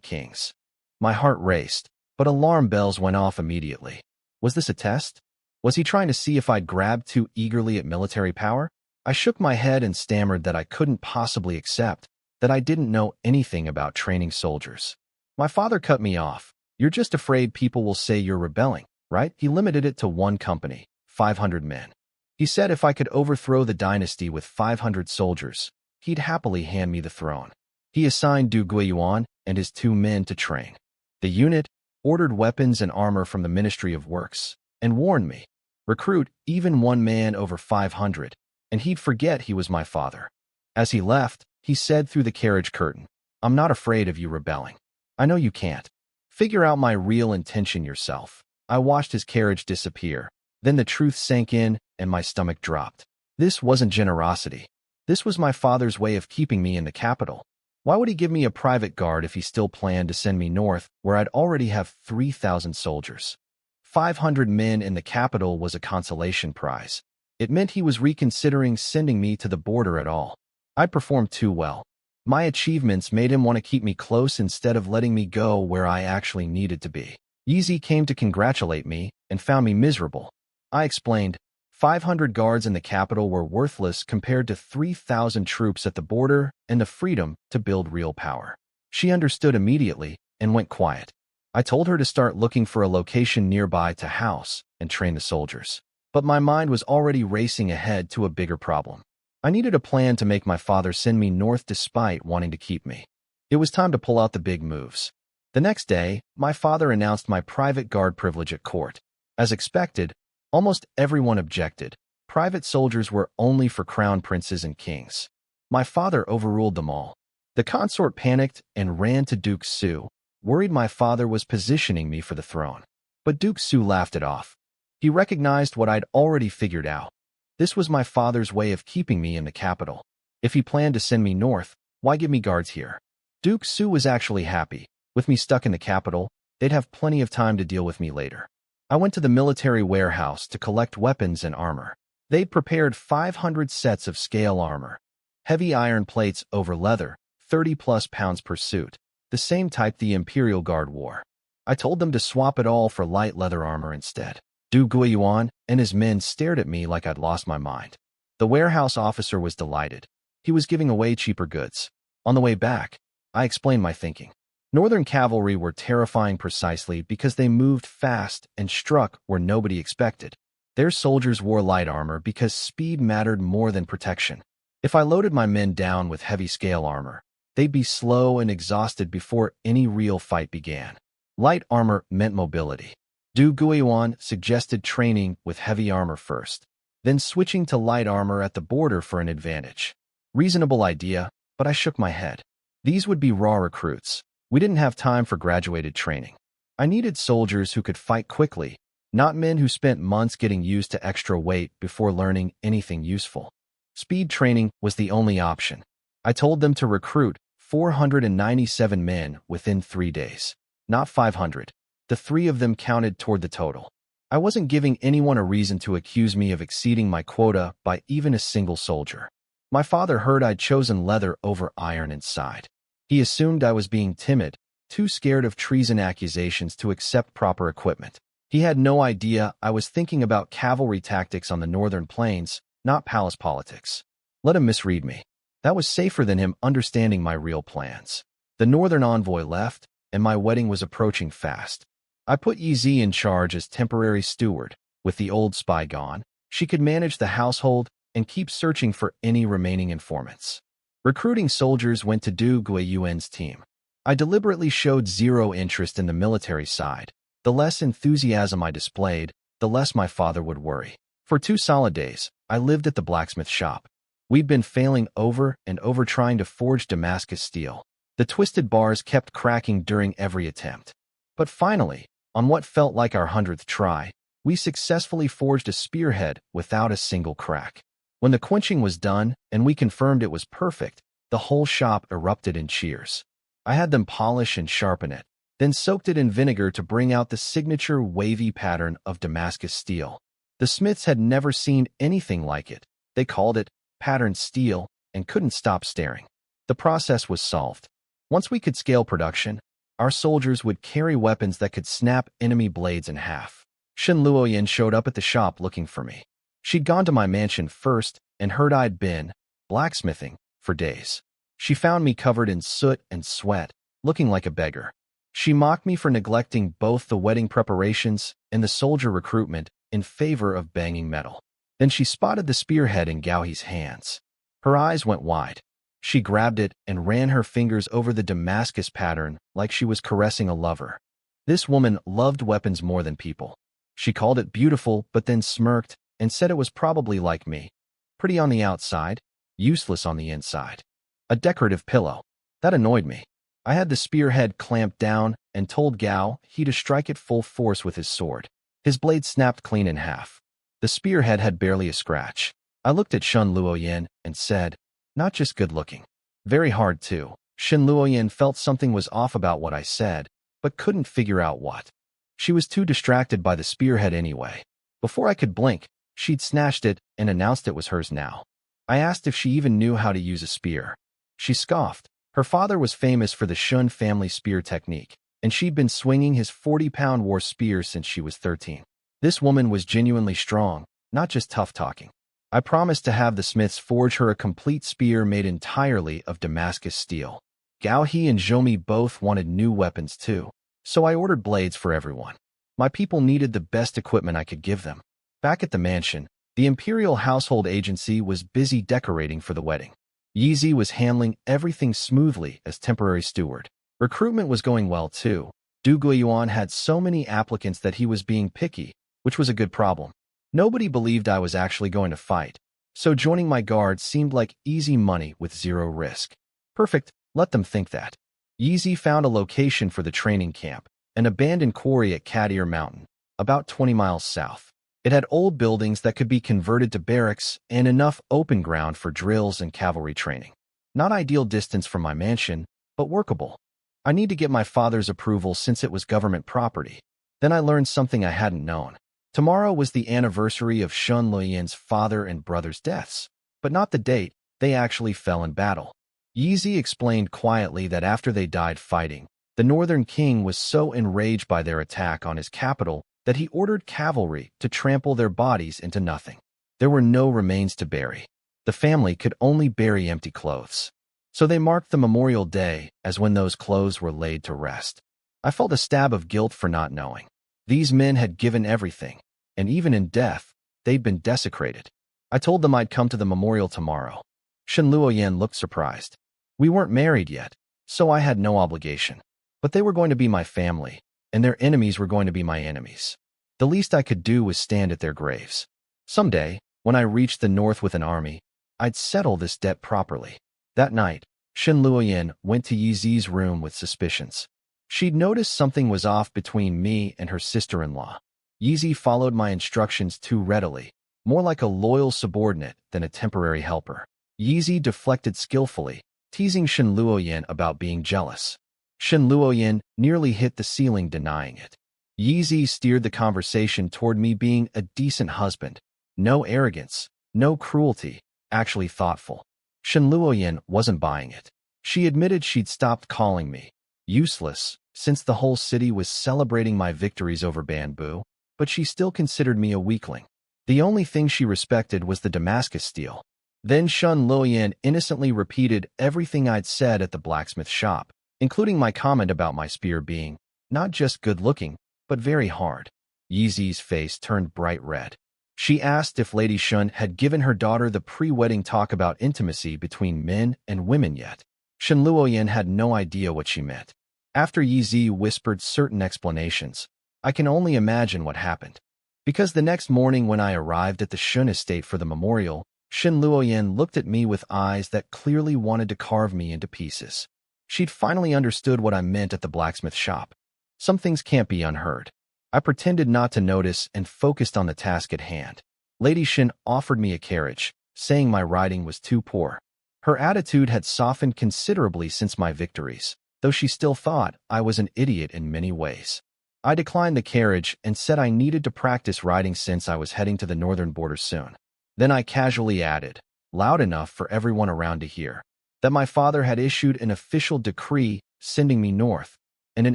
kings. My heart raced, but alarm bells went off immediately. Was this a test? Was he trying to see if I'd grabbed too eagerly at military power? I shook my head and stammered that I couldn't possibly accept, that I didn't know anything about training soldiers. My father cut me off. You're just afraid people will say you're rebelling, right? He limited it to one company, 500 men. He said if I could overthrow the dynasty with 500 soldiers, he'd happily hand me the throne. He assigned Du Guiyuan and his 2 men to train. The unit ordered weapons and armor from the Ministry of Works and warned me, recruit even one man over 500, and he'd forget he was my father. As he left, he said through the carriage curtain, I'm not afraid of you rebelling. I know you can't. Figure out my real intention yourself. I watched his carriage disappear. Then the truth sank in and my stomach dropped. This wasn't generosity. This was my father's way of keeping me in the capital. Why would he give me a private guard if he still planned to send me north, where I'd already have 3,000 soldiers? 500 men in the capital was a consolation prize. It meant he was reconsidering sending me to the border at all. I'd performed too well. My achievements made him want to keep me close instead of letting me go where I actually needed to be. Yeezy came to congratulate me and found me miserable. I explained, 500 guards in the capital were worthless compared to 3,000 troops at the border and the freedom to build real power. She understood immediately and went quiet. I told her to start looking for a location nearby to house and train the soldiers. But my mind was already racing ahead to a bigger problem. I needed a plan to make my father send me north despite wanting to keep me. It was time to pull out the big moves. The next day, my father announced my private guard privilege at court. As expected, almost everyone objected. Private soldiers were only for crown princes and kings. My father overruled them all. The consort panicked and ran to Duke Su, worried my father was positioning me for the throne. But Duke Su laughed it off. He recognized what I'd already figured out. This was my father's way of keeping me in the capital. If he planned to send me north, why give me guards here? Duke Su was actually happy. With me stuck in the capital, they'd have plenty of time to deal with me later. I went to the military warehouse to collect weapons and armor. They'd prepared 500 sets of scale armor. Heavy iron plates over leather, 30+ pounds per suit, the same type the Imperial Guard wore. I told them to swap it all for light leather armor instead. Du Guiyuan and his men stared at me like I'd lost my mind. The warehouse officer was delighted. He was giving away cheaper goods. On the way back, I explained my thinking. Northern cavalry were terrifying precisely because they moved fast and struck where nobody expected. Their soldiers wore light armor because speed mattered more than protection. If I loaded my men down with heavy scale armor, they'd be slow and exhausted before any real fight began. Light armor meant mobility. Du Guiyuan suggested training with heavy armor first, then switching to light armor at the border for an advantage. Reasonable idea, but I shook my head. These would be raw recruits. We didn't have time for graduated training. I needed soldiers who could fight quickly, not men who spent months getting used to extra weight before learning anything useful. Speed training was the only option. I told them to recruit 497 men within 3 days, not 500. The 3 of them counted toward the total. I wasn't giving anyone a reason to accuse me of exceeding my quota by even a single soldier. My father heard I'd chosen leather over iron and sighed. He assumed I was being timid, too scared of treason accusations to accept proper equipment. He had no idea I was thinking about cavalry tactics on the northern plains, not palace politics. Let him misread me. That was safer than him understanding my real plans. The northern envoy left, and my wedding was approaching fast. I put Yi in charge as temporary steward. With the old spy gone, she could manage the household and keep searching for any remaining informants. Recruiting soldiers went to Du Guiyuan's team. I deliberately showed zero interest in the military side. The less enthusiasm I displayed, the less my father would worry. For 2 solid days, I lived at the blacksmith shop. We'd been failing over and over trying to forge Damascus steel. The twisted bars kept cracking during every attempt. But finally, on what felt like our 100th try, we successfully forged a spearhead without a single crack. When the quenching was done and we confirmed it was perfect, the whole shop erupted in cheers. I had them polish and sharpen it, then soaked it in vinegar to bring out the signature wavy pattern of Damascus steel. The smiths had never seen anything like it. They called it patterned steel and couldn't stop staring. The process was solved. Once we could scale production, our soldiers would carry weapons that could snap enemy blades in half. Shen Luoyin showed up at the shop looking for me. She'd gone to my mansion first and heard I'd been blacksmithing for days. She found me covered in soot and sweat, looking like a beggar. She mocked me for neglecting both the wedding preparations and the soldier recruitment in favor of banging metal. Then she spotted the spearhead in Gaohi's hands. Her eyes went wide. She grabbed it and ran her fingers over the Damascus pattern like she was caressing a lover. This woman loved weapons more than people. She called it beautiful, but then smirked and said it was probably like me. Pretty on the outside, useless on the inside. A decorative pillow. That annoyed me. I had the spearhead clamped down and told Gao he to strike it full force with his sword. His blade snapped clean in half. The spearhead had barely a scratch. I looked at Shen Luoyin and said, not just good looking. Very hard too. Shen Luoyin felt something was off about what I said, but couldn't figure out what. She was too distracted by the spearhead anyway. Before I could blink, she'd snatched it and announced it was hers now. I asked if she even knew how to use a spear. She scoffed. Her father was famous for the Shun family spear technique, and she'd been swinging his 40-pound war spear since she was 13. This woman was genuinely strong, not just tough-talking. I promised to have the smiths forge her a complete spear made entirely of Damascus steel. Gaohi and Zhoumi both wanted new weapons too, so I ordered blades for everyone. My people needed the best equipment I could give them. Back at the mansion, the Imperial Household Agency was busy decorating for the wedding. Yizi was handling everything smoothly as temporary steward. Recruitment was going well too. Du Guiyuan had so many applicants that he was being picky, which was a good problem. Nobody believed I was actually going to fight, so joining my guard seemed like easy money with zero risk. Perfect, let them think that. Yizi found a location for the training camp, an abandoned quarry at Kadir Mountain, about 20 miles south. It had old buildings that could be converted to barracks and enough open ground for drills and cavalry training. Not ideal distance from my mansion, but workable. I need to get my father's approval since it was government property. Then I learned something I hadn't known. Tomorrow was the anniversary of Shun Luoyin's father and brother's deaths, but not the date. They actually fell in battle. Yizi explained quietly that after they died fighting, the Northern King was so enraged by their attack on his capital that he ordered cavalry to trample their bodies into nothing. There were no remains to bury. The family could only bury empty clothes. So they marked the Memorial Day as when those clothes were laid to rest. I felt a stab of guilt for not knowing. These men had given everything, and even in death, they'd been desecrated. I told them I'd come to the memorial tomorrow. Shen Luoyin looked surprised. We weren't married yet, so I had no obligation. But they were going to be my family, and their enemies were going to be my enemies. The least I could do was stand at their graves. Someday, when I reached the north with an army, I'd settle this debt properly. That night, Shen Luoyin went to Yizi's room with suspicions. She'd noticed something was off between me and her sister-in-law. Yizi followed my instructions too readily, more like a loyal subordinate than a temporary helper. Yizi deflected skillfully, teasing Shen Luoyin about being jealous. Shen Luoyin nearly hit the ceiling denying it. Yizi steered the conversation toward me being a decent husband. No arrogance, no cruelty, actually thoughtful. Shen Luoyin wasn't buying it. She admitted she'd stopped calling me useless since the whole city was celebrating my victories over Bamboo, but she still considered me a weakling. The only thing she respected was the Damascus steel. Then Shen Luoyin innocently repeated everything I'd said at the blacksmith shop, including my comment about my spear being not just good-looking, but very hard. Yizi's face turned bright red. She asked if Lady Shun had given her daughter the pre-wedding talk about intimacy between men and women yet. Shen Luoyin had no idea what she meant. After Yizi whispered certain explanations, I can only imagine what happened. Because the next morning when I arrived at the Shun estate for the memorial, Shen Luoyin looked at me with eyes that clearly wanted to carve me into pieces. She'd finally understood what I meant at the blacksmith shop. Some things can't be unheard. I pretended not to notice and focused on the task at hand. Lady Shen offered me a carriage, saying my riding was too poor. Her attitude had softened considerably since my victories, though she still thought I was an idiot in many ways. I declined the carriage and said I needed to practice riding since I was heading to the northern border soon. Then I casually added, loud enough for everyone around to hear, that my father had issued an official decree sending me north, and an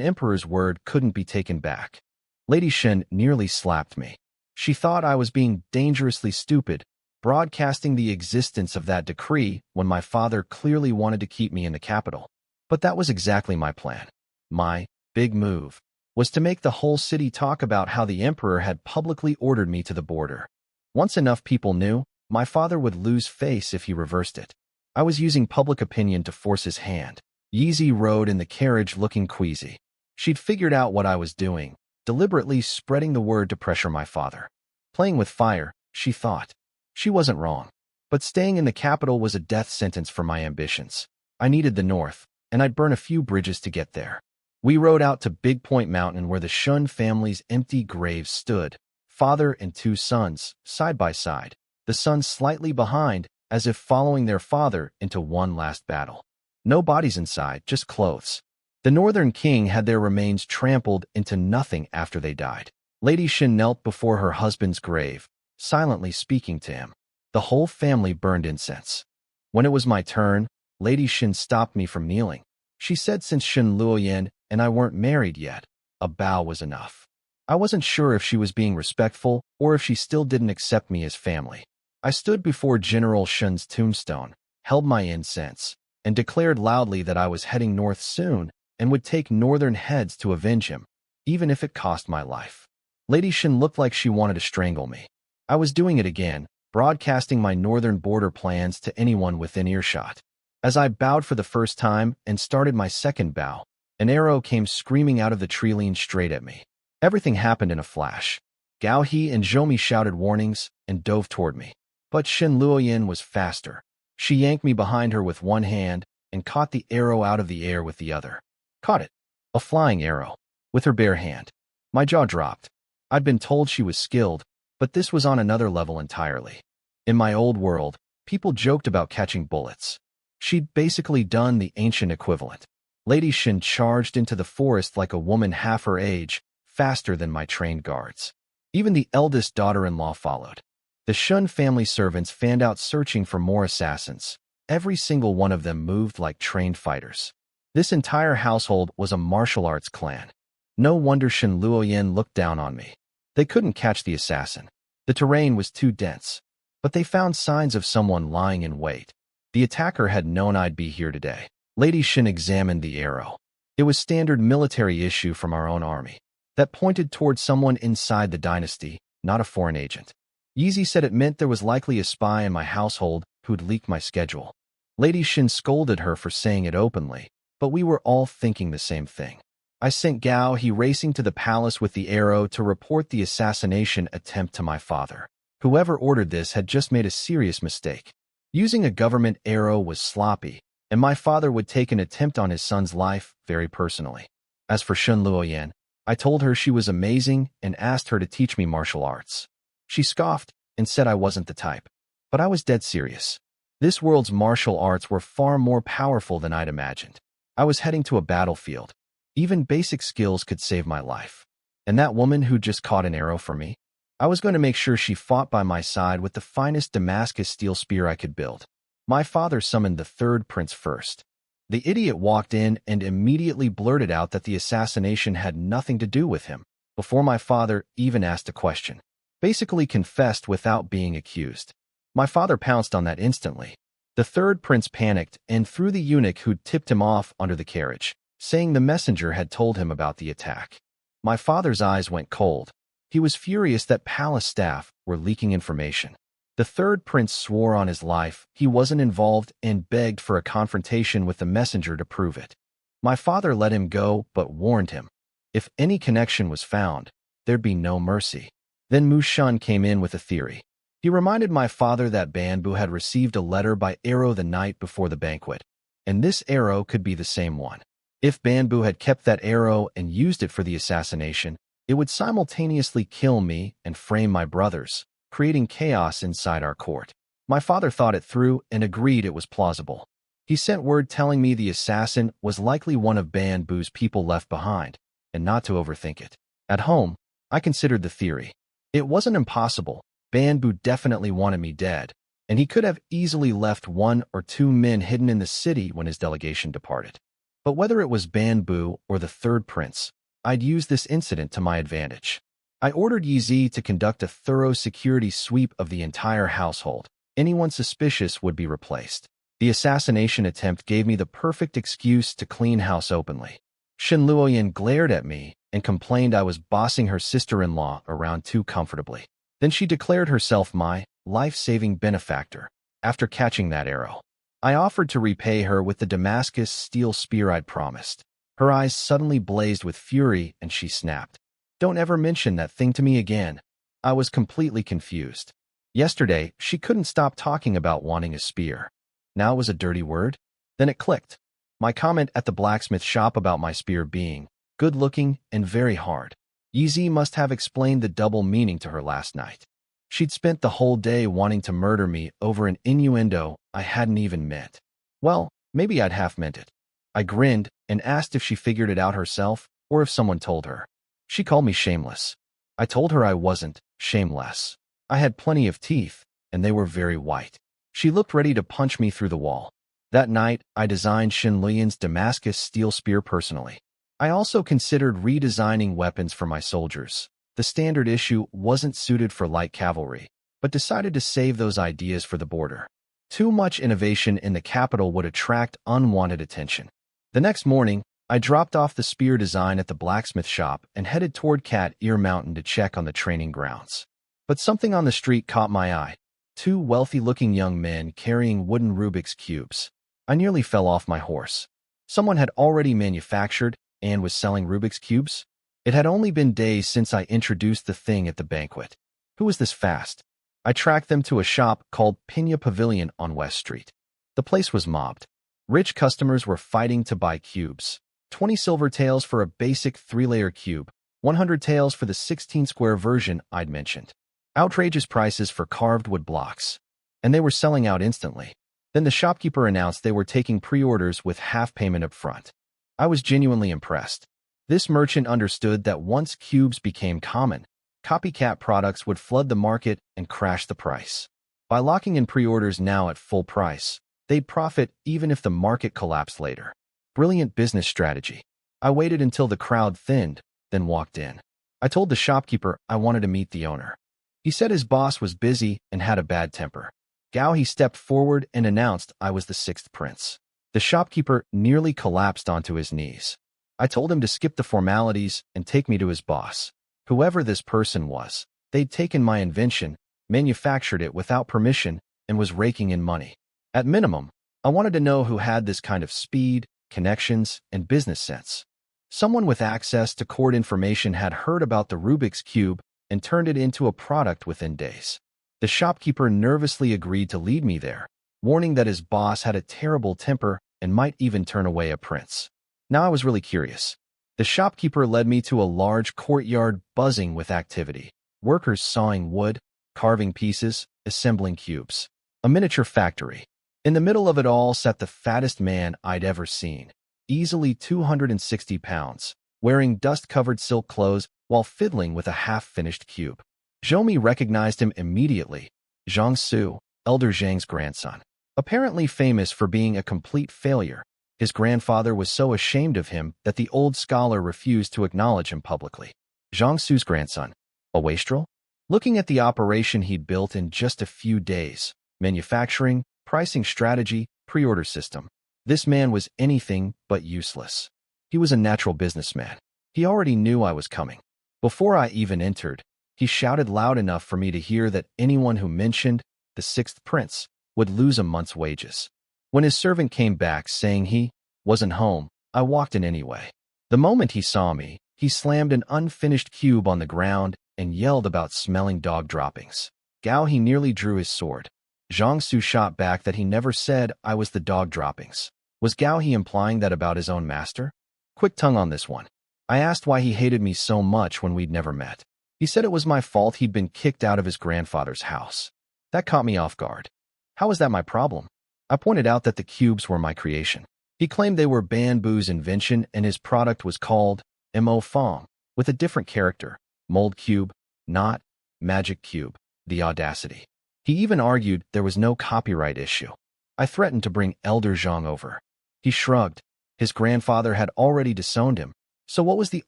emperor's word couldn't be taken back. Lady Shen nearly slapped me. She thought I was being dangerously stupid, broadcasting the existence of that decree when my father clearly wanted to keep me in the capital. But that was exactly my plan. My big move was to make the whole city talk about how the emperor had publicly ordered me to the border. Once enough people knew, my father would lose face if he reversed it. I was using public opinion to force his hand. Yeezy rode in the carriage looking queasy. She'd figured out what I was doing, deliberately spreading the word to pressure my father. Playing with fire, she thought. She wasn't wrong. But staying in the capital was a death sentence for my ambitions. I needed the north, and I'd burn a few bridges to get there. We rode out to Big Point Mountain where the Shun family's empty graves stood, father and two sons, side by side, the sons slightly behind, as if following their father into one last battle. No bodies inside, just clothes. The northern king had their remains trampled into nothing after they died. Lady Shin knelt before her husband's grave, silently speaking to him. The whole family burned incense. When it was my turn, Lady Shin stopped me from kneeling. She said since Shin Luoyan and I weren't married yet, a bow was enough. I wasn't sure if she was being respectful or if she still didn't accept me as family. I stood before General Shun's tombstone, held my incense, and declared loudly that I was heading north soon and would take northern heads to avenge him, even if it cost my life. Lady Shin looked like she wanted to strangle me. I was doing it again, broadcasting my northern border plans to anyone within earshot. As I bowed for the first time and started my second bow, an arrow came screaming out of the tree line straight at me. Everything happened in a flash. Gao He and Zhou Mi shouted warnings and dove toward me. But Shin Luoyan was faster. She yanked me behind her with one hand and caught the arrow out of the air with the other. Caught it. A flying arrow. With her bare hand. My jaw dropped. I'd been told she was skilled, but this was on another level entirely. In my old world, people joked about catching bullets. She'd basically done the ancient equivalent. Lady Shin charged into the forest like a woman half her age, faster than my trained guards. Even the eldest daughter-in-law followed. The Shun family servants fanned out searching for more assassins. Every single one of them moved like trained fighters. This entire household was a martial arts clan. No wonder Shin Luoyan looked down on me. They couldn't catch the assassin. The terrain was too dense. But they found signs of someone lying in wait. The attacker had known I'd be here today. Lady Shin examined the arrow. It was standard military issue from our own army. That pointed towards someone inside the dynasty, not a foreign agent. Yeezy said it meant there was likely a spy in my household who'd leaked my schedule. Lady Shin scolded her for saying it openly, but we were all thinking the same thing. I sent Gao He racing to the palace with the arrow to report the assassination attempt to my father. Whoever ordered this had just made a serious mistake. Using a government arrow was sloppy, and my father would take an attempt on his son's life very personally. As for Shun Luoyan, I told her she was amazing and asked her to teach me martial arts. She scoffed and said I wasn't the type. But I was dead serious. This world's martial arts were far more powerful than I'd imagined. I was heading to a battlefield. Even basic skills could save my life. And that woman who just caught an arrow for me? I was going to make sure she fought by my side with the finest Damascus steel spear I could build. My father summoned the third prince first. The idiot walked in and immediately blurted out that the assassination had nothing to do with him, before my father even asked a question. Basically confessed without being accused. My father pounced on that instantly. The third prince panicked and threw the eunuch who'd tipped him off under the carriage, saying the messenger had told him about the attack. My father's eyes went cold. He was furious that palace staff were leaking information. The third prince swore on his life he wasn't involved and begged for a confrontation with the messenger to prove it. My father let him go but warned him. If any connection was found, there'd be no mercy. Then Mu Shun came in with a theory. He reminded my father that Banbu had received a letter by arrow the night before the banquet, and this arrow could be the same one. If Banbu had kept that arrow and used it for the assassination, it would simultaneously kill me and frame my brothers, creating chaos inside our court. My father thought it through and agreed it was plausible. He sent word telling me the assassin was likely one of Banbu's people left behind, and not to overthink it. At home, I considered the theory. It wasn't impossible. Banbu definitely wanted me dead, and he could have easily left 1 or 2 men hidden in the city when his delegation departed. But whether it was Banbu or the third prince, I'd use this incident to my advantage. I ordered Yizi to conduct a thorough security sweep of the entire household. Anyone suspicious would be replaced. The assassination attempt gave me the perfect excuse to clean house openly. Shin Luoyan glared at me and complained I was bossing her sister-in-law around too comfortably. Then she declared herself my life-saving benefactor after catching that arrow. I offered to repay her with the Damascus steel spear I'd promised. Her eyes suddenly blazed with fury and she snapped. "Don't ever mention that thing to me again." I was completely confused. Yesterday, she couldn't stop talking about wanting a spear. Now it was a dirty word? Then it clicked. My comment at the blacksmith shop about my spear being good-looking and very hard. Yizi must have explained the double meaning to her last night. She'd spent the whole day wanting to murder me over an innuendo I hadn't even meant. Well, maybe I'd half meant it. I grinned and asked if she figured it out herself or if someone told her. She called me shameless. I told her I wasn't shameless. I had plenty of teeth, and they were very white. She looked ready to punch me through the wall. That night, I designed Shin Lian's Damascus steel spear personally. I also considered redesigning weapons for my soldiers. The standard issue wasn't suited for light cavalry, but decided to save those ideas for the border. Too much innovation in the capital would attract unwanted attention. The next morning, I dropped off the spear design at the blacksmith shop and headed toward Cat Ear Mountain to check on the training grounds. But something on the street caught my eye. 2 wealthy-looking young men carrying wooden Rubik's cubes. I nearly fell off my horse. Someone had already manufactured and was selling Rubik's cubes. It had only been days since I introduced the thing at the banquet. Who was this fast? I tracked them to a shop called Pina Pavilion on West Street. The place was mobbed. Rich customers were fighting to buy cubes. 20 silver taels for a basic 3-layer cube, 100 taels for the 16-square version I'd mentioned. Outrageous prices for carved wood blocks. And they were selling out instantly. Then the shopkeeper announced they were taking pre-orders with half payment up front. I was genuinely impressed. This merchant understood that once cubes became common, copycat products would flood the market and crash the price. By locking in pre-orders now at full price, they'd profit even if the market collapsed later. Brilliant business strategy. I waited until the crowd thinned, then walked in. I told the shopkeeper I wanted to meet the owner. He said his boss was busy and had a bad temper. He stepped forward and announced I was the 6th prince. The shopkeeper nearly collapsed onto his knees. I told him to skip the formalities and take me to his boss. Whoever this person was, they'd taken my invention, manufactured it without permission, and was raking in money. At minimum, I wanted to know who had this kind of speed, connections, and business sense. Someone with access to court information had heard about the Rubik's Cube and turned it into a product within days. The shopkeeper nervously agreed to lead me there, warning that his boss had a terrible temper and might even turn away a prince. Now I was really curious. The shopkeeper led me to a large courtyard buzzing with activity. Workers sawing wood, carving pieces, assembling cubes. A miniature factory. In the middle of it all sat the fattest man I'd ever seen, easily 260 pounds, wearing dust-covered silk clothes while fiddling with a half-finished cube. Zhou recognized him immediately. Zhang Su, Elder Zhang's grandson. Apparently famous for being a complete failure, his grandfather was so ashamed of him that the old scholar refused to acknowledge him publicly. Zhang Su's grandson, a wastrel? Looking at the operation he'd built in just a few days, manufacturing, pricing strategy, pre-order system, this man was anything but useless. He was a natural businessman. He already knew I was coming. Before I even entered, he shouted loud enough for me to hear that anyone who mentioned the 6th prince would lose a month's wages. When his servant came back saying he wasn't home, I walked in anyway. The moment he saw me, he slammed an unfinished cube on the ground and yelled about smelling dog droppings. He nearly drew his sword. Zhang Su shot back that he never said I was the dog droppings. Was he implying that about his own master? Quick tongue on this one. I asked why he hated me so much when we'd never met. He said it was my fault he'd been kicked out of his grandfather's house. That caught me off guard. How was that my problem? I pointed out that the cubes were my creation. He claimed they were Banbu's invention and his product was called Mo Fong. with a different character, mold cube, not magic cube, the audacity. He even argued there was no copyright issue. I threatened to bring Elder Zhang over. He shrugged. His grandfather had already disowned him, so what was the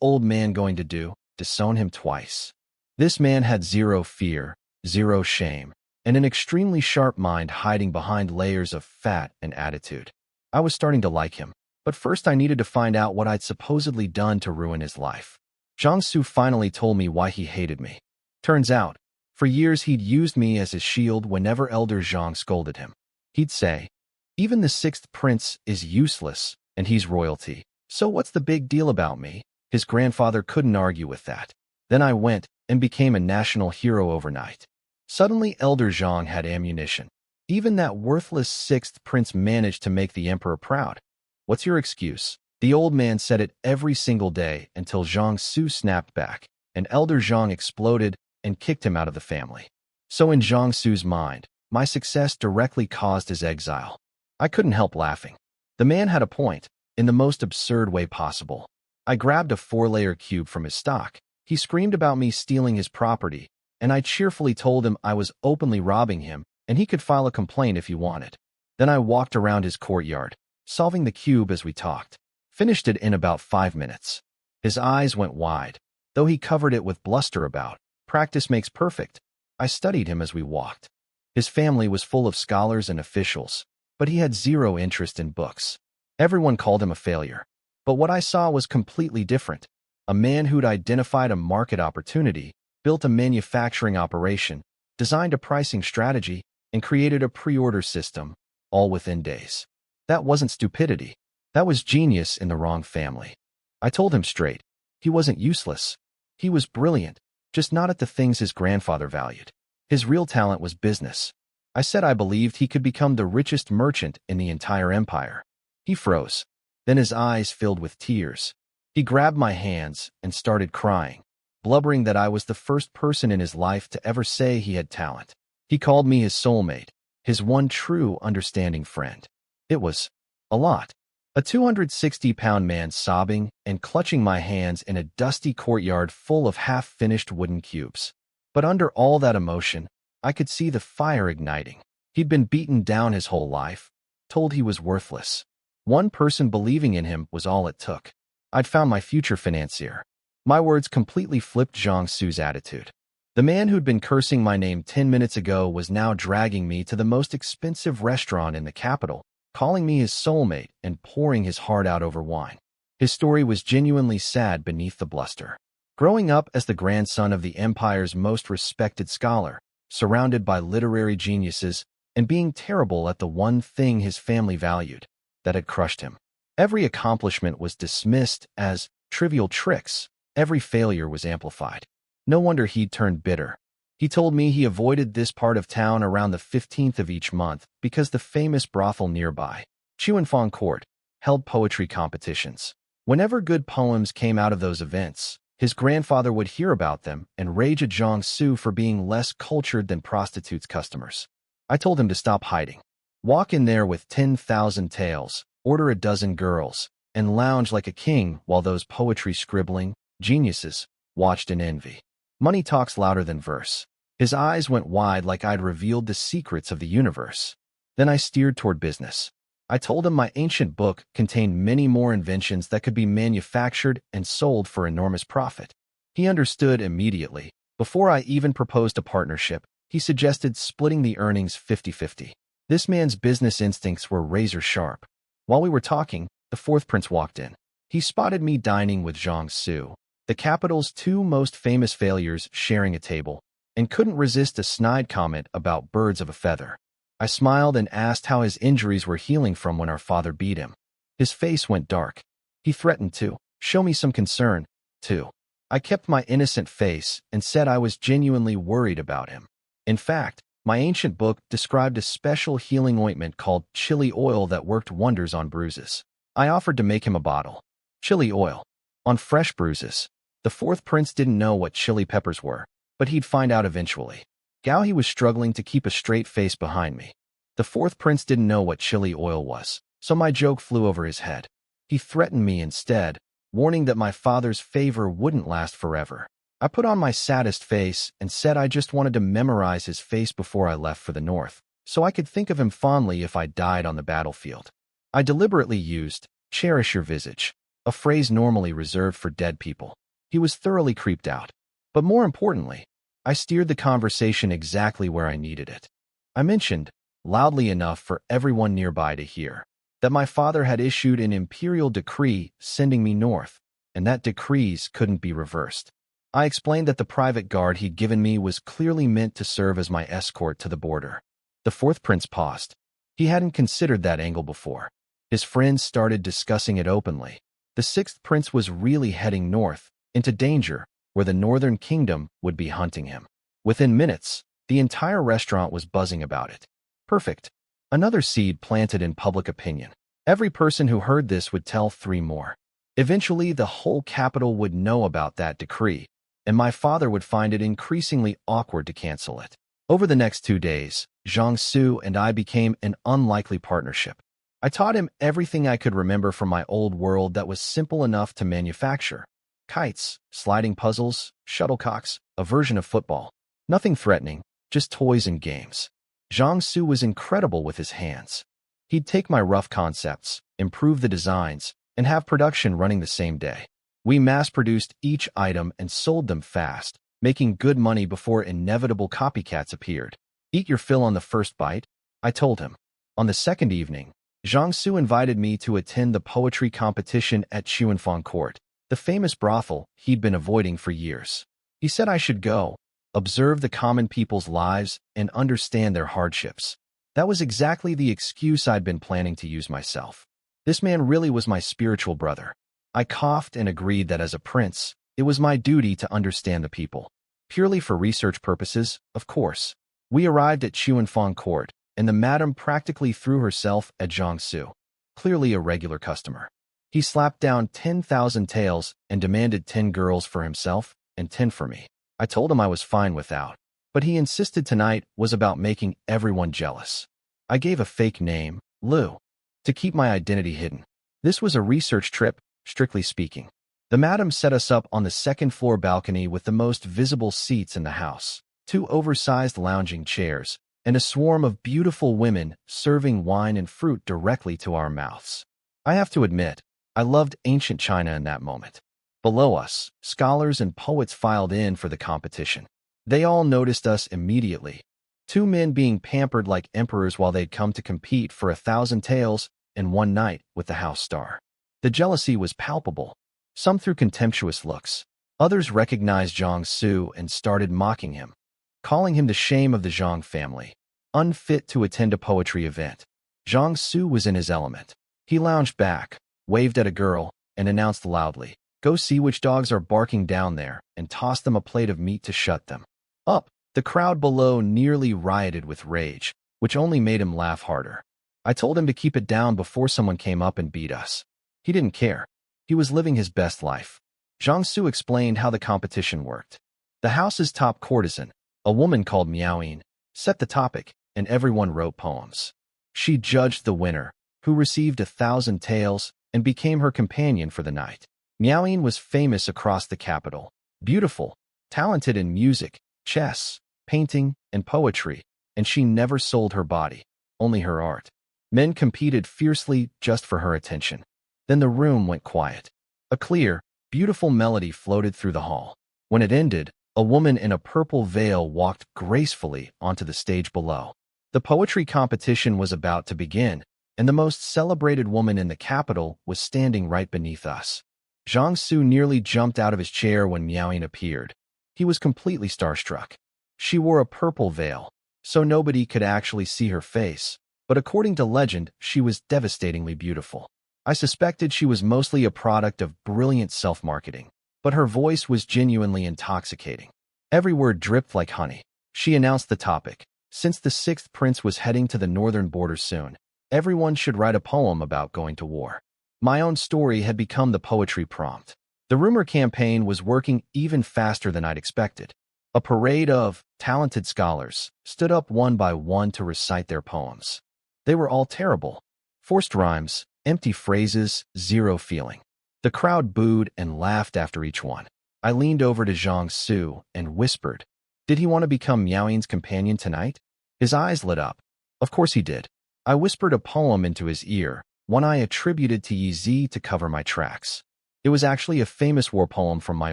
old man going to do? Disown him twice. This man had zero fear, zero shame, and an extremely sharp mind hiding behind layers of fat and attitude. I was starting to like him, but first I needed to find out what I'd supposedly done to ruin his life. Jiangsu finally told me why he hated me. Turns out, for years he'd used me as his shield whenever Elder Zhang scolded him. He'd say, "Even the sixth prince is useless, and he's royalty. So what's the big deal about me?" His grandfather couldn't argue with that. Then I went and became a national hero overnight. Suddenly Elder Zhang had ammunition. Even that worthless sixth prince managed to make the emperor proud. "What's your excuse?" The old man said it every single day until Jiangsu snapped back, and Elder Zhang exploded and kicked him out of the family. So in Jiangsu's mind, my success directly caused his exile. I couldn't help laughing. The man had a point, in the most absurd way possible. I grabbed a 4-layer cube from his stock. He screamed about me stealing his property, and I cheerfully told him I was openly robbing him, and he could file a complaint if he wanted. Then I walked around his courtyard, solving the cube as we talked. Finished it in about 5 minutes. His eyes went wide, though he covered it with bluster about, "Practice makes perfect." I studied him as we walked. His family was full of scholars and officials, but he had zero interest in books. Everyone called him a failure. But what I saw was completely different. A man who'd identified a market opportunity, built a manufacturing operation, designed a pricing strategy, and created a pre-order system, all within days. That wasn't stupidity. That was genius in the wrong family. I told him straight. He wasn't useless. He was brilliant, just not at the things his grandfather valued. His real talent was business. I said I believed he could become the richest merchant in the entire empire. He froze. Then his eyes filled with tears. He grabbed my hands and started crying, blubbering that I was the first person in his life to ever say he had talent. He called me his soulmate, his one true understanding friend. It was a lot. A 260-pound man sobbing and clutching my hands in a dusty courtyard full of half-finished wooden cubes. But under all that emotion, I could see the fire igniting. He'd been beaten down his whole life, told he was worthless. One person believing in him was all it took. I'd found my future financier. My words completely flipped Jiangsu's attitude. The man who'd been cursing my name 10 minutes ago was now dragging me to the most expensive restaurant in the capital, calling me his soulmate and pouring his heart out over wine. His story was genuinely sad beneath the bluster. Growing up as the grandson of the empire's most respected scholar, surrounded by literary geniuses, and being terrible at the one thing his family valued, that had crushed him. Every accomplishment was dismissed as trivial tricks. Every failure was amplified. No wonder he'd turned bitter. He told me he avoided this part of town around the 15th of each month because the famous brothel nearby, Chuanfang Court, held poetry competitions. Whenever good poems came out of those events, his grandfather would hear about them and rage at Jiangsu for being less cultured than prostitutes' customers. I told him to stop hiding. Walk in there with 10,000 taels, order a dozen girls, and lounge like a king while those poetry scribbling geniuses watched in envy. Money talks louder than verse. His eyes went wide like I'd revealed the secrets of the universe. Then I steered toward business. I told him my ancient book contained many more inventions that could be manufactured and sold for enormous profit. He understood immediately. Before I even proposed a partnership, he suggested splitting the earnings 50-50. This man's business instincts were razor sharp. While we were talking, the fourth prince walked in. He spotted me dining with Jiangsu, the capital's two most famous failures, sharing a table, and couldn't resist a snide comment about birds of a feather. I smiled and asked how his injuries were healing from when our father beat him. His face went dark. He threatened to show me some concern, too. I kept my innocent face and said I was genuinely worried about him. In fact, my ancient book described a special healing ointment called chili oil that worked wonders on bruises. I offered to make him a bottle. Chili oil. On fresh bruises. The fourth prince didn't know what chili peppers were, but he'd find out eventually. Gao was struggling to keep a straight face behind me. The fourth prince didn't know what chili oil was, so my joke flew over his head. He threatened me instead, warning that my father's favor wouldn't last forever. I put on my saddest face and said I just wanted to memorize his face before I left for the north, so I could think of him fondly if I died on the battlefield. I deliberately used, "cherish your visage," a phrase normally reserved for dead people. He was thoroughly creeped out. But more importantly, I steered the conversation exactly where I needed it. I mentioned, loudly enough for everyone nearby to hear, that my father had issued an imperial decree sending me north, and that decrees couldn't be reversed. I explained that the private guard he'd given me was clearly meant to serve as my escort to the border. The fourth prince paused. He hadn't considered that angle before. His friends started discussing it openly. The sixth prince was really heading north, into danger, where the northern kingdom would be hunting him. Within minutes, the entire restaurant was buzzing about it. Perfect. Another seed planted in public opinion. Every person who heard this would tell 3 more. Eventually, the whole capital would know about that decree, and my father would find it increasingly awkward to cancel it. Over the next 2 days, Jiangsu and I became an unlikely partnership. I taught him everything I could remember from my old world that was simple enough to manufacture. Kites, sliding puzzles, shuttlecocks, a version of football. Nothing threatening, just toys and games. Jiangsu was incredible with his hands. He'd take my rough concepts, improve the designs, and have production running the same day. We mass-produced each item and sold them fast, making good money before inevitable copycats appeared. "Eat your fill on the first bite," I told him. On the second evening, Jiangsu invited me to attend the poetry competition at Chuanfang Court, the famous brothel he'd been avoiding for years. He said I should go, observe the common people's lives, and understand their hardships. That was exactly the excuse I'd been planning to use myself. This man really was my spiritual brother. I coughed and agreed that as a prince, it was my duty to understand the people. Purely for research purposes, of course. We arrived at Chuanfang Court, and the madam practically threw herself at Jiangsu, clearly a regular customer. He slapped down 10,000 taels and demanded 10 girls for himself and 10 for me. I told him I was fine without, but he insisted tonight was about making everyone jealous. I gave a fake name, Lu, to keep my identity hidden. This was a research trip, strictly speaking. The madam set us up on the second-floor balcony with the most visible seats in the house, 2 oversized lounging chairs, and a swarm of beautiful women serving wine and fruit directly to our mouths. I have to admit, I loved ancient China in that moment. Below us, scholars and poets filed in for the competition. They all noticed us immediately. 2 men being pampered like emperors while they'd come to compete for 1,000 taels and 1 night with the house star. The jealousy was palpable. Some threw contemptuous looks. Others recognized Jiangsu and started mocking him, calling him the shame of the Zhang family, unfit to attend a poetry event. Jiangsu was in his element. He lounged back, waved at a girl, and announced loudly, "Go see which dogs are barking down there, and toss them a plate of meat to shut them up." The crowd below nearly rioted with rage, which only made him laugh harder. I told him to keep it down before someone came up and beat us. He didn't care. He was living his best life. Jiangsu explained how the competition worked. The house's top courtesan, a woman called Miaoyin, set the topic, and everyone wrote poems. She judged the winner, who received 1,000 taels and became her companion for the night. Miaoyin was famous across the capital, beautiful, talented in music, chess, painting, and poetry, and she never sold her body, only her art. Men competed fiercely just for her attention. Then the room went quiet. A clear, beautiful melody floated through the hall. When it ended, a woman in a purple veil walked gracefully onto the stage below. The poetry competition was about to begin, and the most celebrated woman in the capital was standing right beneath us. Jiangsu nearly jumped out of his chair when Miaoyin appeared. He was completely starstruck. She wore a purple veil, so nobody could actually see her face, but according to legend, she was devastatingly beautiful. I suspected she was mostly a product of brilliant self-marketing, but her voice was genuinely intoxicating. Every word dripped like honey. She announced the topic. Since the 6th prince was heading to the northern border soon, everyone should write a poem about going to war. My own story had become the poetry prompt. The rumor campaign was working even faster than I'd expected. A parade of talented scholars stood up one by one to recite their poems. They were all terrible. Forced rhymes, empty phrases, zero feeling. The crowd booed and laughed after each one. I leaned over to Zhang Su and whispered, "Did he want to become Miaoyin's companion tonight?" His eyes lit up. Of course he did. I whispered a poem into his ear, one I attributed to Yi Zi to cover my tracks. It was actually a famous war poem from my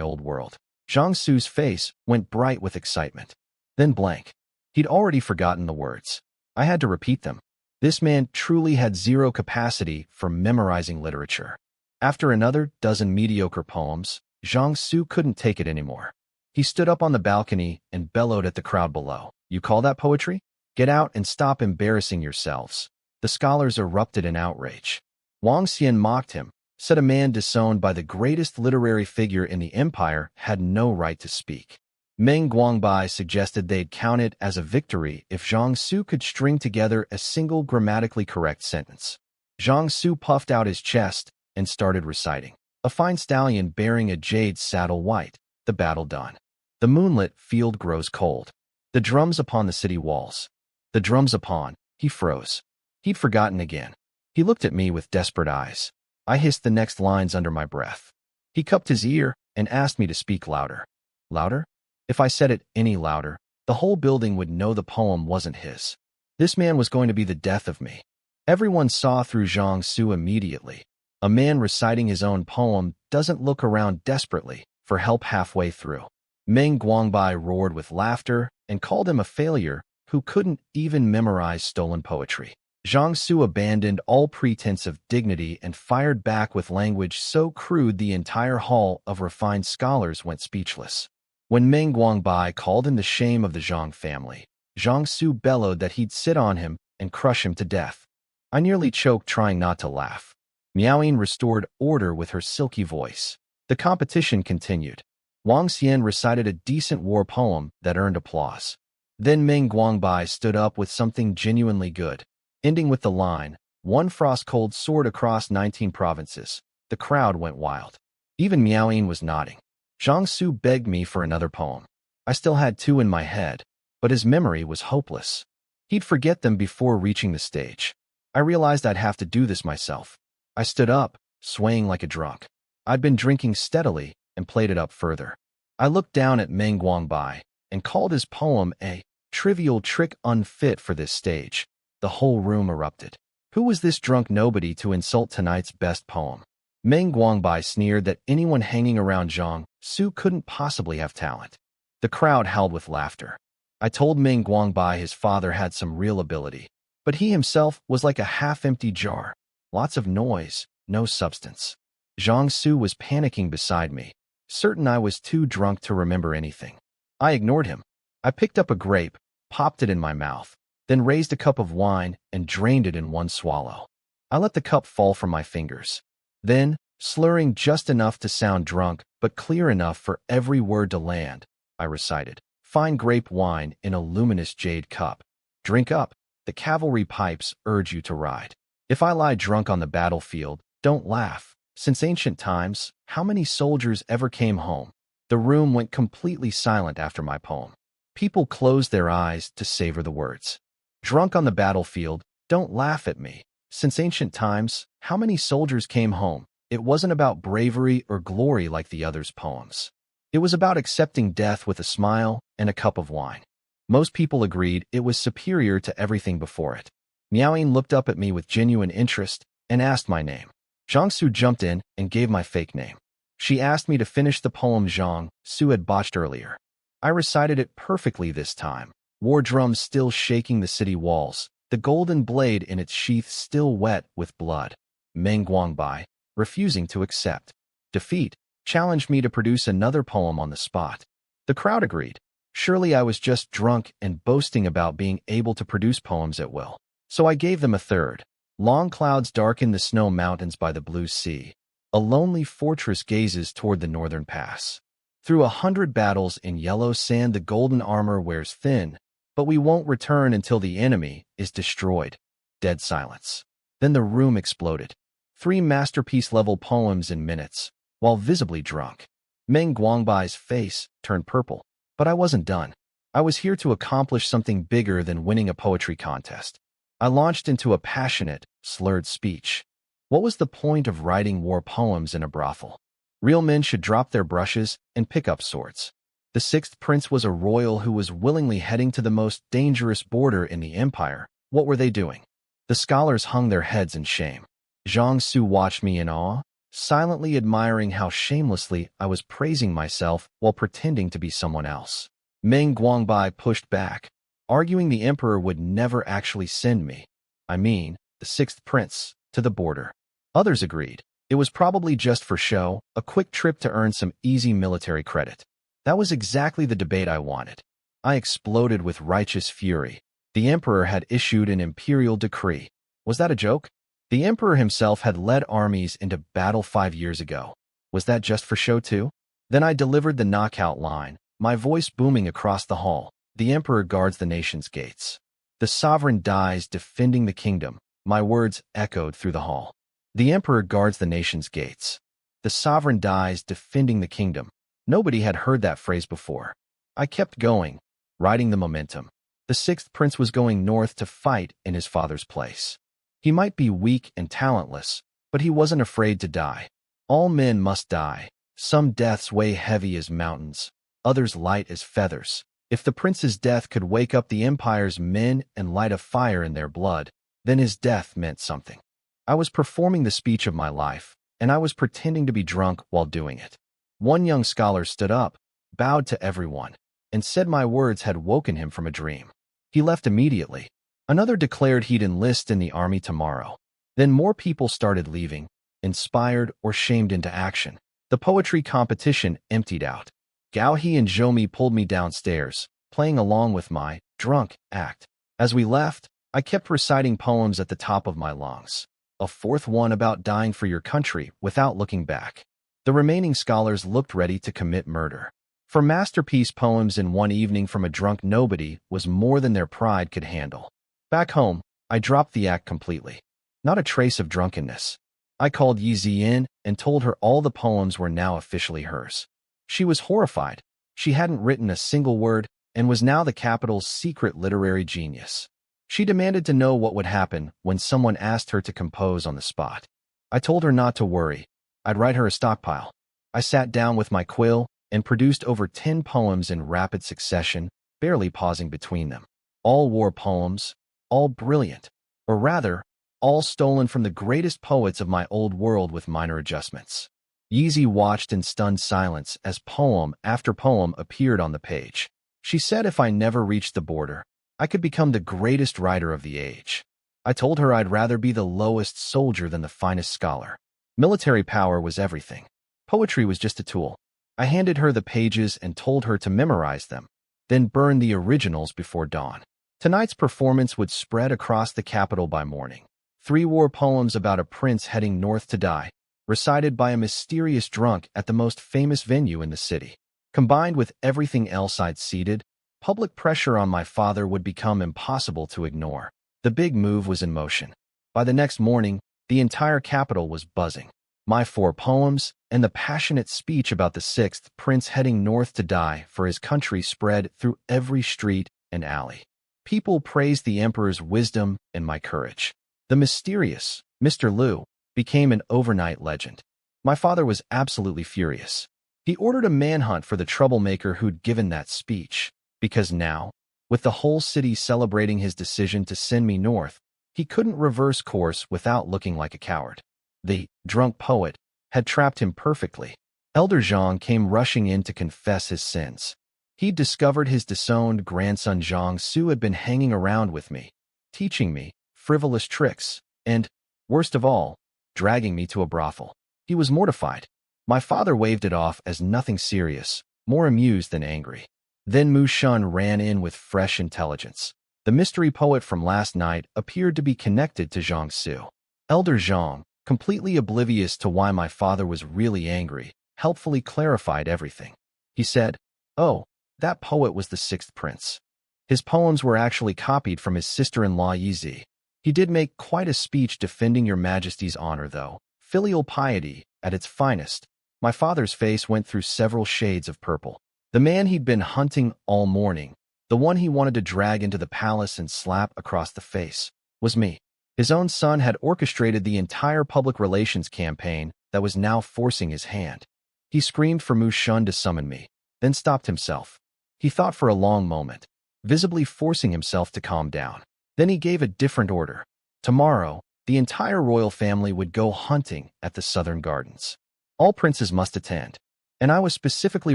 old world. Zhang Su's face went bright with excitement, then blank. He'd already forgotten the words. I had to repeat them. This man truly had zero capacity for memorizing literature. After another dozen mediocre poems, Zhang Su couldn't take it anymore. He stood up on the balcony and bellowed at the crowd below. "You call that poetry? Get out and stop embarrassing yourselves." The scholars erupted in outrage. Wang Xian mocked him, said a man disowned by the greatest literary figure in the empire had no right to speak. Meng Guangbai suggested they'd count it as a victory if Zhang Su could string together a single grammatically correct sentence. Zhang Su puffed out his chest and started reciting. "A fine stallion bearing a jade saddle white, the battle done. The moonlit field grows cold. The drums upon the city walls. The drums upon." He froze. He'd forgotten again. He looked at me with desperate eyes. I hissed the next lines under my breath. He cupped his ear and asked me to speak louder. Louder? If I said it any louder, the whole building would know the poem wasn't his. This man was going to be the death of me. Everyone saw through Zhang Su immediately. A man reciting his own poem doesn't look around desperately for help halfway through. Meng Guangbai roared with laughter and called him a failure who couldn't even memorize stolen poetry. Zhang Su abandoned all pretense of dignity and fired back with language so crude the entire hall of refined scholars went speechless. When Meng Guangbai called him the shame of the Zhang family, Zhang Su bellowed that he'd sit on him and crush him to death. I nearly choked trying not to laugh. Miaoyin restored order with her silky voice. The competition continued. Wang Xian recited a decent war poem that earned applause. Then Meng Guangbai stood up with something genuinely good, ending with the line, "One frost-cold sword across 19 provinces." The crowd went wild. Even Miaoyin was nodding. Zhang Su begged me for another poem. I still had two in my head, but his memory was hopeless. He'd forget them before reaching the stage. I realized I'd have to do this myself. I stood up, swaying like a drunk. I'd been drinking steadily and played it up further. I looked down at Meng Guangbai and called his poem a trivial trick unfit for this stage. The whole room erupted. Who was this drunk nobody to insult tonight's best poem? Meng Guangbai sneered that anyone hanging around Zhang Su couldn't possibly have talent. The crowd howled with laughter. I told Meng Guangbai his father had some real ability, but he himself was like a half-empty jar. Lots of noise, no substance. Zhang Su was panicking beside me, certain I was too drunk to remember anything. I ignored him. I picked up a grape, popped it in my mouth, then raised a cup of wine and drained it in one swallow. I let the cup fall from my fingers. Then, slurring just enough to sound drunk but clear enough for every word to land, I recited, "Fine grape wine in a luminous jade cup. Drink up, the cavalry pipes urge you to ride. If I lie drunk on the battlefield, don't laugh. Since ancient times, how many soldiers ever came home?" The room went completely silent after my poem. People closed their eyes to savor the words. Drunk on the battlefield, don't laugh at me. Since ancient times, how many soldiers came home? It wasn't about bravery or glory like the others' poems. It was about accepting death with a smile and a cup of wine. Most people agreed it was superior to everything before it. Miaoyin looked up at me with genuine interest and asked my name. Zhang Su jumped in and gave my fake name. She asked me to finish the poem Zhang Su had botched earlier. I recited it perfectly this time, war drums still shaking the city walls, the golden blade in its sheath still wet with blood. Meng Guangbai, refusing to accept defeat, challenged me to produce another poem on the spot. The crowd agreed. Surely I was just drunk and boasting about being able to produce poems at will. So I gave them a third. Long clouds darken the snow mountains by the blue sea. A lonely fortress gazes toward the northern pass. Through 100 battles in yellow sand the golden armor wears thin, but we won't return until the enemy is destroyed. Dead silence. Then the room exploded. 3 masterpiece-level poems in minutes, while visibly drunk. Meng Guangbai's face turned purple. But I wasn't done. I was here to accomplish something bigger than winning a poetry contest. I launched into a passionate, slurred speech. What was the point of writing war poems in a brothel? Real men should drop their brushes and pick up swords. The sixth prince was a royal who was willingly heading to the most dangerous border in the empire. What were they doing? The scholars hung their heads in shame. Zhang Su watched me in awe, silently admiring how shamelessly I was praising myself while pretending to be someone else. Meng Guangbai pushed back, arguing the emperor would never actually send me, the sixth prince, to the border. Others agreed. It was probably just for show, a quick trip to earn some easy military credit. That was exactly the debate I wanted. I exploded with righteous fury. The emperor had issued an imperial decree. Was that a joke? The emperor himself had led armies into battle 5 years ago. Was that just for show too? Then I delivered the knockout line, my voice booming across the hall. The emperor guards the nation's gates. The sovereign dies defending the kingdom. My words echoed through the hall. The emperor guards the nation's gates. The sovereign dies defending the kingdom. Nobody had heard that phrase before. I kept going, riding the momentum. The sixth prince was going north to fight in his father's place. He might be weak and talentless, but he wasn't afraid to die. All men must die. Some deaths weigh heavy as mountains, others light as feathers. If the prince's death could wake up the empire's men and light a fire in their blood, then his death meant something. I was performing the speech of my life, and I was pretending to be drunk while doing it. One young scholar stood up, bowed to everyone, and said my words had woken him from a dream. He left immediately. Another declared he'd enlist in the army tomorrow. Then more people started leaving, inspired or shamed into action. The poetry competition emptied out. Gao He and Zhou pulled me downstairs, playing along with my drunk act. As we left, I kept reciting poems at the top of my lungs. A fourth one about dying for your country without looking back. The remaining scholars looked ready to commit murder. For masterpiece poems in one evening from a drunk nobody was more than their pride could handle. Back home, I dropped the act completely. Not a trace of drunkenness. I called Yi Zi in and told her all the poems were now officially hers. She was horrified. She hadn't written a single word and was now the capital's secret literary genius. She demanded to know what would happen when someone asked her to compose on the spot. I told her not to worry. I'd write her a stockpile. I sat down with my quill and produced over 10 poems in rapid succession, barely pausing between them. All war poems, all brilliant, or rather, all stolen from the greatest poets of my old world with minor adjustments. Yeezy watched in stunned silence as poem after poem appeared on the page. She said if I never reached the border, I could become the greatest writer of the age. I told her I'd rather be the lowest soldier than the finest scholar. Military power was everything. Poetry was just a tool. I handed her the pages and told her to memorize them, then burn the originals before dawn. Tonight's performance would spread across the capital by morning. 3 war poems about a prince heading north to die, recited by a mysterious drunk at the most famous venue in the city. Combined with everything else I'd seeded, public pressure on my father would become impossible to ignore. The big move was in motion. By the next morning, the entire capital was buzzing. My 4 poems and the passionate speech about the sixth prince heading north to die for his country spread through every street and alley. People praised the emperor's wisdom and my courage. The mysterious Mr. Liu became an overnight legend. My father was absolutely furious. He ordered a manhunt for the troublemaker who'd given that speech, because now, with the whole city celebrating his decision to send me north, he couldn't reverse course without looking like a coward. The drunk poet had trapped him perfectly. Elder Zhang came rushing in to confess his sins. He'd discovered his disowned grandson Zhang Su had been hanging around with me, teaching me frivolous tricks, and, worst of all, dragging me to a brothel. He was mortified. My father waved it off as nothing serious, more amused than angry. Then Mu Shun ran in with fresh intelligence. The mystery poet from last night appeared to be connected to Zhang Su. Elder Zhang, completely oblivious to why my father was really angry, helpfully clarified everything. He said, "Oh, that poet was the sixth prince. His poems were actually copied from his sister-in-law Yizi. He did make quite a speech defending your majesty's honor, though. Filial piety, at its finest." My father's face went through several shades of purple. The man he'd been hunting all morning, the one he wanted to drag into the palace and slap across the face, was me. His own son had orchestrated the entire public relations campaign that was now forcing his hand. He screamed for Mu Shun to summon me, then stopped himself. He thought for a long moment, visibly forcing himself to calm down. Then he gave a different order. Tomorrow, the entire royal family would go hunting at the southern gardens. All princes must attend, and I was specifically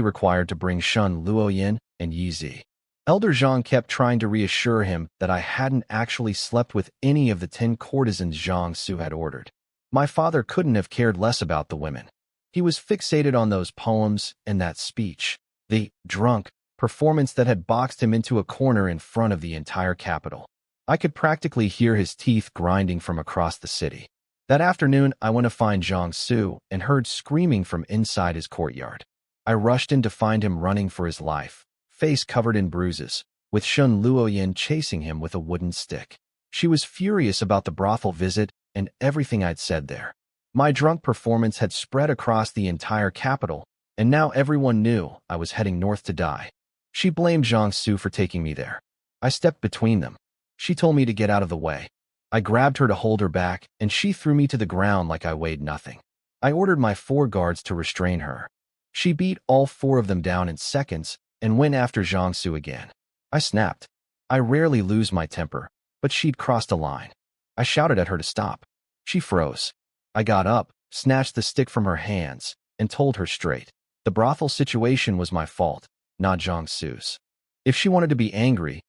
required to bring Shun Luoyin and Yi Zi. Elder Zhang kept trying to reassure him that I hadn't actually slept with any of the 10 courtesans Zhang Su had ordered. My father couldn't have cared less about the women. He was fixated on those poems and that speech, the drunk performance that had boxed him into a corner in front of the entire capital. I could practically hear his teeth grinding from across the city. That afternoon, I went to find Zhang Su and heard screaming from inside his courtyard. I rushed in to find him running for his life, face covered in bruises, with Shun Luoyin chasing him with a wooden stick. She was furious about the brothel visit and everything I'd said there. My drunk performance had spread across the entire capital, and now everyone knew I was heading north to die. She blamed Zhang Su for taking me there. I stepped between them. She told me to get out of the way. I grabbed her to hold her back, and she threw me to the ground like I weighed nothing. I ordered my 4 guards to restrain her. She beat all 4 of them down in seconds and went after Zhang Su again. I snapped. I rarely lose my temper, but she'd crossed a line. I shouted at her to stop. She froze. I got up, snatched the stick from her hands, and told her straight. The brothel situation was my fault, not Zhang Su's. If she wanted to be angry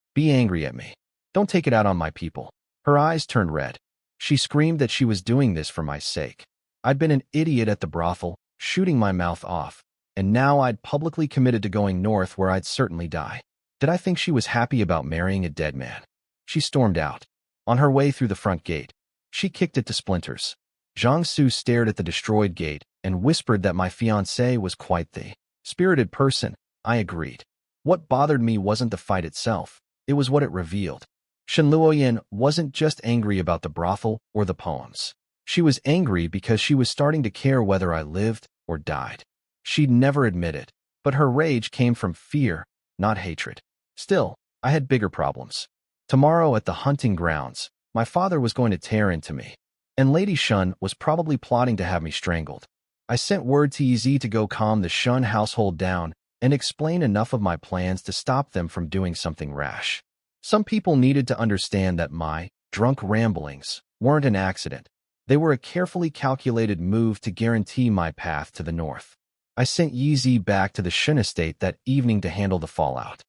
at me. Don't take it out on my people. Her eyes turned red. She screamed that she was doing this for my sake. I'd been an idiot at the brothel, shooting my mouth off, and now I'd publicly committed to going north where I'd certainly die. Did I think she was happy about marrying a dead man? She stormed out. On her way through the front gate, she kicked it to splinters. Zhang Su stared at the destroyed gate and whispered that my fiancé was quite the spirited person. I agreed. What bothered me wasn't the fight itself, it was what it revealed. Shun Luoyin wasn't just angry about the brothel or the poems. She was angry because she was starting to care whether I lived or died. She'd never admit it, but her rage came from fear, not hatred. Still, I had bigger problems. Tomorrow at the hunting grounds, my father was going to tear into me, and Lady Shun was probably plotting to have me strangled. I sent word to Yi Zi to go calm the Shun household down and explain enough of my plans to stop them from doing something rash. Some people needed to understand that my drunk ramblings weren't an accident. They were a carefully calculated move to guarantee my path to the north. I sent Yi Zi back to the Shun estate that evening to handle the fallout.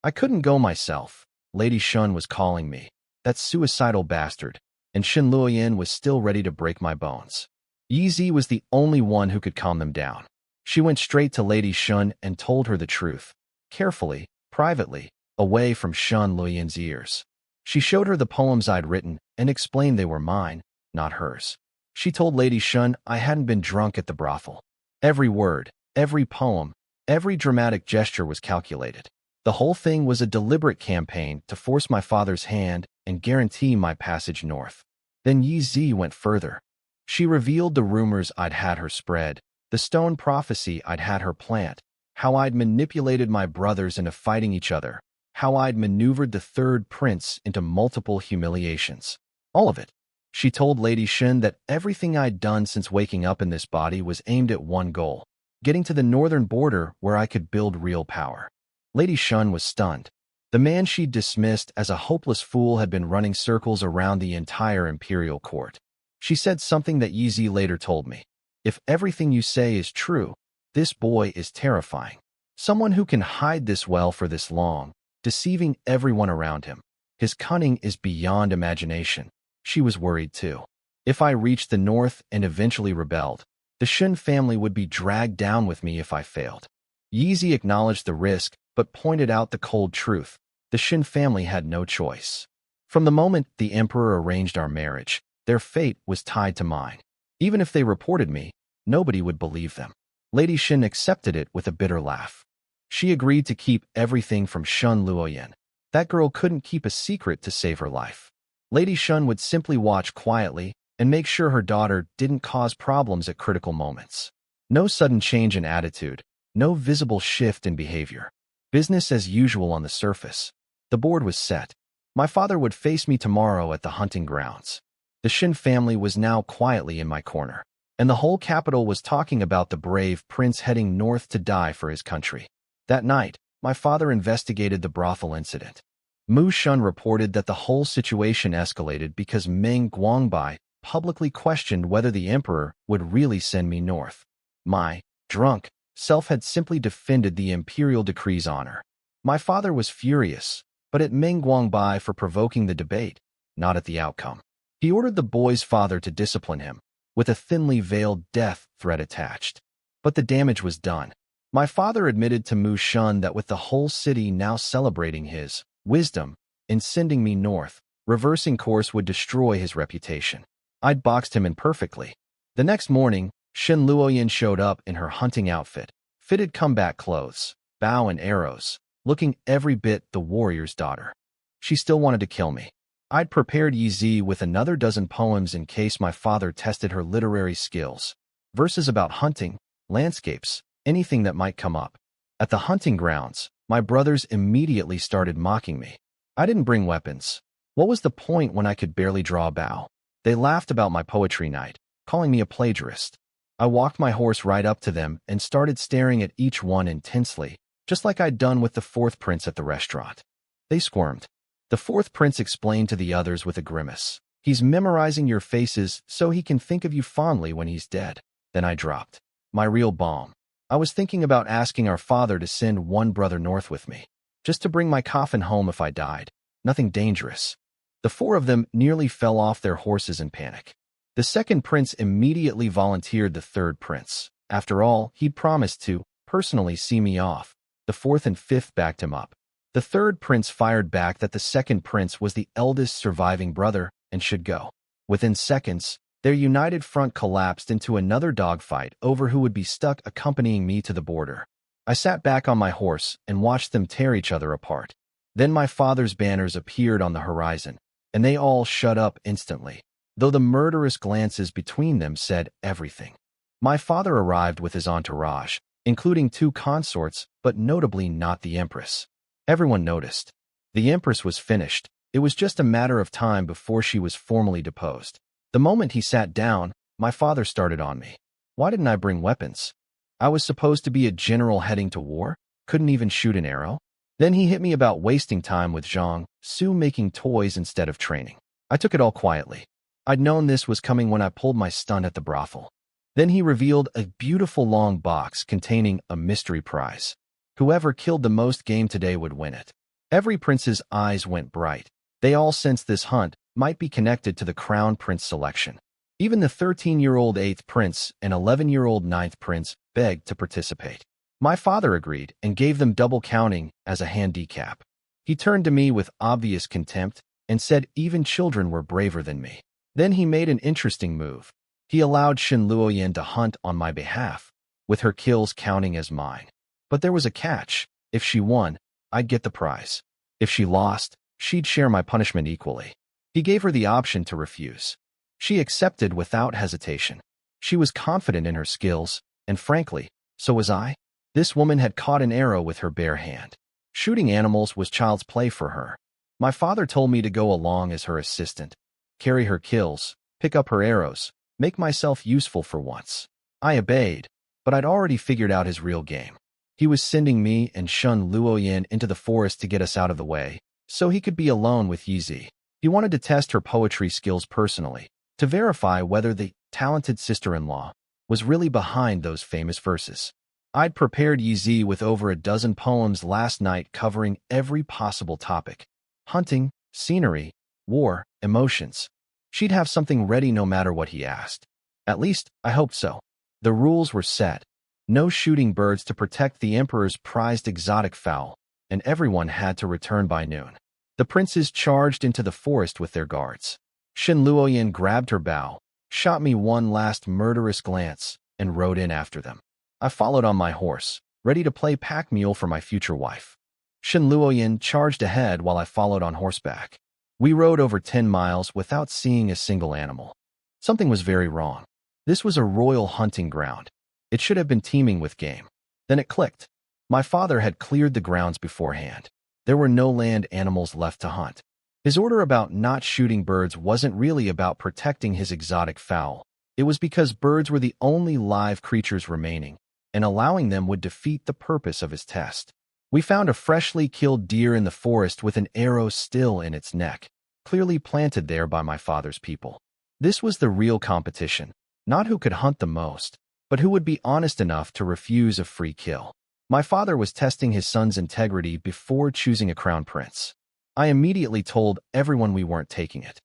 I couldn't go myself. Lady Shun was calling me, that suicidal bastard, and Shun Luoyin was still ready to break my bones. Yi Zi was the only one who could calm them down. She went straight to Lady Shun and told her the truth, carefully, privately, away from Shun Luoyin's ears. She showed her the poems I'd written and explained they were mine, not hers. She told Lady Shun I hadn't been drunk at the brothel. Every word, every poem, every dramatic gesture was calculated. The whole thing was a deliberate campaign to force my father's hand and guarantee my passage north. Then Yi Zi went further. She revealed the rumors I'd had her spread, the stone prophecy I'd had her plant, how I'd manipulated my brothers into fighting each other, how I'd maneuvered the third prince into multiple humiliations. All of it. She told Lady Shun that everything I'd done since waking up in this body was aimed at one goal, getting to the northern border where I could build real power. Lady Shun was stunned. The man she'd dismissed as a hopeless fool had been running circles around the entire imperial court. She said something that Yi Zi later told me. If everything you say is true, this boy is terrifying. Someone who can hide this well for this long, deceiving everyone around him. His cunning is beyond imagination. She was worried too. If I reached the north and eventually rebelled, the Shun family would be dragged down with me if I failed. Yi Zi acknowledged the risk, but pointed out the cold truth. The Shun family had no choice. From the moment the emperor arranged our marriage, their fate was tied to mine. Even if they reported me, nobody would believe them. Lady Shun accepted it with a bitter laugh. She agreed to keep everything from Shun Luoyin. That girl couldn't keep a secret to save her life. Lady Shun would simply watch quietly and make sure her daughter didn't cause problems at critical moments. No sudden change in attitude, no visible shift in behavior. Business as usual on the surface. The board was set. My father would face me tomorrow at the hunting grounds. The Shin family was now quietly in my corner, and the whole capital was talking about the brave prince heading north to die for his country. That night, my father investigated the brothel incident. Mu Shun reported that the whole situation escalated because Meng Guangbai publicly questioned whether the emperor would really send me north. My drunk self had simply defended the imperial decree's honor. My father was furious, but at Meng Guangbai for provoking the debate, not at the outcome. He ordered the boy's father to discipline him, with a thinly veiled death threat attached. But the damage was done. My father admitted to Mu Shun that with the whole city now celebrating his wisdom in sending me north, reversing course would destroy his reputation. I'd boxed him in perfectly. The next morning, Shin Luoyin showed up in her hunting outfit, fitted combat clothes, bow and arrows, looking every bit the warrior's daughter. She still wanted to kill me. I'd prepared Yi Zi with another dozen poems in case my father tested her literary skills. Verses about hunting, landscapes, anything that might come up. At the hunting grounds, my brothers immediately started mocking me. I didn't bring weapons. What was the point when I could barely draw a bow? They laughed about my poetry night, calling me a plagiarist. I walked my horse right up to them and started staring at each one intensely, just like I'd done with the fourth prince at the restaurant. They squirmed. The fourth prince explained to the others with a grimace. He's memorizing your faces so he can think of you fondly when he's dead. Then I dropped my real bomb. I was thinking about asking our father to send one brother north with me, just to bring my coffin home if I died. Nothing dangerous. The four of them nearly fell off their horses in panic. The second prince immediately volunteered the third prince. After all, he'd promised to personally see me off. The fourth and fifth backed him up. The third prince fired back that the second prince was the eldest surviving brother and should go. Within seconds, their united front collapsed into another dogfight over who would be stuck accompanying me to the border. I sat back on my horse and watched them tear each other apart. Then my father's banners appeared on the horizon, and they all shut up instantly, though the murderous glances between them said everything. My father arrived with his entourage, including 2 consorts, but notably not the empress. Everyone noticed. The empress was finished. It was just a matter of time before she was formally deposed. The moment he sat down, my father started on me. Why didn't I bring weapons? I was supposed to be a general heading to war? Couldn't even shoot an arrow? Then he hit me about wasting time with Zhang Su making toys instead of training. I took it all quietly. I'd known this was coming when I pulled my stunt at the brothel. Then he revealed a beautiful long box containing a mystery prize. Whoever killed the most game today would win it. Every prince's eyes went bright. They all sensed this hunt might be connected to the crown prince selection. Even the 13-year-old 8th prince and 11-year-old 9th prince begged to participate. My father agreed and gave them double counting as a handicap. He turned to me with obvious contempt and said even children were braver than me. Then he made an interesting move. He allowed Shin Luoyin to hunt on my behalf, with her kills counting as mine. But there was a catch. If she won, I'd get the prize. If she lost, she'd share my punishment equally. He gave her the option to refuse. She accepted without hesitation. She was confident in her skills, and frankly, so was I. This woman had caught an arrow with her bare hand. Shooting animals was child's play for her. My father told me to go along as her assistant, carry her kills, pick up her arrows, make myself useful for once. I obeyed, but I'd already figured out his real game. He was sending me and Shun Luoyin into the forest to get us out of the way, so he could be alone with Yi Zi. He wanted to test her poetry skills personally, to verify whether the talented sister-in-law was really behind those famous verses. I'd prepared Yi Zi with over a dozen poems last night covering every possible topic: hunting, scenery, war, emotions. She'd have something ready no matter what he asked. At least, I hoped so. The rules were set. No shooting birds to protect the emperor's prized exotic fowl, and everyone had to return by noon. The princes charged into the forest with their guards. Shin Luoyin grabbed her bow, shot me one last murderous glance, and rode in after them. I followed on my horse, ready to play pack mule for my future wife. Shin Luoyin charged ahead while I followed on horseback. We rode over 10 miles without seeing a single animal. Something was very wrong. This was a royal hunting ground. It should have been teeming with game. Then it clicked. My father had cleared the grounds beforehand. There were no land animals left to hunt. His order about not shooting birds wasn't really about protecting his exotic fowl. It was because birds were the only live creatures remaining, and allowing them would defeat the purpose of his test. We found a freshly killed deer in the forest with an arrow still in its neck, clearly planted there by my father's people. This was the real competition, not who could hunt the most, but who would be honest enough to refuse a free kill. My father was testing his son's integrity before choosing a crown prince. I immediately told everyone we weren't taking it.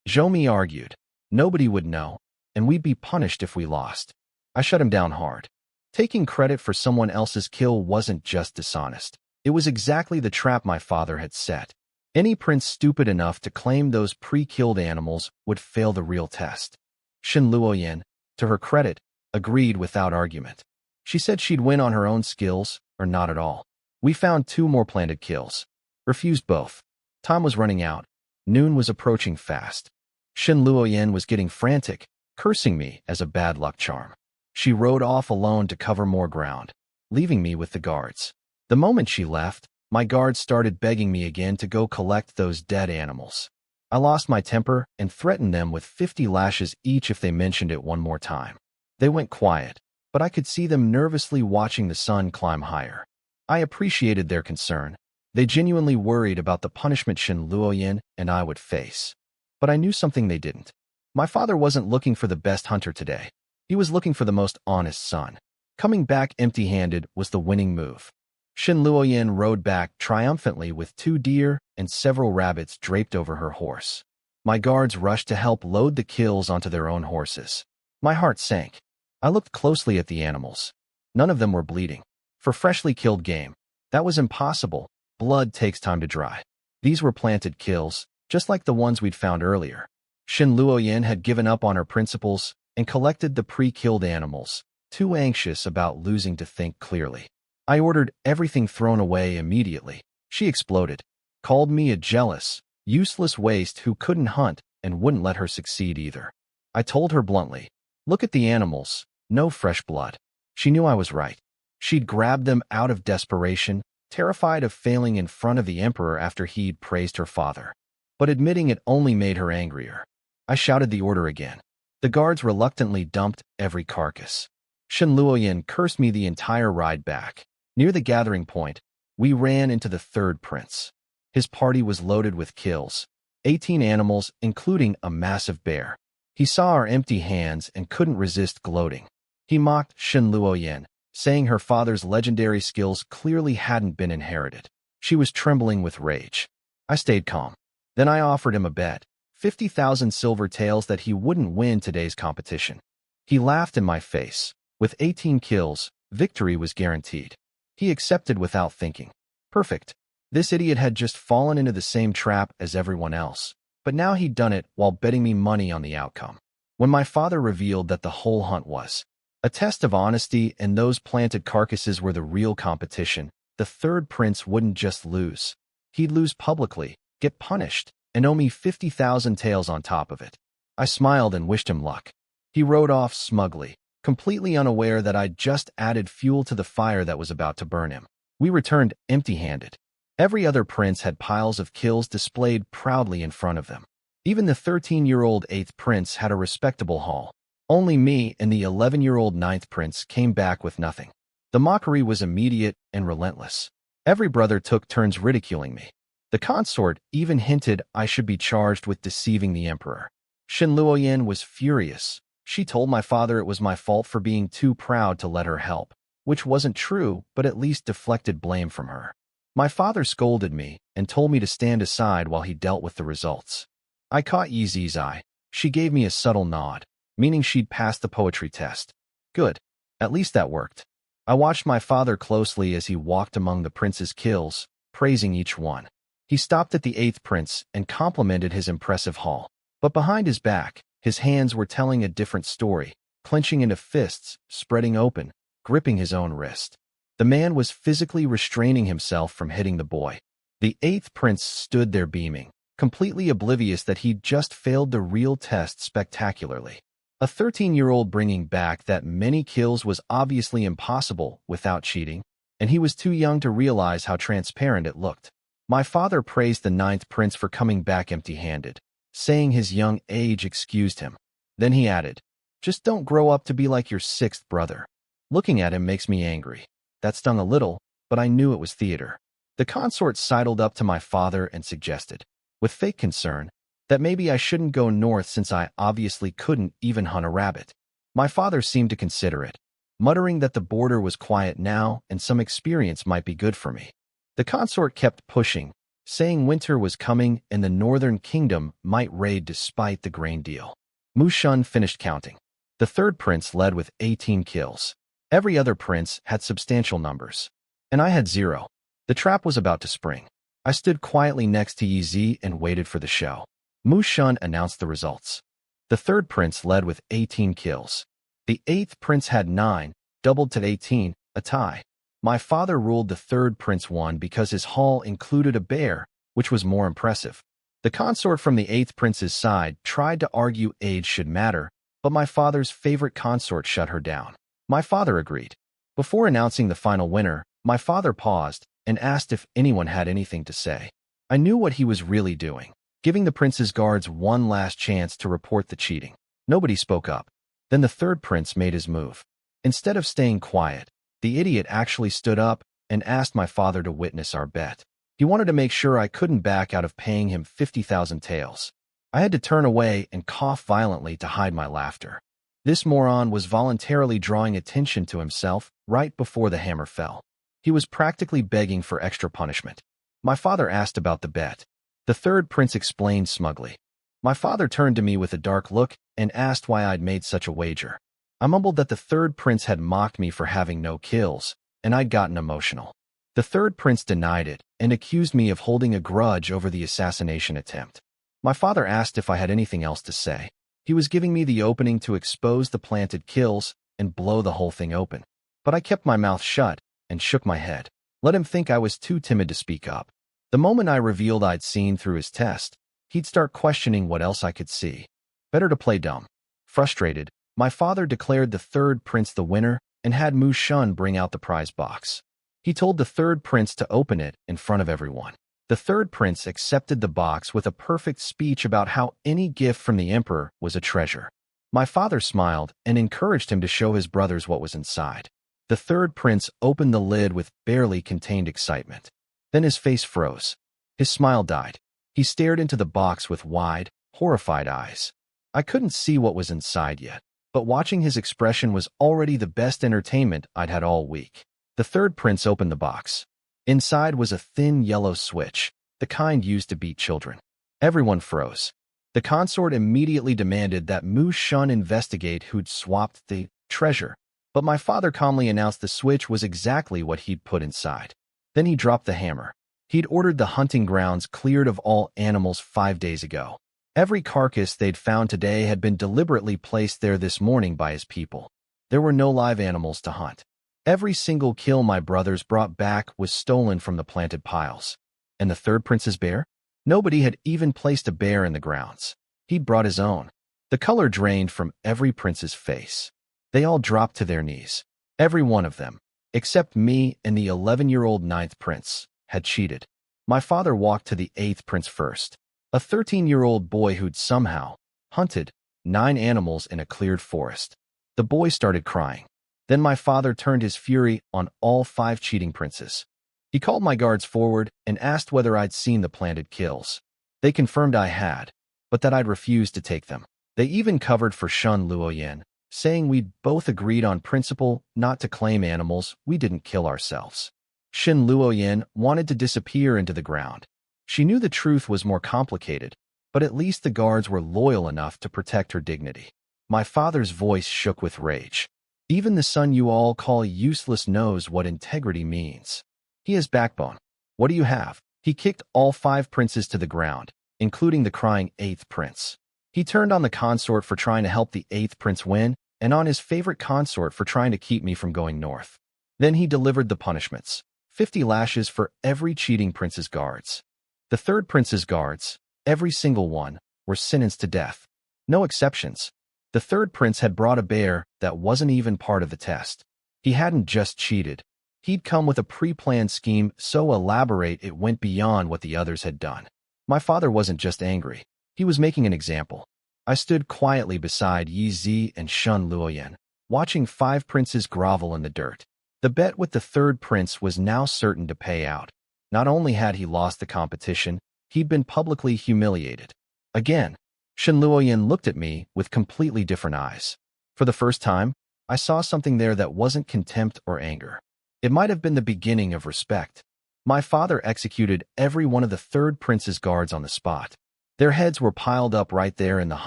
Zhou argued. Nobody would know, and we'd be punished if we lost. I shut him down hard. Taking credit for someone else's kill wasn't just dishonest. It was exactly the trap my father had set. Any prince stupid enough to claim those pre-killed animals would fail the real test. Shen Luoyan, to her credit, agreed without argument. She said she'd win on her own skills, or not at all. We found 2 more planted kills. Refused both. Time was running out. Noon was approaching fast. Shen Luoyan was getting frantic, cursing me as a bad luck charm. She rode off alone to cover more ground, leaving me with the guards. The moment she left, my guards started begging me again to go collect those dead animals. I lost my temper and threatened them with 50 lashes each if they mentioned it one more time. They went quiet, but I could see them nervously watching the sun climb higher. I appreciated their concern. They genuinely worried about the punishment Shen Luoyan and I would face. But I knew something they didn't. My father wasn't looking for the best hunter today. He was looking for the most honest son. Coming back empty-handed was the winning move. Shen Luoyan rode back triumphantly with 2 deer and several rabbits draped over her horse. My guards rushed to help load the kills onto their own horses. My heart sank. I looked closely at the animals. None of them were bleeding. For freshly killed game, that was impossible. Blood takes time to dry. These were planted kills, just like the ones we'd found earlier. Shen Luoyan had given up on her principles and collected the pre-killed animals, too anxious about losing to think clearly. I ordered everything thrown away immediately. She exploded, called me a jealous, useless waste who couldn't hunt and wouldn't let her succeed either. I told her bluntly, "Look at the animals, no fresh blood." She knew I was right. She'd grabbed them out of desperation, terrified of failing in front of the emperor after he'd praised her father. But admitting it only made her angrier. I shouted the order again. The guards reluctantly dumped every carcass. Shen Luoyan cursed me the entire ride back. Near the gathering point, we ran into the 3rd prince. His party was loaded with kills, 18 animals, including a massive bear. He saw our empty hands and couldn't resist gloating. He mocked Shen Luoyan, saying her father's legendary skills clearly hadn't been inherited. She was trembling with rage. I stayed calm. Then I offered him a bet, 50,000 silver taels, that he wouldn't win today's competition. He laughed in my face. With 18 kills, victory was guaranteed. He accepted without thinking. Perfect. This idiot had just fallen into the same trap as everyone else, but now he'd done it while betting me money on the outcome. When my father revealed that the whole hunt was a test of honesty and those planted carcasses were the real competition, the 3rd prince wouldn't just lose. He'd lose publicly, get punished, and owe me 50,000 taels on top of it. I smiled and wished him luck. He rode off smugly, completely unaware that I'd just added fuel to the fire that was about to burn him. We returned empty-handed. Every other prince had piles of kills displayed proudly in front of them. Even the 13-year-old 8th prince had a respectable haul. Only me and the 11-year-old 9th prince came back with nothing. The mockery was immediate and relentless. Every brother took turns ridiculing me. The consort even hinted I should be charged with deceiving the emperor. Shen Luoyan was furious. She told my father it was my fault for being too proud to let her help, which wasn't true, but at least deflected blame from her. My father scolded me and told me to stand aside while he dealt with the results. I caught Yi Zi's eye. She gave me a subtle nod, meaning she'd passed the poetry test. Good. At least that worked. I watched my father closely as he walked among the prince's kills, praising each one. He stopped at the 8th prince and complimented his impressive haul. But behind his back, his hands were telling a different story, clenching into fists, spreading open, gripping his own wrist. The man was physically restraining himself from hitting the boy. The 8th prince stood there beaming, completely oblivious that he'd just failed the real test spectacularly. A 13-year-old bringing back that many kills was obviously impossible without cheating, and he was too young to realize how transparent it looked. My father praised the ninth prince for coming back empty-handed, saying his young age excused him. Then he added, "Just don't grow up to be like your sixth brother." Looking at him makes me angry. That stung a little, but I knew it was theater. The consort sidled up to my father and suggested, with fake concern, that maybe I shouldn't go north since I obviously couldn't even hunt a rabbit. My father seemed to consider it, muttering that the border was quiet now and some experience might be good for me. The consort kept pushing, saying winter was coming and the northern kingdom might raid despite the grain deal. Mu Shun finished counting. The third prince led with 18 kills. Every other prince had substantial numbers, and I had 0. The trap was about to spring. I stood quietly next to Yi Zi and waited for the show. Mu Shun announced the results. The third prince led with 18 kills. The eighth prince had 9, doubled to 18, a tie. My father ruled the third prince won because his haul included a bear, which was more impressive. The consort from the eighth prince's side tried to argue age should matter, but my father's favorite consort shut her down. My father agreed. Before announcing the final winner, my father paused and asked if anyone had anything to say. I knew what he was really doing, giving the prince's guards one last chance to report the cheating. Nobody spoke up. Then the third prince made his move. Instead of staying quiet, the idiot actually stood up and asked my father to witness our bet. He wanted to make sure I couldn't back out of paying him 50,000 taels. I had to turn away and cough violently to hide my laughter. This moron was voluntarily drawing attention to himself right before the hammer fell. He was practically begging for extra punishment. My father asked about the bet. The third prince explained smugly. My father turned to me with a dark look and asked why I'd made such a wager. I mumbled that the third prince had mocked me for having no kills, and I'd gotten emotional. The third prince denied it and accused me of holding a grudge over the assassination attempt. My father asked if I had anything else to say. He was giving me the opening to expose the planted kills and blow the whole thing open. But I kept my mouth shut and shook my head. Let him think I was too timid to speak up. The moment I revealed I'd seen through his test, he'd start questioning what else I could see. Better to play dumb. Frustrated, my father declared the third prince the winner and had Mu Shun bring out the prize box. He told the third prince to open it in front of everyone. The third prince accepted the box with a perfect speech about how any gift from the emperor was a treasure. My father smiled and encouraged him to show his brothers what was inside. The third prince opened the lid with barely contained excitement. Then his face froze. His smile died. He stared into the box with wide, horrified eyes. I couldn't see what was inside yet, but watching his expression was already the best entertainment I'd had all week. The third prince opened the box. Inside was a thin yellow switch, the kind used to beat children. Everyone froze. The consort immediately demanded that Mu Shun investigate who'd swapped the treasure, but my father calmly announced the switch was exactly what he'd put inside. Then he dropped the hammer. He'd ordered the hunting grounds cleared of all animals 5 days ago. Every carcass they'd found today had been deliberately placed there this morning by his people. There were no live animals to hunt. Every single kill my brothers brought back was stolen from the planted piles. And the third prince's bear? Nobody had even placed a bear in the grounds. He'd brought his own. The color drained from every prince's face. They all dropped to their knees. Every one of them, except me and the 11-year-old ninth prince, had cheated. My father walked to the eighth prince first, a 13-year-old boy who'd somehow hunted 9 animals in a cleared forest. The boy started crying. Then my father turned his fury on all 5 cheating princes. He called my guards forward and asked whether I'd seen the planted kills. They confirmed I had, but that I'd refused to take them. They even covered for Shun Luoyin, saying we'd both agreed on principle not to claim animals we didn't kill ourselves. Shin Luoyin wanted to disappear into the ground. She knew the truth was more complicated, but at least the guards were loyal enough to protect her dignity. My father's voice shook with rage. Even the son you all call useless knows what integrity means. He has backbone. What do you have? He kicked all 5 princes to the ground, including the crying 8th prince. He turned on the consort for trying to help the 8th prince win, and on his favorite consort for trying to keep me from going north. Then he delivered the punishments. 50 lashes for every cheating prince's guards. The third prince's guards, every single one, were sentenced to death. No exceptions. The third prince had brought a bear that wasn't even part of the test. He hadn't just cheated. He'd come with a pre-planned scheme so elaborate it went beyond what the others had done. My father wasn't just angry. He was making an example. I stood quietly beside Yi Zi and Shun Luoyan, watching 5 princes grovel in the dirt. The bet with the 3rd prince was now certain to pay out. Not only had he lost the competition, he'd been publicly humiliated. Again, Shun Luoyan looked at me with completely different eyes. For the first time, I saw something there that wasn't contempt or anger. It might have been the beginning of respect. My father executed every one of the 3rd prince's guards on the spot. Their heads were piled up right there in the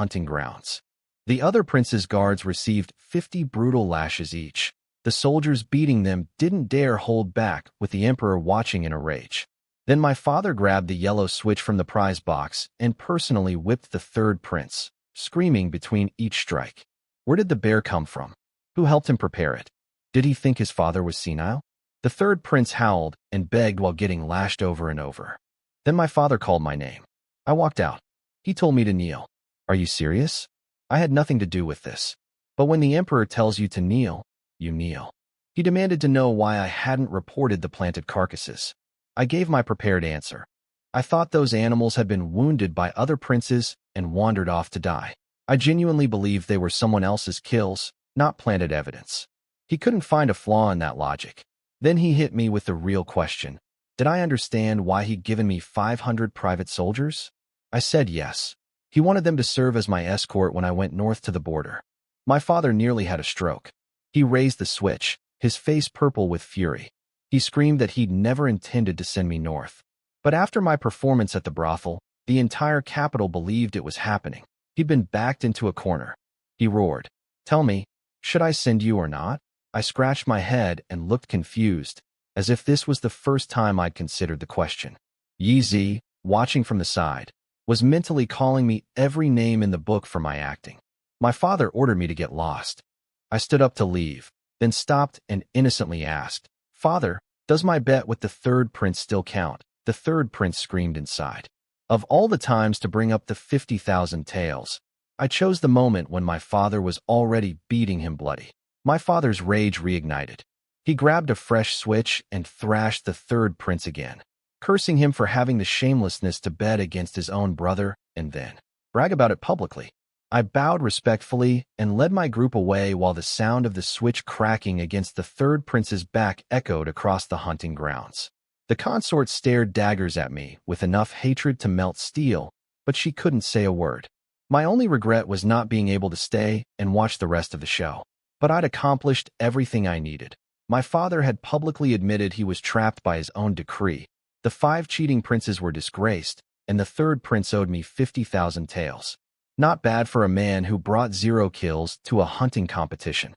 hunting grounds. The other prince's guards received 50 brutal lashes each. The soldiers beating them didn't dare hold back, with the emperor watching in a rage. Then my father grabbed the yellow switch from the prize box and personally whipped the 3rd prince, screaming between each strike. Where did the bear come from? Who helped him prepare it? Did he think his father was senile? The 3rd prince howled and begged while getting lashed over and over. Then my father called my name. I walked out. He told me to kneel. Are you serious? I had nothing to do with this. But when the emperor tells you to kneel, you kneel. He demanded to know why I hadn't reported the planted carcasses. I gave my prepared answer. I thought those animals had been wounded by other princes and wandered off to die. I genuinely believed they were someone else's kills, not planted evidence. He couldn't find a flaw in that logic. Then he hit me with the real question. Did I understand why he'd given me 500 private soldiers? I said yes. He wanted them to serve as my escort when I went north to the border. My father nearly had a stroke. He raised the switch, his face purple with fury. He screamed that he'd never intended to send me north. But after my performance at the brothel, the entire capital believed it was happening. He'd been backed into a corner. He roared, "Tell me, should I send you or not?" I scratched my head and looked confused, as if this was the first time I'd considered the question. Yi Zi, watching from the side, was mentally calling me every name in the book for my acting. My father ordered me to get lost. I stood up to leave, then stopped and innocently asked, "Father, does my bet with the 3rd prince still count?" The 3rd prince screamed inside. Of all the times to bring up the 50,000 taels, I chose the moment when my father was already beating him bloody. My father's rage reignited. He grabbed a fresh switch and thrashed the 3rd prince again, cursing him for having the shamelessness to bet against his own brother and then brag about it publicly. I bowed respectfully and led my group away while the sound of the switch cracking against the 3rd prince's back echoed across the hunting grounds. The consort stared daggers at me with enough hatred to melt steel, but she couldn't say a word. My only regret was not being able to stay and watch the rest of the show. But I'd accomplished everything I needed. My father had publicly admitted he was trapped by his own decree. The 5 cheating princes were disgraced, and the 3rd prince owed me 50,000 taels. Not bad for a man who brought 0 kills to a hunting competition.